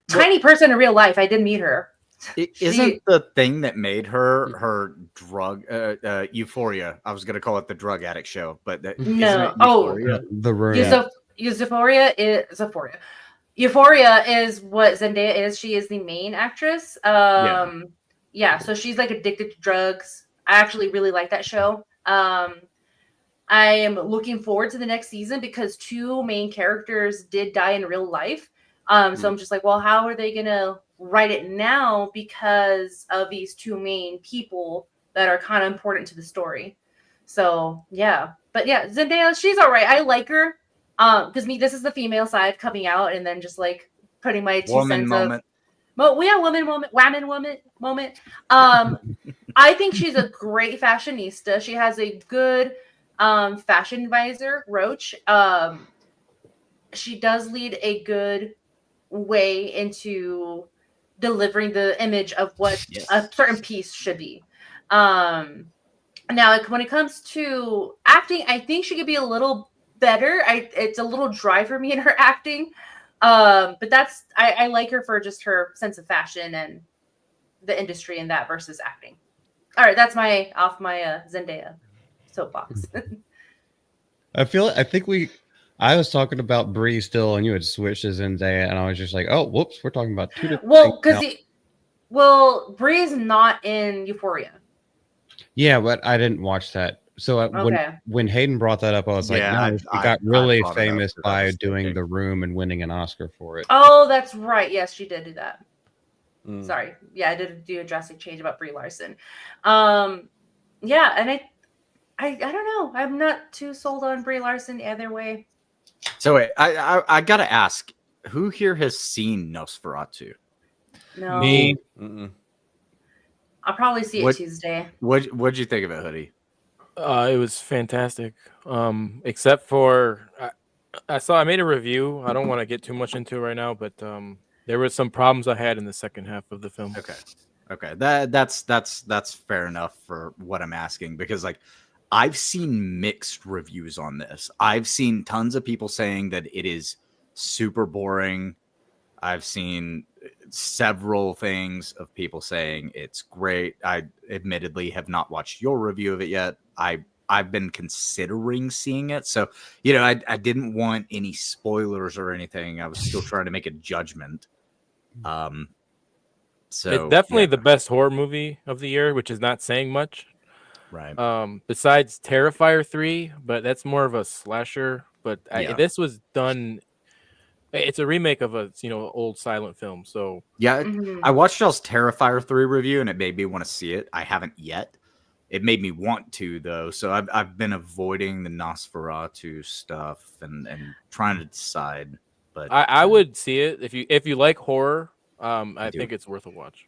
Tiny person in real life. I did meet her. Isn't the thing that made her drug Euphoria? I was gonna call it the drug addict show, but no. The room. Euphoria is what Zendaya is. She is the main actress. Yeah, so she's like addicted to drugs. I actually really like that show. I am looking forward to the next season because 2 main characters did die in real life. So I'm just like, well, how are they gonna write it now because of these 2 main people that are kind of important to the story? So yeah, but yeah, Zendaya, she's all right. I like her. Because this is the female side coming out, and then just like putting my 2 woman cents moment. Woman moment. I think she's a great fashionista. She has a good fashion advisor, Roach. She does lead a good way into delivering the image of what a certain piece should be. Now, like, when it comes to acting, I think she could be a little better. It's a little dry for me in her acting. But I like her for just her sense of fashion and the industry and that versus acting. All right, that's my Zendaya soapbox. I was talking about Bree still, and you had switched to Zendaya, and I was just like, oh, whoops, we're talking about 2 different things now. Bree's not in Euphoria. Yeah, but I didn't watch that. So when Hayden brought that up, I was like, no, she got really famous by doing The Room and winning an Oscar for it. Oh, that's right. Yes, she did do that. Sorry. Yeah, I did do a drastic change about Brie Larson. Yeah, and I don't know. I'm not too sold on Brie Larson either way. So wait, I gotta ask, who here has seen Nosferatu? No. Me. I'll probably see it Tuesday. What'd you think of it, Hoodie? It was fantastic. Except for I made a review. I don't want to get too much into it right now, but there were some problems I had in the second half of the film. Okay. That's fair enough for what I'm asking, because like I've seen mixed reviews on this. I've seen tons of people saying that it is super boring. I've seen several things of people saying it's great. I admittedly have not watched your review of it yet. I've been considering seeing it. So, I didn't want any spoilers or anything. I was still trying to make a judgment. So it's definitely the best horror movie of the year, which is not saying much. Right. Besides Terrifier 3, but that's more of a slasher. But this was done. It's a remake of a old silent film. So yeah, I watched y'all's Terrifier 3 review and it made me want to see it. I haven't yet. It made me want to though. So I've been avoiding the Nosferatu stuff and trying to decide. But I would see it if you like horror. I think it's worth a watch.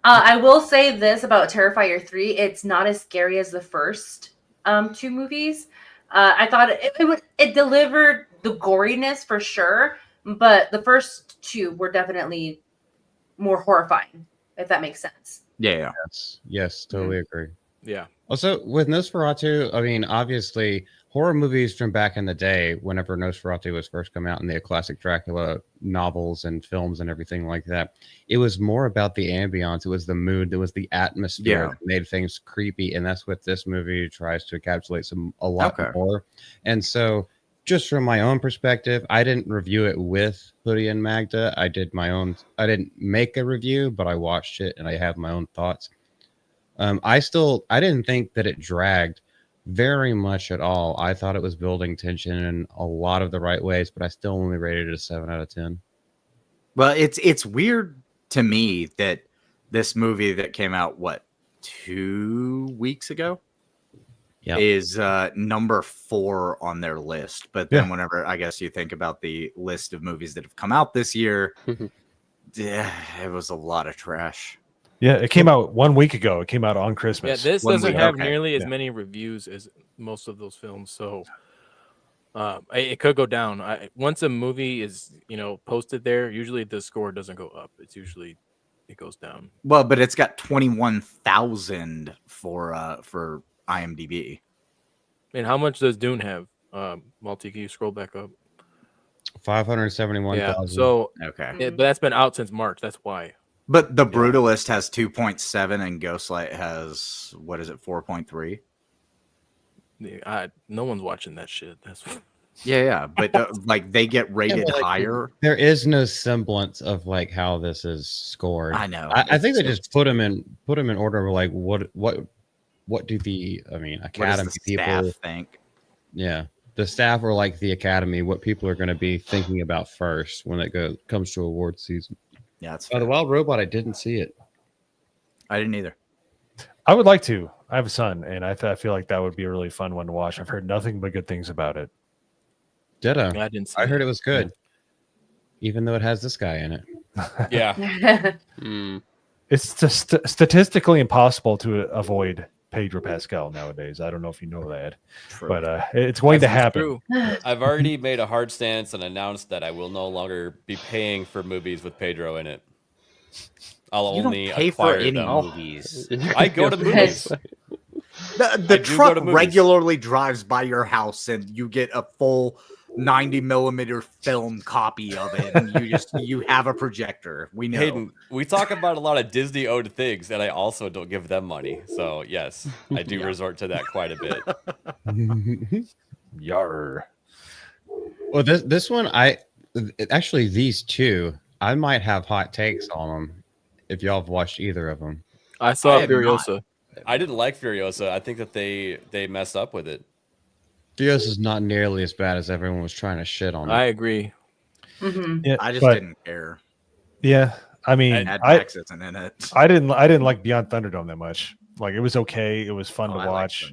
I will say this about Terrifier 3: it's not as scary as the first 2 movies. I thought it delivered the goriness for sure, but the first 2 were definitely more horrifying, if that makes sense. Yeah. Yes, totally agree. Yeah. Also, with Nosferatu, I mean, obviously, horror movies from back in the day, whenever Nosferatu was first coming out in the classic Dracula novels and films and everything like that, it was more about the ambiance. It was the mood. It was the atmosphere that made things creepy. And that's what this movie tries to encapsulate a lot more. And so, just from my own perspective, I didn't review it with Hoodie and Magda. I did my own. I didn't make a review, but I watched it and I have my own thoughts. I didn't think that it dragged very much at all. I thought it was building tension in a lot of the right ways, but I still only rated it a 7 out of 10. Well, it's weird to me that this movie that came out 2 weeks ago, is number 4 on their list. But then whenever I guess you think about the list of movies that have come out this year, yeah, it was a lot of trash. Yeah, it came out 1 week ago. It came out on Christmas. Yeah, this doesn't have nearly as many reviews as most of those films, so it could go down. Once a movie is posted there, usually the score doesn't go up. It's usually it goes down. Well, but it's got 21,000 for IMDb. And how much does Dune have? Multi, can you scroll back up? 571,000. Yeah, so okay, but that's been out since March. That's why. But The Brutalist has 2.7 and Ghostlight has 4.3. No one's watching that shit. That's yeah. But like they get rated higher. There is no semblance of like how this is scored. I know. I think they just put them in order of like what do the Academy people think? Yeah, the staff are like the Academy. What people are going to be thinking about first when it comes to award season. Yeah, it's The Wild Robot. I didn't see it. I didn't either. I would like to. I have a son, and I feel like that would be a really fun one to watch. I've heard nothing but good things about it. Ditto. I didn't see I heard it was good, even though it has this guy in it. Yeah. It's just statistically impossible to avoid Pedro Pascal nowadays. I don't know if you know that, but it's going to happen. I've already made a hard stance and announced that I will no longer be paying for movies with Pedro in it. I'll You only don't pay acquire for any them. movies. I go to movies. The truck regularly drives by your house, and you get a full 90mm film copy of it, and you have a projector. We know. Hayden, we talk about a lot of Disney-owned things, and I also don't give them money. So yes, I do resort to that quite a bit. Yar. Well, this one, actually these two, I might have hot takes on them if y'all have watched either of them. I saw Furiosa. I didn't like Furiosa. I think that they messed up with it. Furiosa is not nearly as bad as everyone was trying to shit on. I agree. Yeah, I just didn't care. Yeah, I mean, Mad Max isn't in it. I didn't like Beyond Thunderdome that much. Like it was okay. It was fun to watch.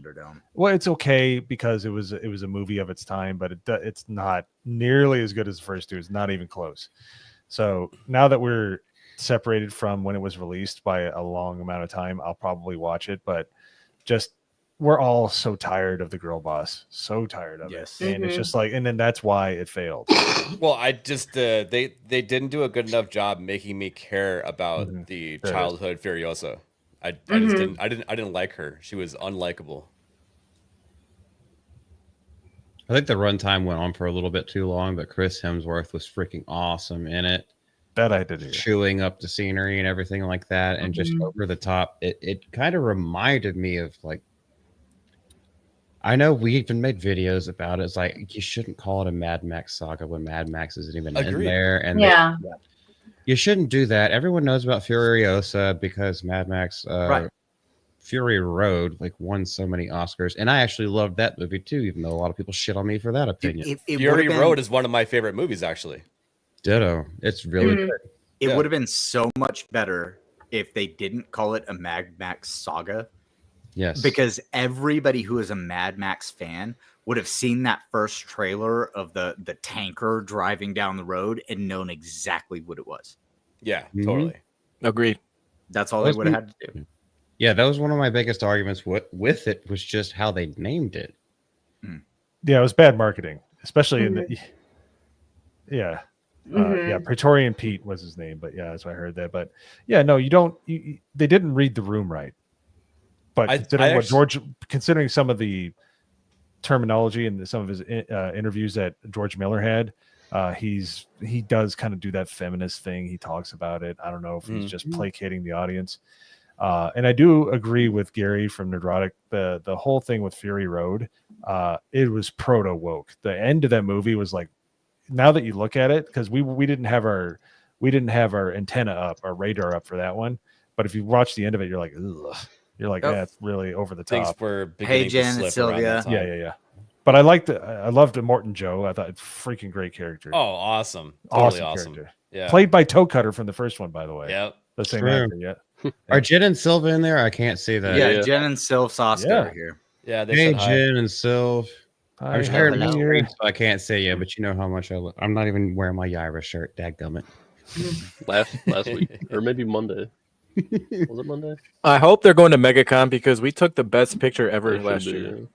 Well, it's okay because it was a movie of its time, but it's not nearly as good as the first two. It's not even close. So now that we're separated from when it was released by a long amount of time, I'll probably watch it. But just we're all so tired of the girl boss, so tired of it, and it's just like, and then that's why it failed. Well, I just they didn't do a good enough job making me care about the childhood Furiosa. I just didn't like her. She was unlikable. I think the runtime went on for a little bit too long, but Chris Hemsworth was freaking awesome in it. That I did hear. Chewing up the scenery and everything like that, and just over the top. It kind of reminded me of like, I know we even made videos about it. It's like you shouldn't call it a Mad Max saga when Mad Max isn't even in there. And you shouldn't do that. Everyone knows about Furiosa because Mad Max Fury Road like won so many Oscars, and I actually loved that movie too, even though a lot of people shit on me for that opinion. Fury Road is one of my favorite movies, actually. Ditto. It's really good. It would have been so much better if they didn't call it a Mad Max saga. Yes. Because everybody who is a Mad Max fan would have seen that first trailer of the tanker driving down the road and known exactly what it was. Yeah, totally. Agreed. That's all they would have had to do. Yeah, that was one of my biggest arguments with it, was just how they named it. Yeah, it was bad marketing, especially in the Praetorian Pete was his name, but yeah, that's why I heard that. But yeah, no, you don't. They didn't read the room right. But considering some of the terminology and some of his interviews that George Miller had, he does kind of do that feminist thing. He talks about it. I don't know if he's just placating the audience. And I do agree with Gary from Nerdrotic. The whole thing with Fury Road, it was proto woke. The end of that movie was like, now that you look at it, because we didn't have our antenna up, our radar up for that one. But if you watch the end of it, you're like, ugh. You're like, yeah, it's really over the top. Things were beginning to slip Sylvia. Yeah. But I loved Morton Joe. I thought freaking great character. Oh, awesome. Totally awesome. Character. Yeah. Played by Toe Cutter from the first one, by the way. Yep. The same actor, yeah. Are Jen and Silva in there? I can't see that. Yeah, Jen and Sylv Soska are here. Yeah, they Hey, said hi. Jen and Sylv. Hi, I'm how sharing are my you? screen, so I can't say you, but you know how much I'm not even wearing my Yaira shirt. Dadgummit. Last week, or maybe Monday. Was it Monday? I hope they're going to MegaCon because we took the best picture ever They should last be, year. yeah.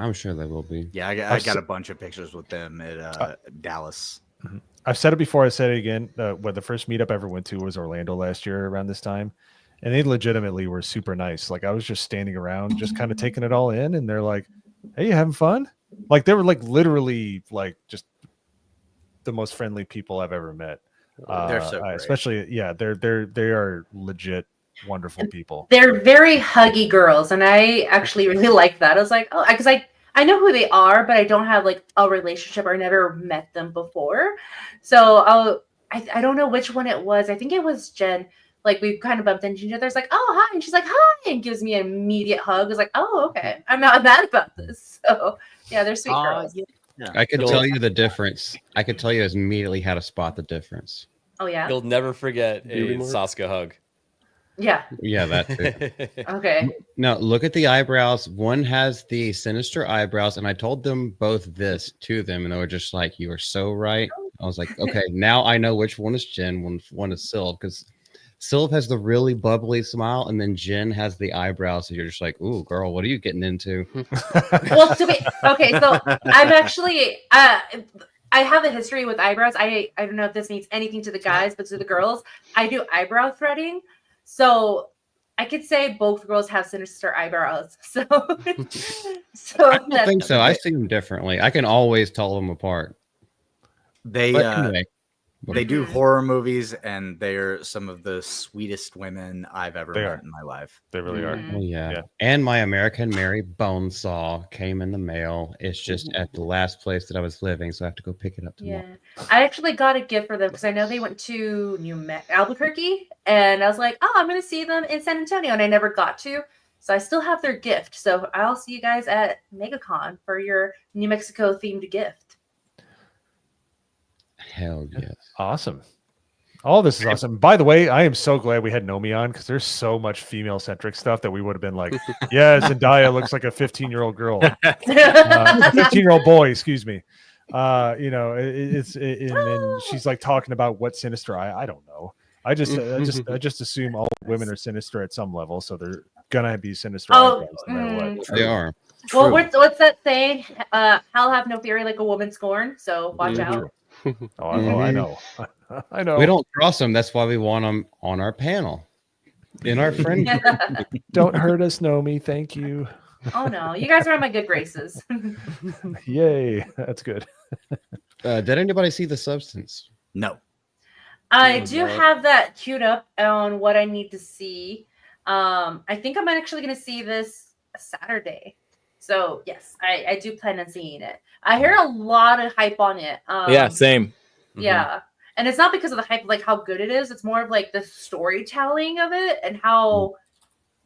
I'm sure they will be. Yeah, I got a bunch of pictures with them at Dallas. I've said it before. I said it again. When the first meetup I ever went to was Orlando last year around this time, and they legitimately were super nice. Like I was just standing around, just kind of taking it all in, and they're like, "Hey, you having fun?" Like they were like literally like just the most friendly people I've ever met. They're so great. Especially, yeah, they are legit wonderful people. They're very huggy girls, and I actually really like that. I was like, oh, because I know who they are, but I don't have like a relationship or never met them before. So I don't know which one it was. I think it was Jen. Like we kind of bumped into each other. It's like, oh hi, and she's like hi, and gives me an immediate hug. It's like, oh okay, I'm not mad about this. So yeah, they're sweet girls. Yeah. I could tell you the difference. I could tell you immediately how to spot the difference. Oh yeah. You'll never forget a Beauty mark? Sasuke hug. Yeah. Yeah, that too. Okay. Now look at the eyebrows. One has the sinister eyebrows, and I told them both this to them, and they were just like, "You are so right." I was like, "Okay, now I know which one is Jen, one is Sylv, because Sylv has the really bubbly smile, and then Jen has the eyebrows. So you're just like, "Ooh, girl, what are you getting into?" Well, okay, so I'm actually I have a history with eyebrows. I don't know if this means anything to the guys, but to the girls, I do eyebrow threading. So I could say both girls have sinister eyebrows. So I don't think so. I see them differently. I can always tell them apart. They But anyway. they do horror movies, and they're some of the sweetest women I've ever met in my life. They really are. Oh yeah. And my American Mary bone saw came in the mail. It's just at the last place that I was living, so I have to go pick it up tomorrow. Yeah, I actually got a gift for them because I know they went to Albuquerque, and I was like, oh, I'm gonna see them in San Antonio, and I never got to. So I still have their gift. So I'll see you guys at MegaCon for your New Mexico themed gift. Hell yes. Awesome. All this is awesome. By the way, I am so glad we had Nomi on because there's so much female centric stuff that we would have been like, yeah, Zendaya looks like a 15-year-old girl, 15-year-old boy, excuse me. You know, and she's like talking about what sinister I don't know. I just assume all women are sinister at some level, so they're gonna be sinister. Oh, no matter what. They are. Well, what's that saying? I'll have no fury like a woman scorned. So watch out. I know. I know. We don't cross them. That's why we want them on our panel. In our friend group. Don't hurt us, Nomi. Thank you. Oh no, you guys are on my good graces. Yay, that's good. Did anybody see The Substance? No. I do have that queued up on what I need to see. I think I'm actually going to see this Saturday. So yes, I do plan on seeing it. I hear a lot of hype on it. Yeah, same. Yeah. And it's not because of the hype, like how good it is. It's more of like the storytelling of it and how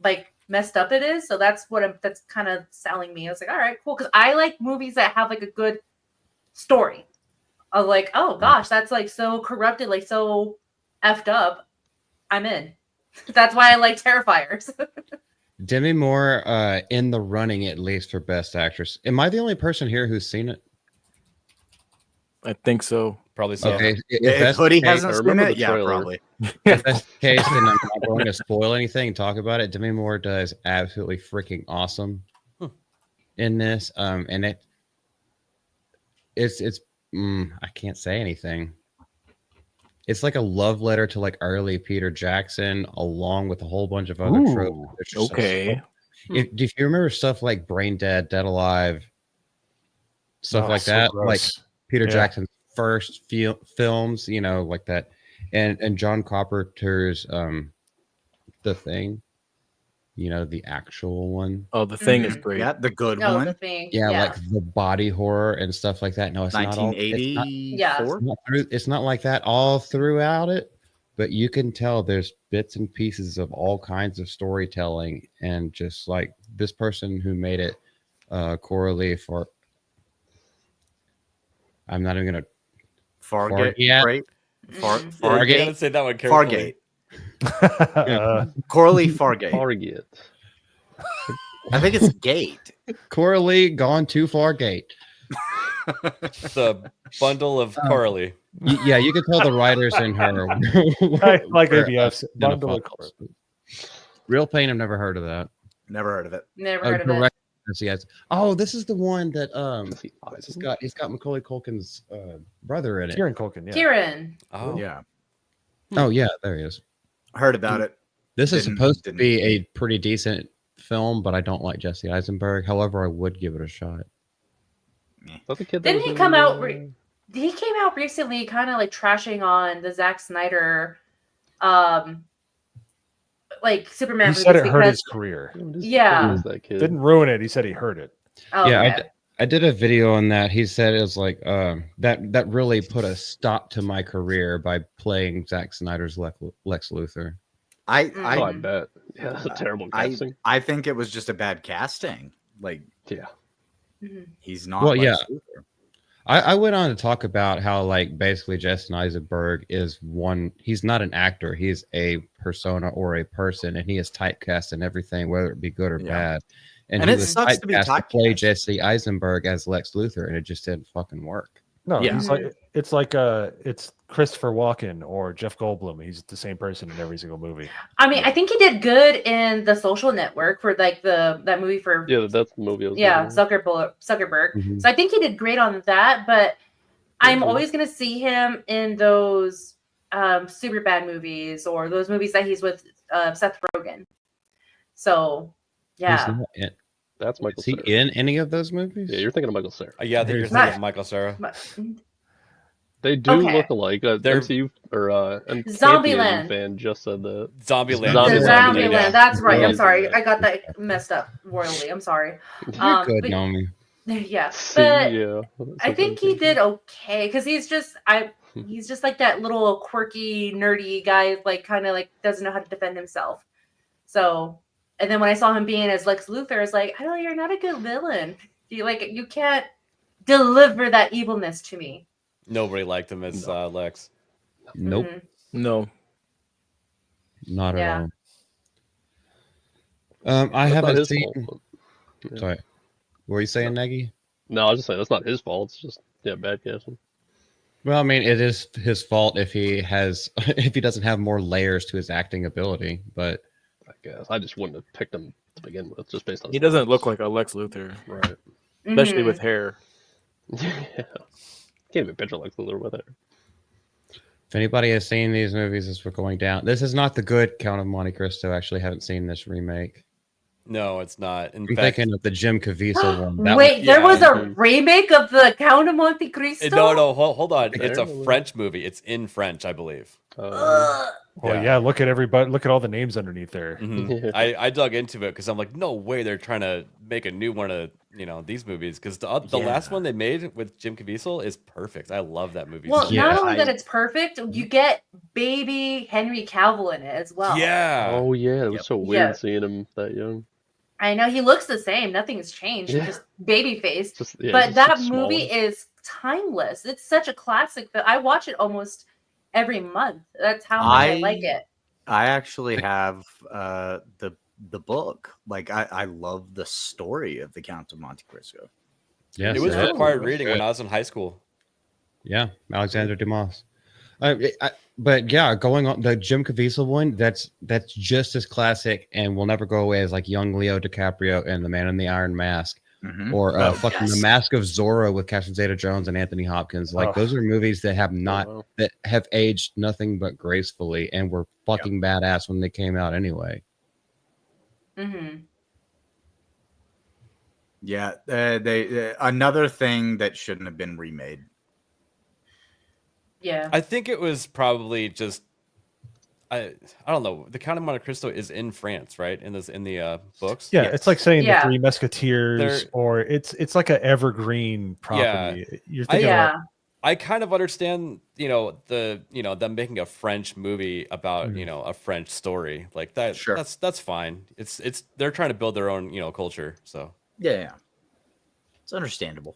like messed up it is. So that's that's kind of selling me. I was like, all right, cool. Because I like movies that have like a good story. I was like, oh gosh, that's like so corrupted, like so effed up. I'm in. That's why I like Terrifiers. Demi Moore in the running at least for Best Actress. Am I the only person here who's seen it? I think so. Probably so. Okay. If Hoodie hasn't seen it, yeah, probably. If that's the case, then I'm not going to spoil anything and talk about it. Demi Moore does absolutely freaking awesome in this. And it's I can't say anything. It's like a love letter to like early Peter Jackson, along with a whole bunch of other tropes. Okay. If you remember stuff like Brain Dead, Dead Alive, stuff like so that, gross. like Peter Jackson's first films, you know, like that, and John Carpenter's The Thing, you know, the actual one. Oh, The Thing is great. Yeah, the good No, one. The Thing. Yeah, like the body horror and stuff like that. No, it's not all. 1984. It's not like that all throughout it, but you can tell there's bits and pieces of all kinds of storytelling, and just like this person who made it, Coralie for. I'm not even gonna. Fargate. Fargate. Fargate. Let's say that one carefully. Fargate. Coralie Fargate. Fargate. I think it's Gate. Coralie gone too far gate. The bundle of Carly. Yeah, you could tell the writers in her. like were, ABF's bundle of pedophiles. Real Pain. I've never heard of that. Never heard of it. Never heard of it. Direct. Yes. Oh, this is the one that he's got Macaulay Culkin's brother in it. Kieran Culkin. Yeah. Kieran. Oh Yeah. Oh yeah, there he is. Heard about it. This is Didn't- supposed to didn't- be a pretty decent film, but I don't like Jesse Eisenberg. However, I would give it a shot. That's the kid that Didn't was he in, come out? He came out recently, kind of like trashing on the Zack Snyder, like Superman. He said it movies hurt because- his career. Yeah. That kid. Didn't ruin it. He said he hurt it. Oh, Yeah, okay. I did a video on that. He said it was like that really put a stop to my career by playing Zack Snyder's Lex Luthor. I I bet. Yeah, that's a terrible casting. I think it was just a bad casting. Like, yeah, he's not. Well, Lex yeah. Luthor. I went on to talk about how like basically Jesse Eisenberg is he's not an actor, he's a persona or a person, and he is typecast in everything, whether it be good or bad. And And he it was sucks to be typecast to play typecast. Jesse Eisenberg as Lex Luthor, and it just didn't fucking work. No, Yeah. he's like it's Christopher Walken or Jeff Goldblum. He's the same person in every single movie. I mean, I think he did good in The Social Network for like that movie for yeah, that's the movie. I was yeah thinking of. Zuckerberg. Mhm. So I think he did great on that, but I'm Mhm. always gonna see him in those super bad movies or those movies that he's with Seth Rogen. So He's yeah, not in- That's Michael is he Cera. in any of those movies? Yeah, you're thinking of Michael Cera. Yeah, I think you're Not- thinking of Michael Cera. They do Okay. look alike. They're- MCU or an Zombieland. Champion fan just said that. Zombieland. Zombieland. Zombieland. Yeah. That's right. I'm Yeah. sorry, I got that messed up royally. I'm sorry. You're good, but- Naomi. Yeah, See, but yeah, I think he did okay because he's just like that little quirky nerdy guy, like kind of like doesn't know how to defend himself. So, and then when I saw him being as Lex Luthor, it's like, oh, you're not a good villain. You can't deliver that evilness to me. Nobody liked him as Lex. Nope, Mhm. No. not Yeah. at all. I That's not haven't his seen. fault, but- yeah. Sorry, what were you saying, Nagy? No, I was just saying that's not his fault. It's just bad casting. Well, I mean, it is his fault if he has if he doesn't have more layers to his acting ability. But I guess I just wouldn't have picked him to begin with, just based on. He doesn't look like a Lex Luthor, right. especially Mhm. with hair. Yeah, can't even picture Lex Luthor with it. if anybody has seen these movies as we're going down, this is not the good Count of Monte Cristo. Actually, haven't seen this remake. No, it's not. In I'm fact, thinking of the Jim Caviezel one. That Wait, there yeah. was a remake of the Count of Monte Cristo. no, hold on. It's a Apparently. French movie. It's in French, I believe. Ugh. Well, yeah. Look at everybody. Look at all the names underneath there. Mhm. I dug into it because I'm like, no way they're trying to make a new one of these movies because the last one they made with Jim Caviezel is perfect. I love that movie. Well, so Yeah, not much. only that it's perfect, you get baby Henry Cavill in it as well. Yeah. Oh yeah, it was Yep. so weird Yeah. seeing him that young. I know he looks the same. Nothing's changed. Yeah. Just baby face. Just yeah, But just that smaller. movie is timeless. It's such a classic that I watch it almost every month. That's how much I like it. I actually have the book. Like I love the story of the Count of Monte Cristo. yes, It was it is. required reading when I was in high school. Yeah, Alexander Dumas. But yeah, going on the Jim Caviezel one, that's just as classic and will never go away as like young Leo DiCaprio and The Man in the Iron Mask, Mhm. or Oh, fucking yes. The Mask of Zorro with Catherine Zeta-Jones and Anthony Hopkins. Like Oh. those are movies that have not wow. that have aged nothing but gracefully and were fucking badass when they came out anyway. Mm-hmm. Yeah, they another thing that shouldn't have been remade. Yeah. I think it was probably just I don't know. The Count of Monte Cristo is in France, right? In the books. Yeah, Yes. it's like saying Yeah. the Three Musketeers, They're- or it's like an evergreen property. You're thinking yeah. I kind of understand, them making a French movie about, a French story like that. Sure. That's fine. It's they're trying to build their own, culture. So Yeah, it's understandable.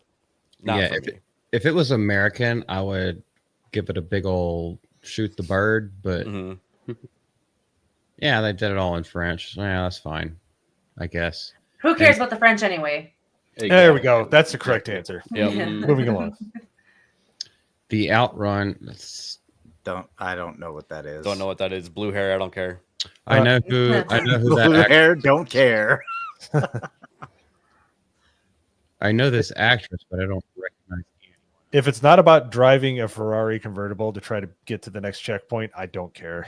not Yeah, for me. If it was American, I would give it a big old shoot the bird, but Mhm. yeah, they did it all in French. Yeah, that's fine, I guess. Who cares about the French anyway? There we go. That's the correct answer. Yep. Moving along. The Outrun. I don't know what that is. Don't know what that is. Blue hair. I don't care. I know who that Blue hair, don't care. I know this actress, but I don't recognize. If it's not about driving a Ferrari convertible to try to get to the next checkpoint, I don't care.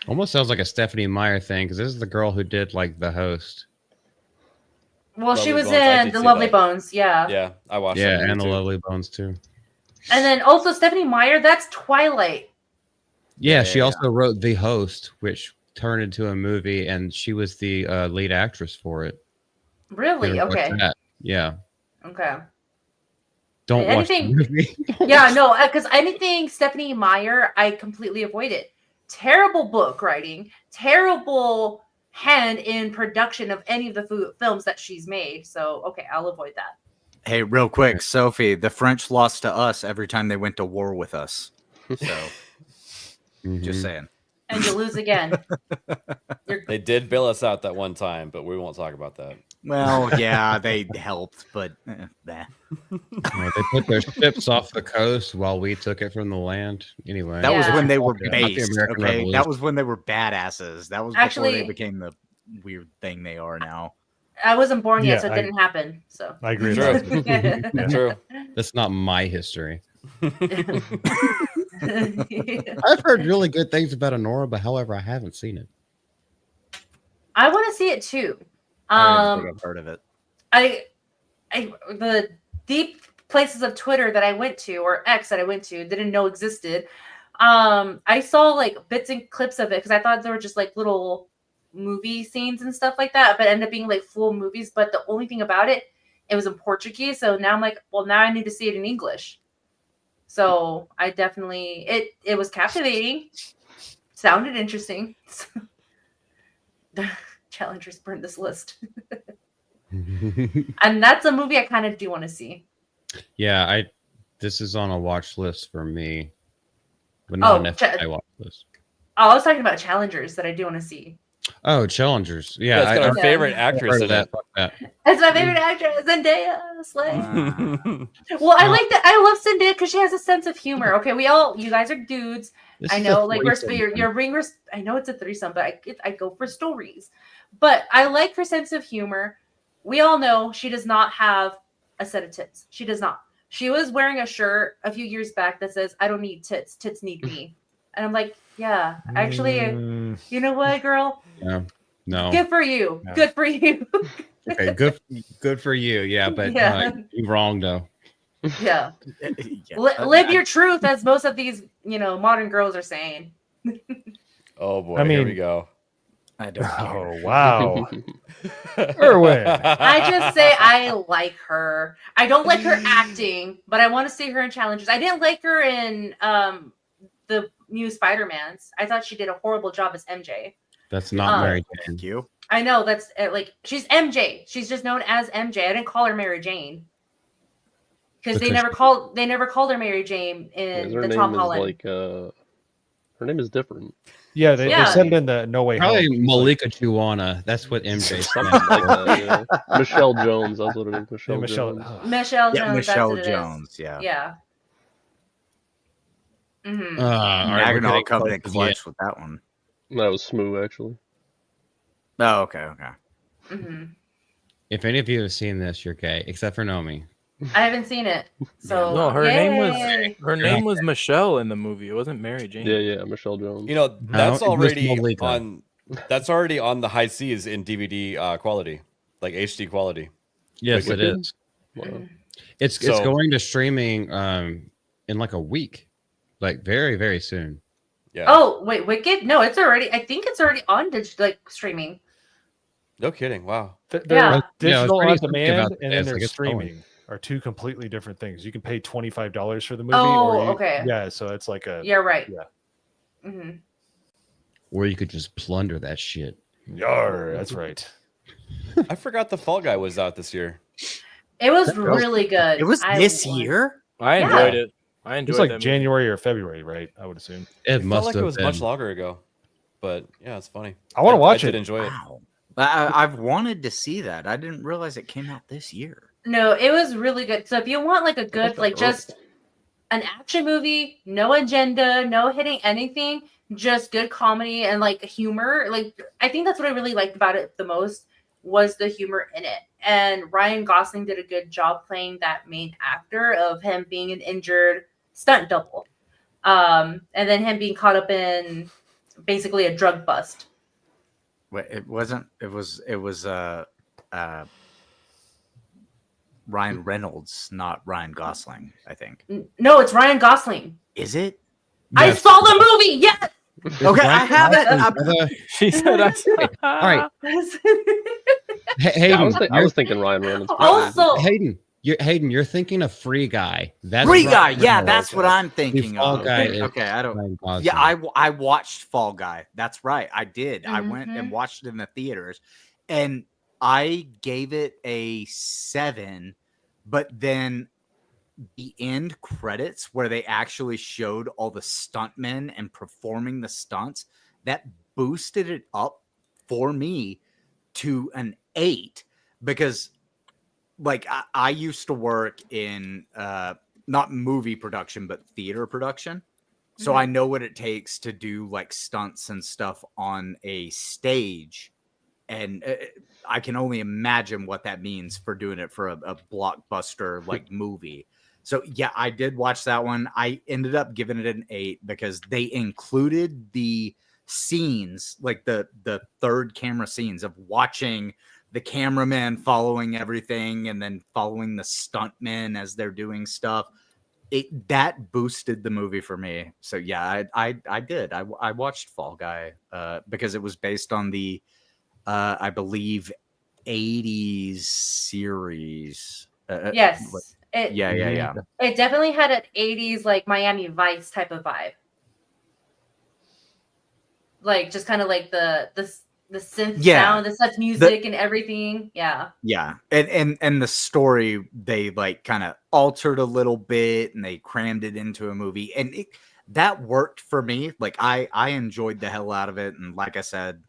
Almost sounds like a Stephanie Meyer thing because this is the girl who did like The Host. Well, she Lovely was Bones, I in did The see Lovely that. Bones, yeah. Yeah, I watched Yeah, that. and The movie, too. Lovely Bones too. And then also Stephanie Meyer, that's Twilight. Yeah, she also wrote The Host, which turned into a movie, and she was the lead actress for it. Really? You ever watch Okay. that? Yeah. Okay. Don't watch the Anything- movie. Yeah, no, because anything Stephanie Meyer, I completely avoid it. Terrible book writing, terrible hand in production of any of the films that she's made. So, okay, I'll avoid that. Hey, real quick, Sophie, the French lost to us every time they went to war with us. So, just saying. And you lose again. They did bail us out that one time, but we won't talk about that. Well, yeah, they helped, but They put their ships off the coast while we took it from the land. Anyway, that was when they were Not the based. American Okay, Revolution. that was when they were badasses. That was before Actually- they became the weird thing they are now. I wasn't born yet, Yeah, so it didn't happen. So I agree. True. with that. Yeah. True. That's not my history. I've heard really good things about Honora, but however, I haven't seen it. I want to see it too. I don't think I've heard of it. The deep places of Twitter that I went to, or X that I went to, didn't know existed. I saw like bits and clips of it because I thought they were just like little movie scenes and stuff like that, but ended up being like full movies. But the only thing about it, it was in Portuguese. So now I'm like, well, now I need to see it in English. So I definitely it was captivating, sounded interesting. Challengers burned this list. And that's a movie I kind of do want to see. Yeah, this is on a watch list for me, but not an FYI watch list. Oh, I was talking about Challengers that I do want to see. Oh, Challengers. Yeah, it's got our Yeah. favorite actress in it. Fuck that. It's my favorite actress, Zendaya. Slay. Well, I like that. I love Zendaya because she has a sense of humor. Okay, you guys are dudes. This I is know, a like threesome, you're being. I know it's a threesome, but I go for stories. But I like her sense of humor. We all know she does not have a set of tits. She does not. She was wearing a shirt a few years back that says, "I don't need tits. Tits need me." And I'm like, yeah, actually, you know what, girl? Yeah. No. Good for you. No. Good for you. Okay, good for you. Yeah, but Yeah. you're wrong though. Yeah. Yeah. Live your truth, as most of these, modern girls are saying. Oh boy, I here mean- we go. I don't care. Oh wow, Erwin. I just say I like her. I don't like her acting, but I want to see her in Challengers. I didn't like her in the new Spider-Mans. I thought she did a horrible job as MJ. That's not Mary Jane. Thank you. I know that's she's MJ. She's just known as MJ. I didn't call her Mary Jane because they never called her Mary Jane in her the name Tom is Holland. like her name is different. Yeah, they said it in the No Way Probably Home. Malika Juana. That's what MJ Something stands like for. that. Yeah. Michelle Jones. That's what it is. Michelle, Yeah, Michelle. Jones. oh. Michelle Yeah, Jones. Michelle that's what it is. Jones. Yeah. Yeah. Mm-hmm. All right, we're Magnol getting coming close in to the clutch with that one. That was smooth, actually. Oh, okay. Mm-hmm. If any of you have seen this, you're gay, except for Nomi. I haven't seen it, so No, her yay. name was Michelle in the movie. It wasn't Mary Jane. Yeah, Michelle Jones. You know, that's it was already Malika. on. That's already on the high seas in DVD quality, like HD quality. Yes, Like it Wicked? is. Wow. It's So- going to streaming in like a week, like very very soon. Yeah. Oh wait, Wicked? No, it's already. I think it's already on streaming. No kidding. Wow. They're Yeah. Yeah, I was digital pretty on stoked demand, about and this. then they're Like, it's going. streaming are two completely different things. You can pay $25 for the movie. Oh, or okay. Yeah, so it's like a Yeah, right. Yeah. Mm-hmm. Or you could just plunder that shit. Yar, that's right. I forgot the Fall Guy was out this year. It was really good. It was I this won. year? I Yeah. enjoyed it. I It enjoyed was that like movie. January or February, right? I would assume. It It felt must like have it was been. much longer ago. but yeah, it's funny. I want to watch I it. did enjoy it. Wow. I've wanted to see that. I didn't realize it came out this year. No, it was really good. So if you want like a good, like just an action movie, no agenda, no hitting anything, just good comedy and like humor. Like I think that's what I really liked about it the most was the humor in it. And Ryan Gosling did a good job playing that main actor of him being an injured stunt double. And then him being caught up in basically a drug bust. Wait, it wasn't. It was Ryan Reynolds, not Ryan Gosling. I think. No, it's Ryan Gosling. Is it? I saw the movie. Yes. Okay, I have it. She said, "I." All right, Hayden. I was thinking Ryan Reynolds. Also, Hayden, you're thinking of Free Guy. That's Free Guy. Ryan Yeah, Reynolds. that's what I'm thinking Fall of. Guy is Okay, I don't. Ryan Gosling. Yeah, I watched Fall Guy. That's right, I did. I went Mm-hmm. and watched it in the theaters, and I gave it a 7. But then the end credits, where they actually showed all the stuntmen and performing the stunts, that boosted it up for me to an 8, because like I used to work in not movie production but theater production, so I know what it takes to do like stunts and stuff on a stage, and I can only imagine what that means for doing it for a blockbuster like movie. So yeah, I did watch that one. I ended up giving it an 8 because they included the scenes, like the third camera scenes of watching the cameraman following everything and then following the stuntmen as they're doing stuff. That boosted the movie for me. So yeah, I did. I watched Fall Guy because it was based on the I believe 80s series. yes. Yeah. It definitely had an 80s like Miami Vice type of vibe. Like just kind of like the synth sound, the synth music and everything. Yeah. Yeah. And the story they like kind of altered a little bit and they crammed it into a movie, and that worked for me. Like I enjoyed the hell out of it, and like I said,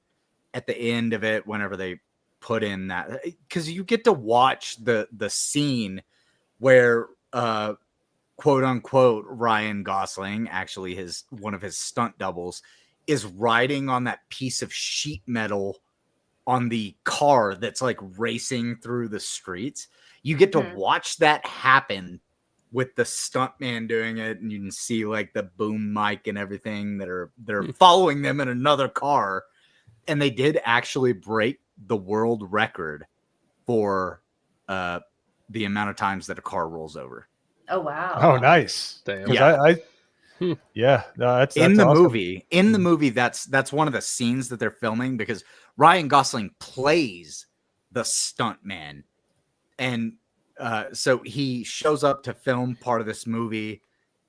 at the end of it, whenever they put in that, because you get to watch the scene where quote unquote Ryan Gosling, actually one of his stunt doubles, is riding on that piece of sheet metal on the car that's like racing through the streets. You get to watch that happen with the stuntman doing it, and you can see like the boom mic and everything that are following them in another car. And they did actually break the world record for the amount of times that a car rolls over. Oh wow. Oh, nice. Damn. Yeah. Yeah. No, that's in the awesome. movie. In the movie, that's one of the scenes that they're filming, because Ryan Gosling plays the stuntman, and so he shows up to film part of this movie,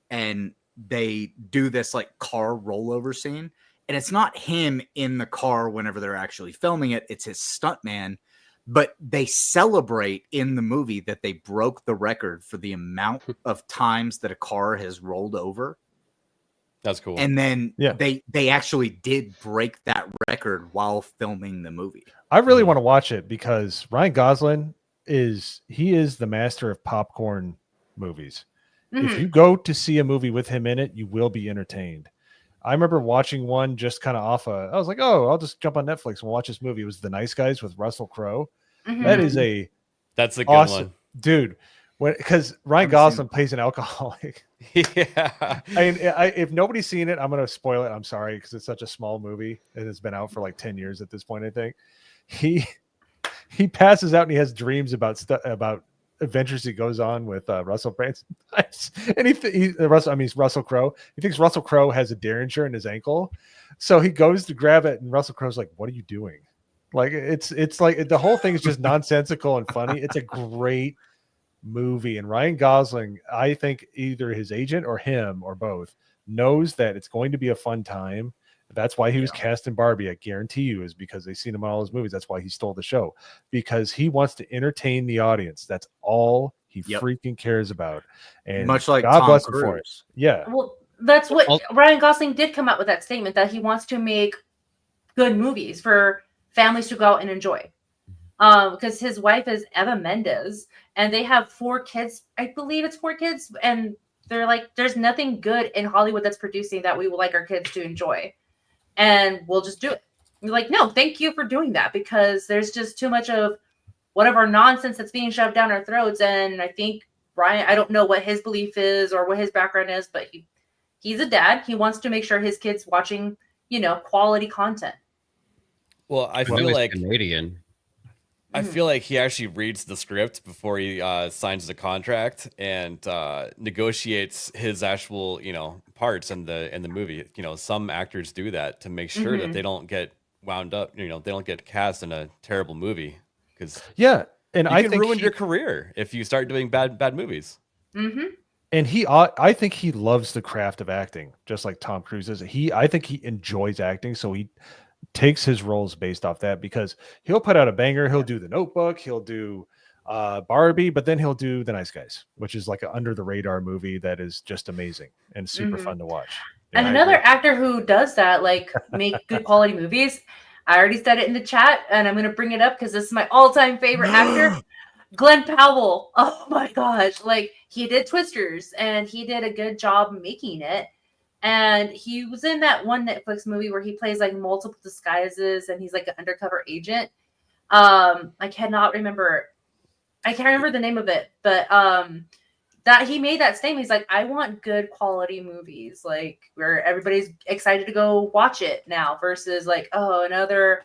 and they do this like car rollover scene, and it's not him in the car whenever they're actually filming it; it's his stuntman. But they celebrate in the movie that they broke the record for the amount of times that a car has rolled over. That's cool. And then they actually did break that record while filming the movie. I really want to watch it because Ryan Gosling is the master of popcorn movies. If you go to see a movie with him in it, you will be entertained. I remember watching one just kind of I was like, oh, I'll just jump on Netflix and watch this movie. It was The Nice Guys with Russell Crowe. That's a good awesome one, dude. Because Ryan Gosling plays an alcoholic. Yeah. I mean, if nobody's seen it, I'm going to spoil it. I'm sorry, because it's such a small movie and it's been out for like 10 years at this point. I think he passes out and he has dreams about adventures he goes on with Russell Branson. And Russell Crowe. He thinks Russell Crowe has a Derringer in his ankle, so he goes to grab it, and Russell Crowe's like, "What are you doing?" Like it's like the whole thing is just nonsensical and funny. It's a great movie, and Ryan Gosling, I think either his agent or him or both knows that it's going to be a fun time. That's why he was cast in Barbie. I guarantee you, is because they've seen him in all his movies. That's why he stole the show, because he wants to entertain the audience. That's all he freaking cares about. And much like God Tom bless him Cruise. for it. Yeah. Well, that's what Ryan Gosling did come out with that statement that he wants to make good movies for families to go out and enjoy. Because his wife is Eva Mendes, and they have 4 kids. I believe it's 4 kids, and they're like, there's nothing good in Hollywood that's producing that we would like our kids to enjoy, and we'll just do it. We're like, no, thank you for doing that, because there's just too much of whatever nonsense that's being shoved down our throats. And I think Ryan, I don't know what his belief is or what his background is, but he's a dad. He wants to make sure his kid's watching, quality content. Well, I feel like Canadian. I feel like he actually reads the script before he signs the contract and negotiates his actual, parts in the movie. Some actors do that to make sure that they don't get wound up. They don't get cast in a terrible movie, because and I can ruin your career if you start doing bad movies. Mm-hmm. And I think he loves the craft of acting, just like Tom Cruise is. I think he enjoys acting, so he takes his roles based off that, because he'll put out a banger. He'll do The Notebook, he'll do Barbie, but then he'll do The Nice Guys, which is like an under the radar movie that is just amazing and super fun to watch. And another actor who does that, like make good quality movies, I already said it in the chat, and I'm going to bring it up because this is my all-time favorite actor, Glenn Powell. Oh my gosh. Like, he did Twisters, and he did a good job making it. And he was in that one Netflix movie where he plays like multiple disguises, and he's like an undercover agent. I can't remember the name of it, but that he made that statement. He's like, I want good quality movies, like where everybody's excited to go watch it now, versus like, oh, another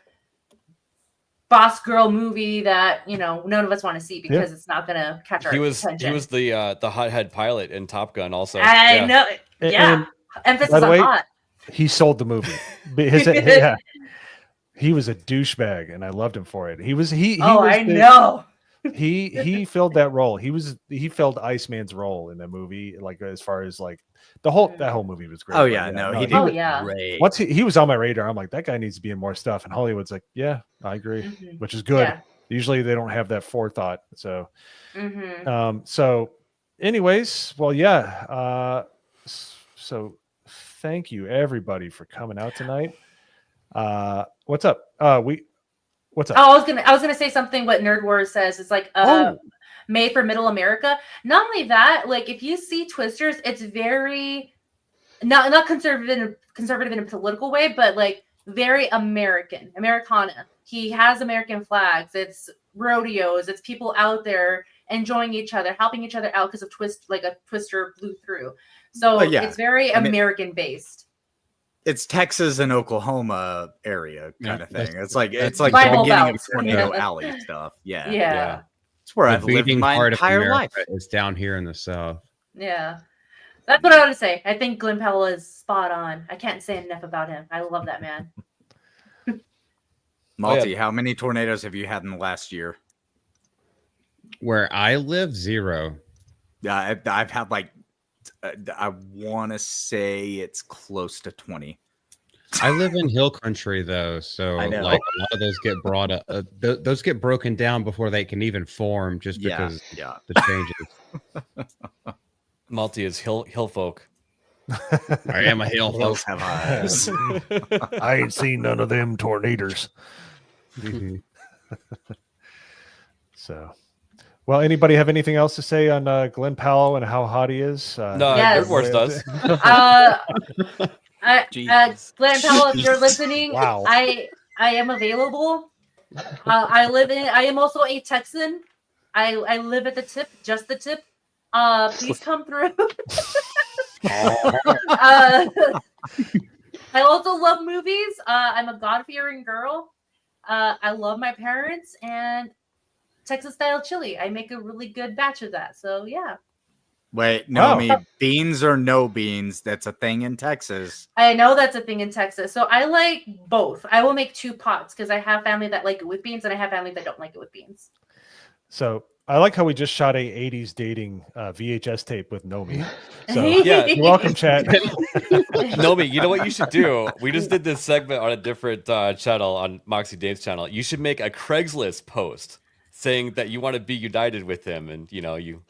boss girl movie that none of us want to see because it's not gonna catch our attention. He was the hothead pilot in Top Gun also. I know. Yeah. Emphasis by the way, on hot. He sold the movie. He was a douchebag, and I loved him for it. He filled that role. He filled Iceman's role in the movie, like as far as like that whole movie was great. Oh yeah, he did. Great. Once he was on my radar, I'm like, that guy needs to be in more stuff. And Hollywood's like, yeah, I agree, which is good. Yeah. Usually they don't have that forethought. So, so anyways, well, yeah. So thank you everybody for coming out tonight. What's up? What's up? Oh, I was gonna say something. What Nerd Wars says, it's like made for Middle America. Not only that, like if you see Twisters, it's very not conservative in a political way, but like very Americana. He has American flags. It's rodeos. It's people out there enjoying each other, helping each other out because of a Twister blew through. So it's very American based. It's Texas and Oklahoma area kind of thing. It's like the beginning of Tornado Alley stuff. Yeah. It's where I've lived my entire life. It's down here in the South. Yeah. That's what I want to say. I think Glenn Powell is spot on. I can't say enough about him. I love that man. Malty, how many tornadoes have you had in the last year? Where I live, 0. Yeah, I've had like I want to say it's close to 20. I live in hill country though, so like a lot of those get brought up. Those get broken down before they can even form, just because the changes. Malty is hill folk. I am a hill folk. Have eyes. I ain't seen none of them tornadoes. So. Well, anybody have anything else to say on Glenn Powell and how hot he is? No, Nerd Wars does. Glenn Powell, if you're listening, wow. I am available. I am also a Texan. I live at the tip, just the tip. Please come through. I also love movies. I'm a God-fearing girl. I love my parents and Texas style chili. I make a really good batch of that. So yeah. Wait, no, beans or no beans? That's a thing in Texas. I know that's a thing in Texas. So I like both. I will make 2 pots because I have family that like it with beans and I have family that don't like it with beans. So I like how we just shot a 80s dating VHS tape with Nomi. So yeah, you're welcome, chat. Nomi, you know what you should do? We just did this segment on a different channel, on Moxie Dave's channel. You should make a Craigslist post saying that you want to be united with him, and you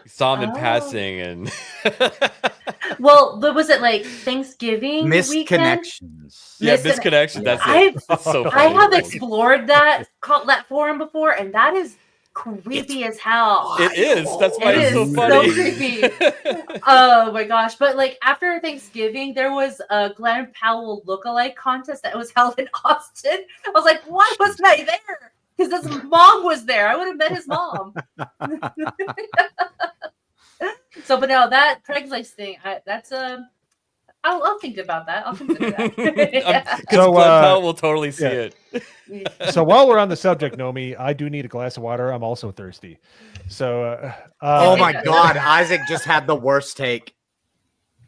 saw him in passing, and Well, was it like Thanksgiving weekend? Misconnections. Yeah, misconnection. That's I've- it. That's so I funny. have explored that forum before, and that is creepy as hell. It is. That's why It it's so is funny. so creepy. Oh my gosh! But like after Thanksgiving, there was a Glenn Powell lookalike contest that was held in Austin. I was like, why wasn't I there? Because his mom was there. I would have met his mom. So, but no, that Craigslist thing, I'll think about that. I'll consider that. Because So, Glenn Powell will totally see it. So while we're on the subject, Nomi, I do need a glass of water. I'm also thirsty. So, Oh my God, Isaac just had the worst take.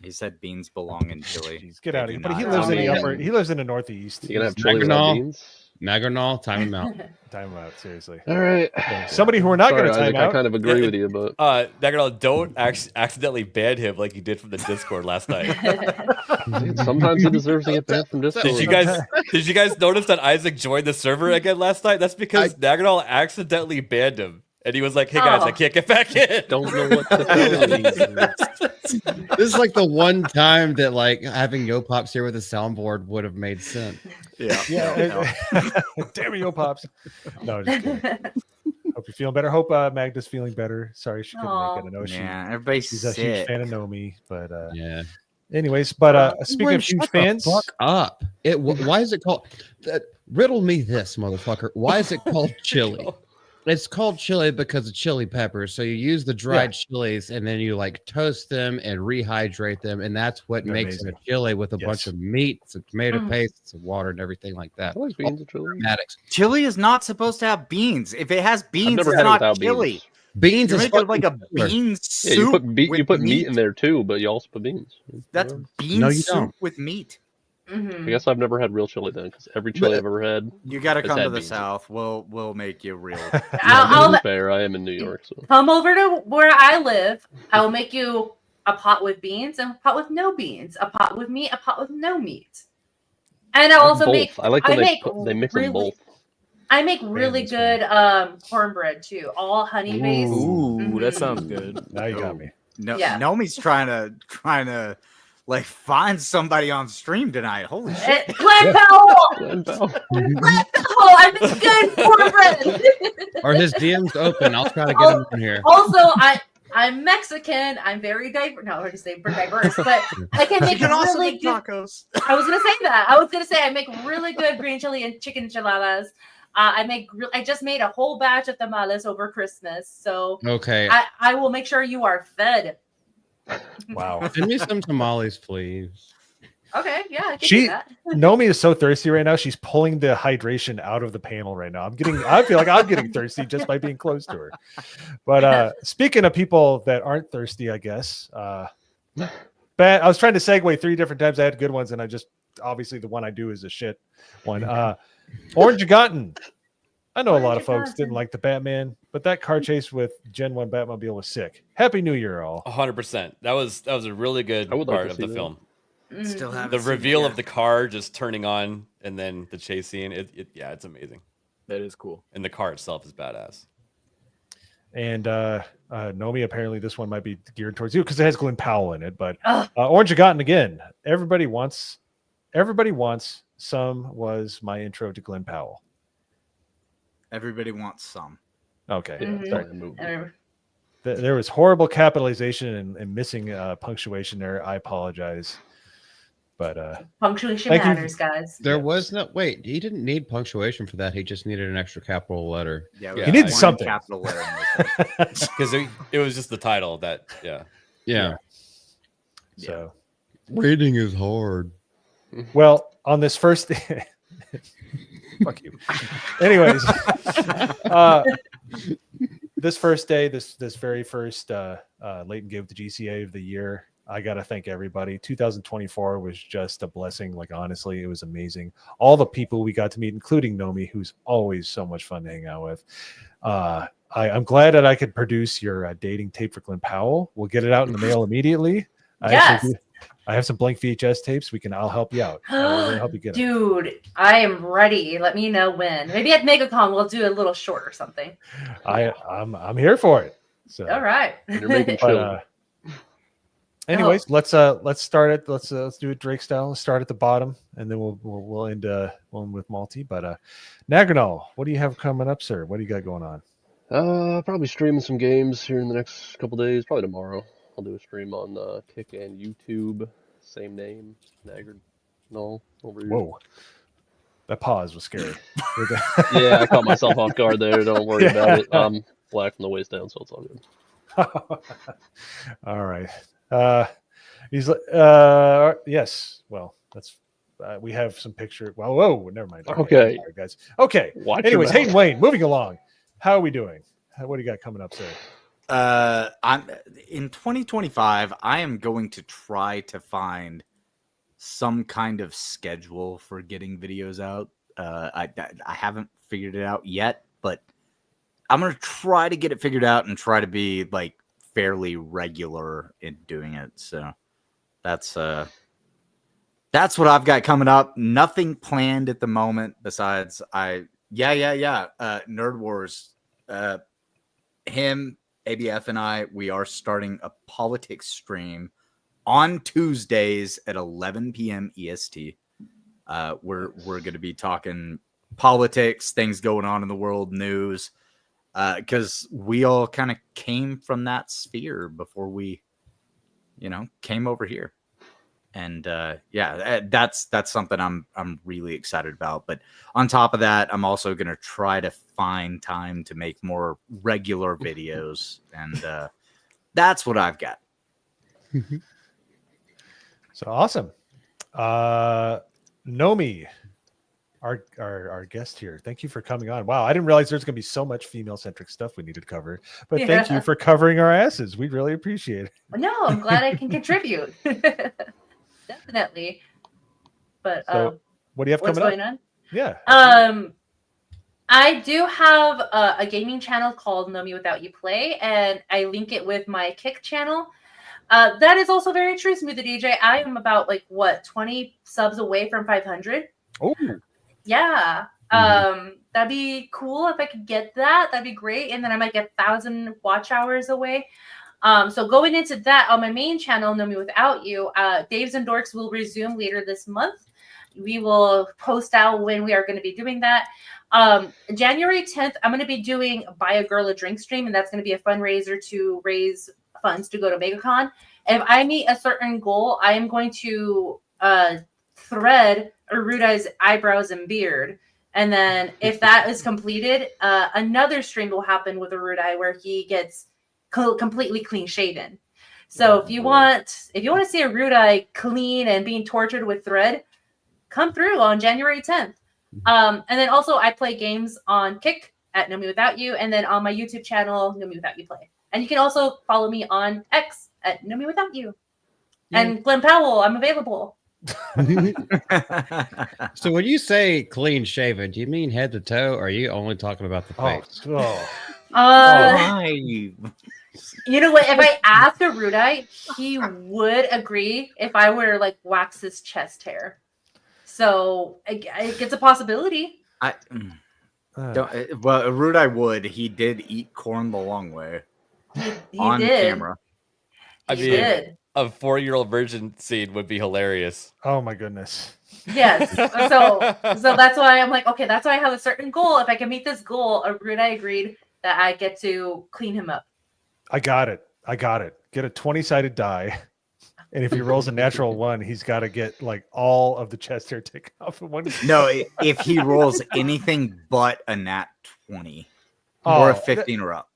He said beans belong in Chile. Jeez, get out of here! But he not. lives in the upper. He lives in the Northeast. You gonna have chili without beans? Nagernal, time him out. Time him out, seriously. All right. Okay, somebody who we're not going to time Isaac, out. I kind of agree with you, but Daganal, don't accidentally ban him like you did from the Discord last night. sometimes he deserves to get banned from Discord. Did you guys notice that Isaac joined the server again last night? That's because Daganal accidentally banned him. And he was like, hey guys, I can't get back in. Don't know what to tell you. This is like the one time that like having Yo Pops here with a soundboard would have made sense. Yeah. Damn you, Pops. No, just kidding. Hope you're feeling better. Hope Magda's feeling better. Sorry she couldn't make it. I know everybody's she's a huge sick. fan of Nomi, but yeah. Anyways, but speaking of huge Shut the fans, fuck up. Why is it called? Riddle me this, motherfucker. Why is it called chili? It's called chili because of chili peppers. So you use the dried chilies and then you like toast them and rehydrate them, and that's what makes a chili with a bunch of meat, some tomato paste, some water, and everything like that. I like beans and chili. Chili is not supposed to have beans. If it has beans, never it's had it not without chili. Beans You're is making like a bean soup. Yeah, you put with meat in there too, but you also put beans. That's bean No, you soup don't. with meat. I guess I've never had real chili then, because every chili I've ever had. You got to has come had to the beans. South. We'll make you real. I'll fair. I am in New York, so come over to where I live. I will make you a pot with beans and a pot with no beans, a pot with meat, a pot with no meat. And I also both. make. I like when they mix really, them both. I make really good cornbread too, all honey based. Ooh, that sounds good. Now you got me. No, Yeah. Nomi's trying to like find somebody on stream tonight. Holy shit! Glenn Powell. Glenn Powell. Glenn Powell. I make good cornbread. Are his DMs open? I'll try to get him in here. Also, I'm Mexican. I'm very diverse. No, I already say diverse, but I can make really good tacos. I was gonna say that. I was gonna say I make really good green chili and chicken enchiladas. I just made a whole batch of tamales over Christmas, so Okay. I will make sure you are fed. Wow. Send me some tamales, please. Okay, yeah, I can do that. Nomi is so thirsty right now. She's pulling the hydration out of the panel right now. I feel like I'm getting thirsty just by being close to her. But speaking of people that aren't thirsty, I guess. I was trying to segue 3 different times. I had good ones, and I just obviously the one I do is a shit one. Orange Gotten. I know a lot of folks didn't like the Batman, but that car chase with Gen 1 Batmobile was sick. Happy New Year, all. 100%. That was a really good I would like part to of see the that. film. Still haven't The seen it reveal yet. of the car just turning on and then the chase scene. It's amazing. That is cool. And the car itself is badass. And Nomi, apparently this one might be geared towards you because it has Glenn Powell in it. But Orange Gotten again. Everybody wants some was my intro to Glenn Powell. Everybody wants some. Okay. Mhm. Sorry. There was horrible capitalization and missing punctuation there. I apologize. But Punctuation thank you. matters, guys. There was no wait. He didn't need punctuation for that. He just needed an extra capital letter. Yeah, he needs something. Capital letter. Because it was just the title that, Yeah. So Reading is hard. well, on this first fuck you. Anyways, this first day, this very first Leighton gave the GCA of the year. I got to thank everybody. 2024 was just a blessing. Like, honestly, it was amazing. All the people we got to meet, including Nomi, who's always so much fun to hang out with. I'm glad that I could produce your dating tape for Glenn Powell. We'll get it out in the mail immediately. Yes. I have some blank VHS tapes. I'll help you out. I'll help you get it. Dude, I am ready. Let me know when. Maybe at MegaCon we'll do a little short or something. I'm here for it. So All right. You're making but, Anyways, let's start it. Let's do it Drake style. Let's start at the bottom, and then we'll end one with Malty. But Naganal, what do you have coming up, sir? What do you got going on? Probably streaming some games here in the next couple days. Probably tomorrow. I'll do a stream on Kick and YouTube. Same name, Naganal over here. Whoa, that pause was scary. Yeah, I caught myself off guard there. Don't worry about it. I'm black from the waist down, so it's all good. All right. He's yes. Well, that's we have some picture. Well, whoa, never mind. Okay, sorry, guys. Okay. Watch Anyways, your mouth. Hayden Wayne, moving along. How are we doing? What do you got coming up, sir? I'm in 2025. I am going to try to find some kind of schedule for getting videos out. I haven't figured it out yet, but I'm gonna try to get it figured out and try to be like fairly regular in doing it. So that's what I've got coming up. Nothing planned at the moment besides Nerd Wars. Him, ABF, and I, we are starting a politics stream on Tuesdays at 11 p.m. EST. We're going to be talking politics, things going on in the world, news, because we all kind of came from that sphere before we, came over here. And that's something I'm really excited about. But on top of that, I'm also going to try to find time to make more regular videos, and that's what I've got. So awesome. Nomi, our guest here. Thank you for coming on. Wow, I didn't realize there's going to be so much female-centric stuff we needed to cover. But thank you for covering our asses. We really appreciate it. No, I'm glad I can contribute. Definitely. But so, what do you have what's coming going on? Yeah. I do have a gaming channel called Know Me Without You Play, and I link it with my Kick channel. That is also very true, Smooth the DJ. I am about 20 subs away from 500. Oh. Yeah. That'd be cool if I could get that. That'd be great. And then I might get 1,000 watch hours away. So going into that on my main channel, Know Me Without You, Daves and Dorks will resume later this month. We will post out when we are going to be doing that. January 10th, I'm going to be doing Buy a Girl a Drink stream, and that's going to be a fundraiser to raise funds to go to MegaCon. If I meet a certain goal, I am going to thread Arudai's eyebrows and beard. And then if that is completed, another stream will happen with Arudai where he gets completely clean shaven. So if you want to see Arudai clean and being tortured with thread, come through on January 10th. And then also I play games on Kick at Know Me Without You, and then on my YouTube channel, Know Me Without You Play. And you can also follow me on X at Know Me Without You. And Glenn Powell, I'm available. So when you say clean shaven, do you mean head to toe, or are you only talking about the face? You know what? If I asked Arudai, he would agree if I were to wax his chest hair. So it's a possibility. Well, Arudai would. He did eat corn the long way. He on did. Camera. I mean, a 4-year-old virgin scene would be hilarious. Oh my goodness. Yes. So that's why I'm like, okay, that's why I have a certain goal. If I can meet this goal, Arudai agreed that I get to clean him up. I got it. Get a 20-sided die. And if he rolls a natural 1, he's got to get all of the chest hair taken off in one. No, if he rolls anything but a nat 20 or a 15 or up.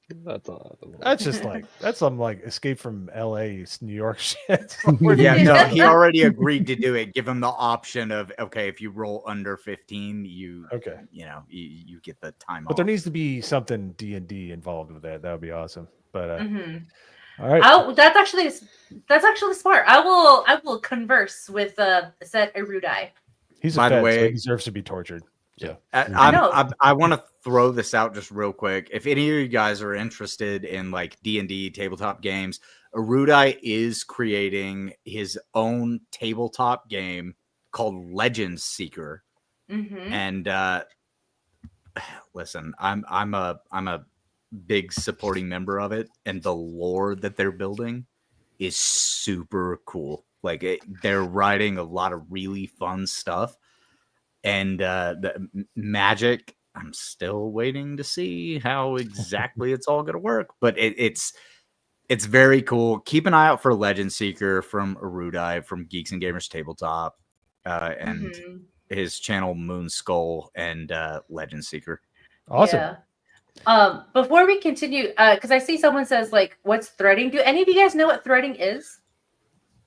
That's just that's some Escape from LA, New York shit. Yeah, no, he already agreed to do it. Give him the option of, okay, if you roll under 15, you get the time off. But there needs to be something D&D involved with that. That would be awesome. But all right. That's actually smart. I will converse with said Arudai. He's By the way, so he deserves to be tortured. Yeah. I want to throw this out just real quick. If any of you guys are interested in D&D tabletop games, Arudai is creating his own tabletop game called Legends Seeker. Mm-hmm. And listen, I'm a big supporting member of it, and the lore that they're building is super cool. Like they're writing a lot of really fun stuff, and the Magic. I'm still waiting to see how exactly it's all going to work, but it's very cool. Keep an eye out for Legend Seeker from Erudite from Geeks and Gamers Tabletop, and his channel Moon Skull and Legend Seeker. Awesome. Yeah. Before we continue, because I see someone says like, "What's threading?" Do any of you guys know what threading is?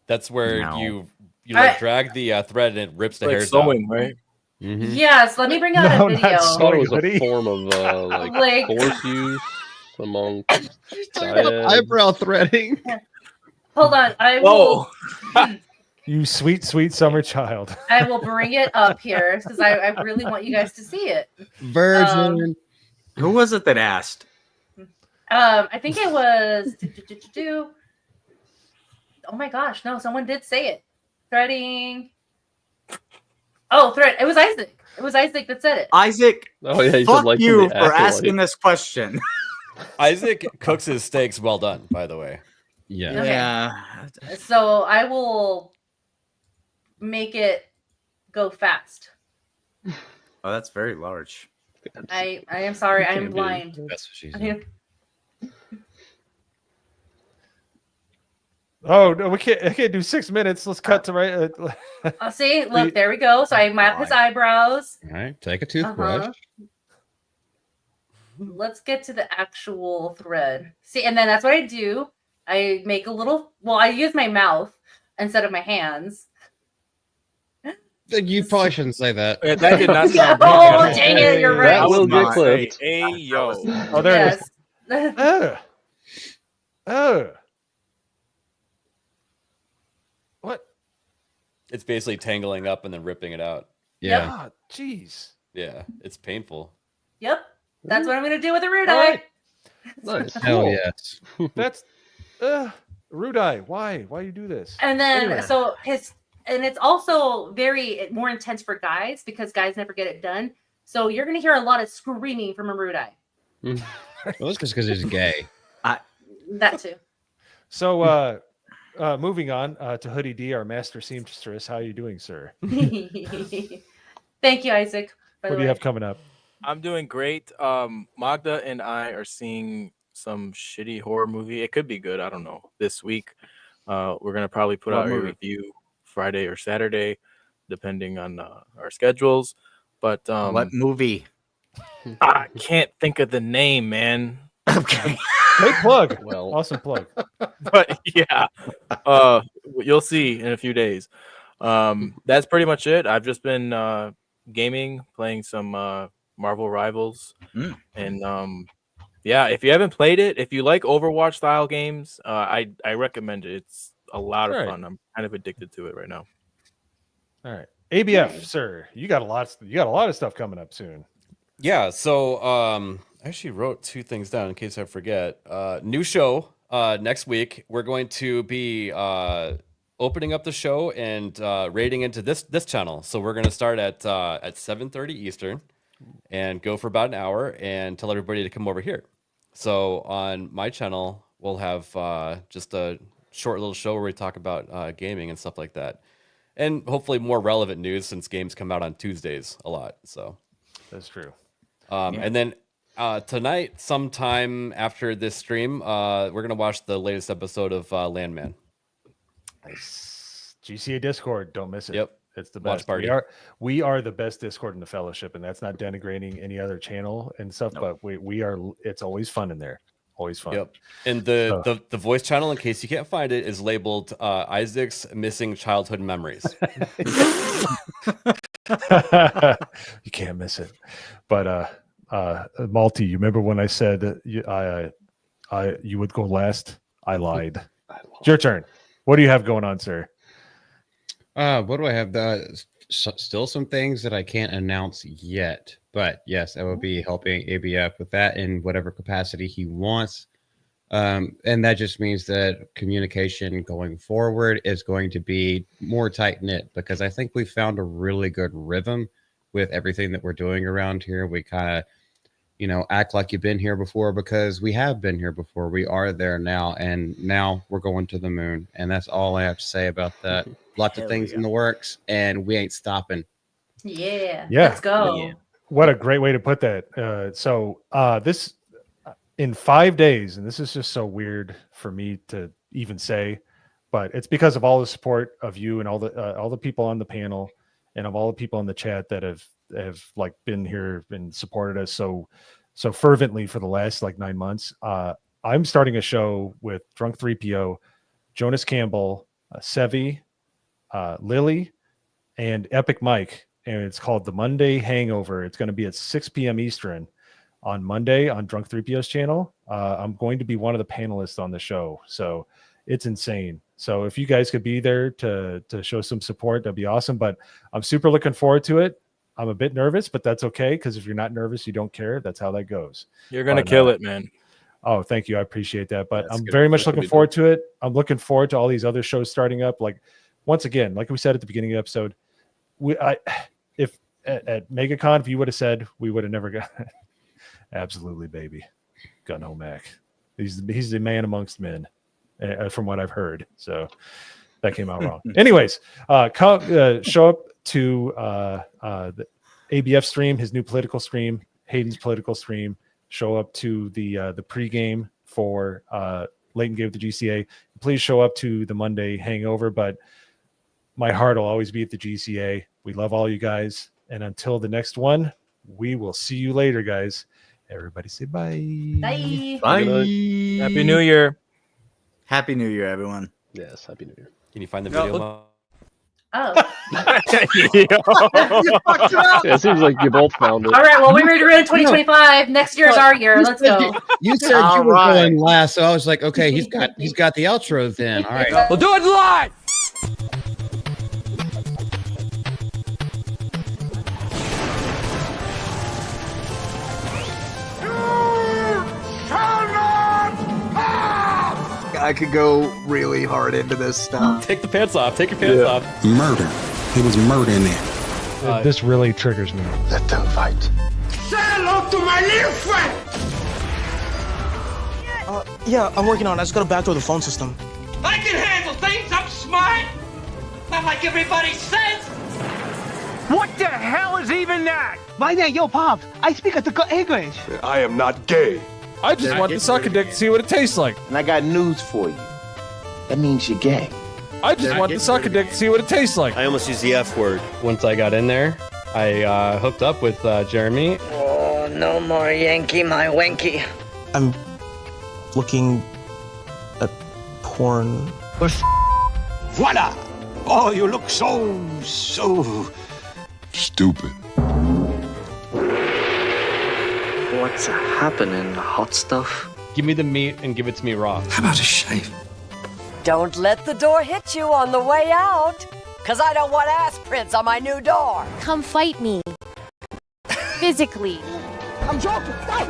That's where No. you like drag the thread and it rips the Like hairs sewing, out. right? Yes. Let me bring out No, a not video. I thought it was Hoodie. a form of Like- force use among Talking about dyads. eyebrow threading. Hold on. I will. You sweet, sweet summer child. I will bring it up here because I really want you guys to see it. Virgin. Who was it that asked? I think it was. Oh my gosh! No, someone did say it. Threading. Oh, thread. It was Isaac. It was Isaac that said it. Isaac. Oh yeah, he Fuck said like you the for acolyte. asking this question. Isaac cooks his steaks well done, by the way. Yeah. Okay. Yeah. So I will make it go fast. Oh, that's very large. I am sorry. I am Can't be. blind. That's what she I said. am- Oh no, I can't do 6 minutes. Let's cut to right. See, look, there we go. So I map his eyebrows. All right, take a toothbrush. Let's get to the actual thread. See, and then that's what I do. I make a little. Well, I use my mouth instead of my hands. You probably shouldn't say that. Yeah, that did not sound Oh, good. dang it, you're right. That will get Not. clipped. Hey, yo. Oh, there it is. Yes. What? It's basically tangling up and then ripping it out. Yeah. Ah, jeez. Yeah, it's painful. Yep. That's what I'm gonna do with a rude All eye. right. Nice. Hell yes. That's Rudai. Why you do this? And then Anyway. so and it's also very more intense for guys because guys never get it done. So you're gonna hear a lot of screaming from a rude eye. Well, that's just because he's gay. That too. So moving on to Hoodie D, our master seamstress. How are you doing, sir? Thank you, Isaac. By What the do you way. have coming up? I'm doing great. Magda and I are seeing some shitty horror movie. It could be good. I don't know. This week, we're gonna probably put What out a movie? review Friday or Saturday, depending on our schedules. But What movie? I can't think of the name, man. Okay. Great plug. Well, Awesome plug. But yeah, you'll see in a few days. That's pretty much it. I've just been gaming, playing some Marvel Rivals, and yeah, if you haven't played it, if you like Overwatch style games, I recommend it. It's a lot of All right. fun. I'm kind of addicted to it right now. All right. ABF, sir. You got a lot of stuff coming up soon. Yeah, so I actually wrote 2 things down in case I forget. New show next week. We're going to be opening up the show and raiding into this channel. So we're going to start at 7:30 Eastern and go for about an hour and tell everybody to come over here. So on my channel, we'll have just a short little show where we talk about gaming and stuff like that. And hopefully more relevant news since games come out on Tuesdays a lot. So that's true. And then tonight, sometime after this stream, we're going to watch the latest episode of Landman. Nice. GCA Discord. Don't miss it. Yep. It's the Watch best. party. We are the best Discord in the fellowship, and that's not denigrating any other channel and stuff, but we are. It's always fun in there. Always fun. Yep. And the voice channel, in case you can't find it, is labeled Isaac's Missing Childhood Memories. You can't miss it. But Malty, you remember when I said you would go last? I lied. It's your turn. What do you have going on, sir? What do I have? Still some things that I can't announce yet, but yes, I will be helping ABF with that in whatever capacity he wants. And that just means that communication going forward is going to be more tight knit because I think we found a really good rhythm with everything that we're doing around here. We kind of, act like you've been here before, because we have been here before. We are there now, and now we're going to the moon. And that's all I have to say about that. Lots of things in the works, and we ain't stopping. Yeah. Yeah. Let's go. What a great way to put that. So this in 5 days, and this is just so weird for me to even say, but it's because of all the support of you and all the people on the panel and of all the people in the chat that have like been here and supported us so fervently for the last like 9 months. I'm starting a show with Drunk 3PO, Jonas Campbell, Sevi, Lily, and Epic Mike, and it's called The Monday Hangover. It's going to be at 6 p.m. Eastern on Monday on Drunk 3PO's channel. I'm going to be one of the panelists on the show, so it's insane. So if you guys could be there to show some support, that'd be awesome. But I'm super looking forward to it. I'm a bit nervous, but that's okay, because if you're not nervous, you don't care. That's how that goes. You're gonna kill it, man. Oh, thank you. I appreciate that. But I'm very much looking forward to it. I'm looking forward to all these other shows starting up. Like, once again, like we said at the beginning of the episode, if at MegaCon, if you would have said, we would have never got absolutely, baby. Gun home Mac. He's the man amongst men, from what I've heard. So that came out wrong. Anyways, show up to the ABF stream, his new political stream, Hayden's political stream. Show up to the pregame for Late and Gay with the GCA. Please show up to the Monday Hangover. But my heart will always be at the GCA. We love all you guys. And until the next one, we will see you later, guys. Everybody say bye. Bye. Bye. Happy New Year. Happy New Year, everyone. Yes, Happy New Year. Can you find the video? Mom? Oh. Yeah, it seems like you both found it. All right. Well, we were in 2025. Next year is our year. Let's go. You said you were going last, so I was like, okay, he's got the outro then. All right. We'll do it live. I could go really hard into this stuff. Take the pants off. Take your pants off. Murder. It was murder in there. This really triggers me. Let them fight. Say hello to my little friend. Yeah, I'm working on it. I just gotta backdoor the phone system. I can handle things. I'm smart. Not like everybody says. What the hell is even that? Why there, yo, Pop? I speak at the English. I am not gay. I just want to suck a dick to see what it tastes like. And I got news for you. That means you're gay. I just want to suck a dick to see what it tastes like. I almost used the F word. Once I got in there, I hooked up with Jeremy. Oh, no more Yankee, my wanky. I'm looking at porn. Voila! Oh, you look so stupid. What's happening, hot stuff? Give me the meat and give it to me raw. How about a shave? Don't let the door hit you on the way out, because I don't want ass prints on my new door. Come fight me. Physically. I'm joking. Stop!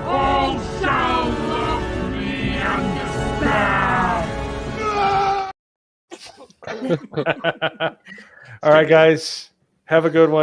Oh, shall love me understand. All right, guys. Have a good one.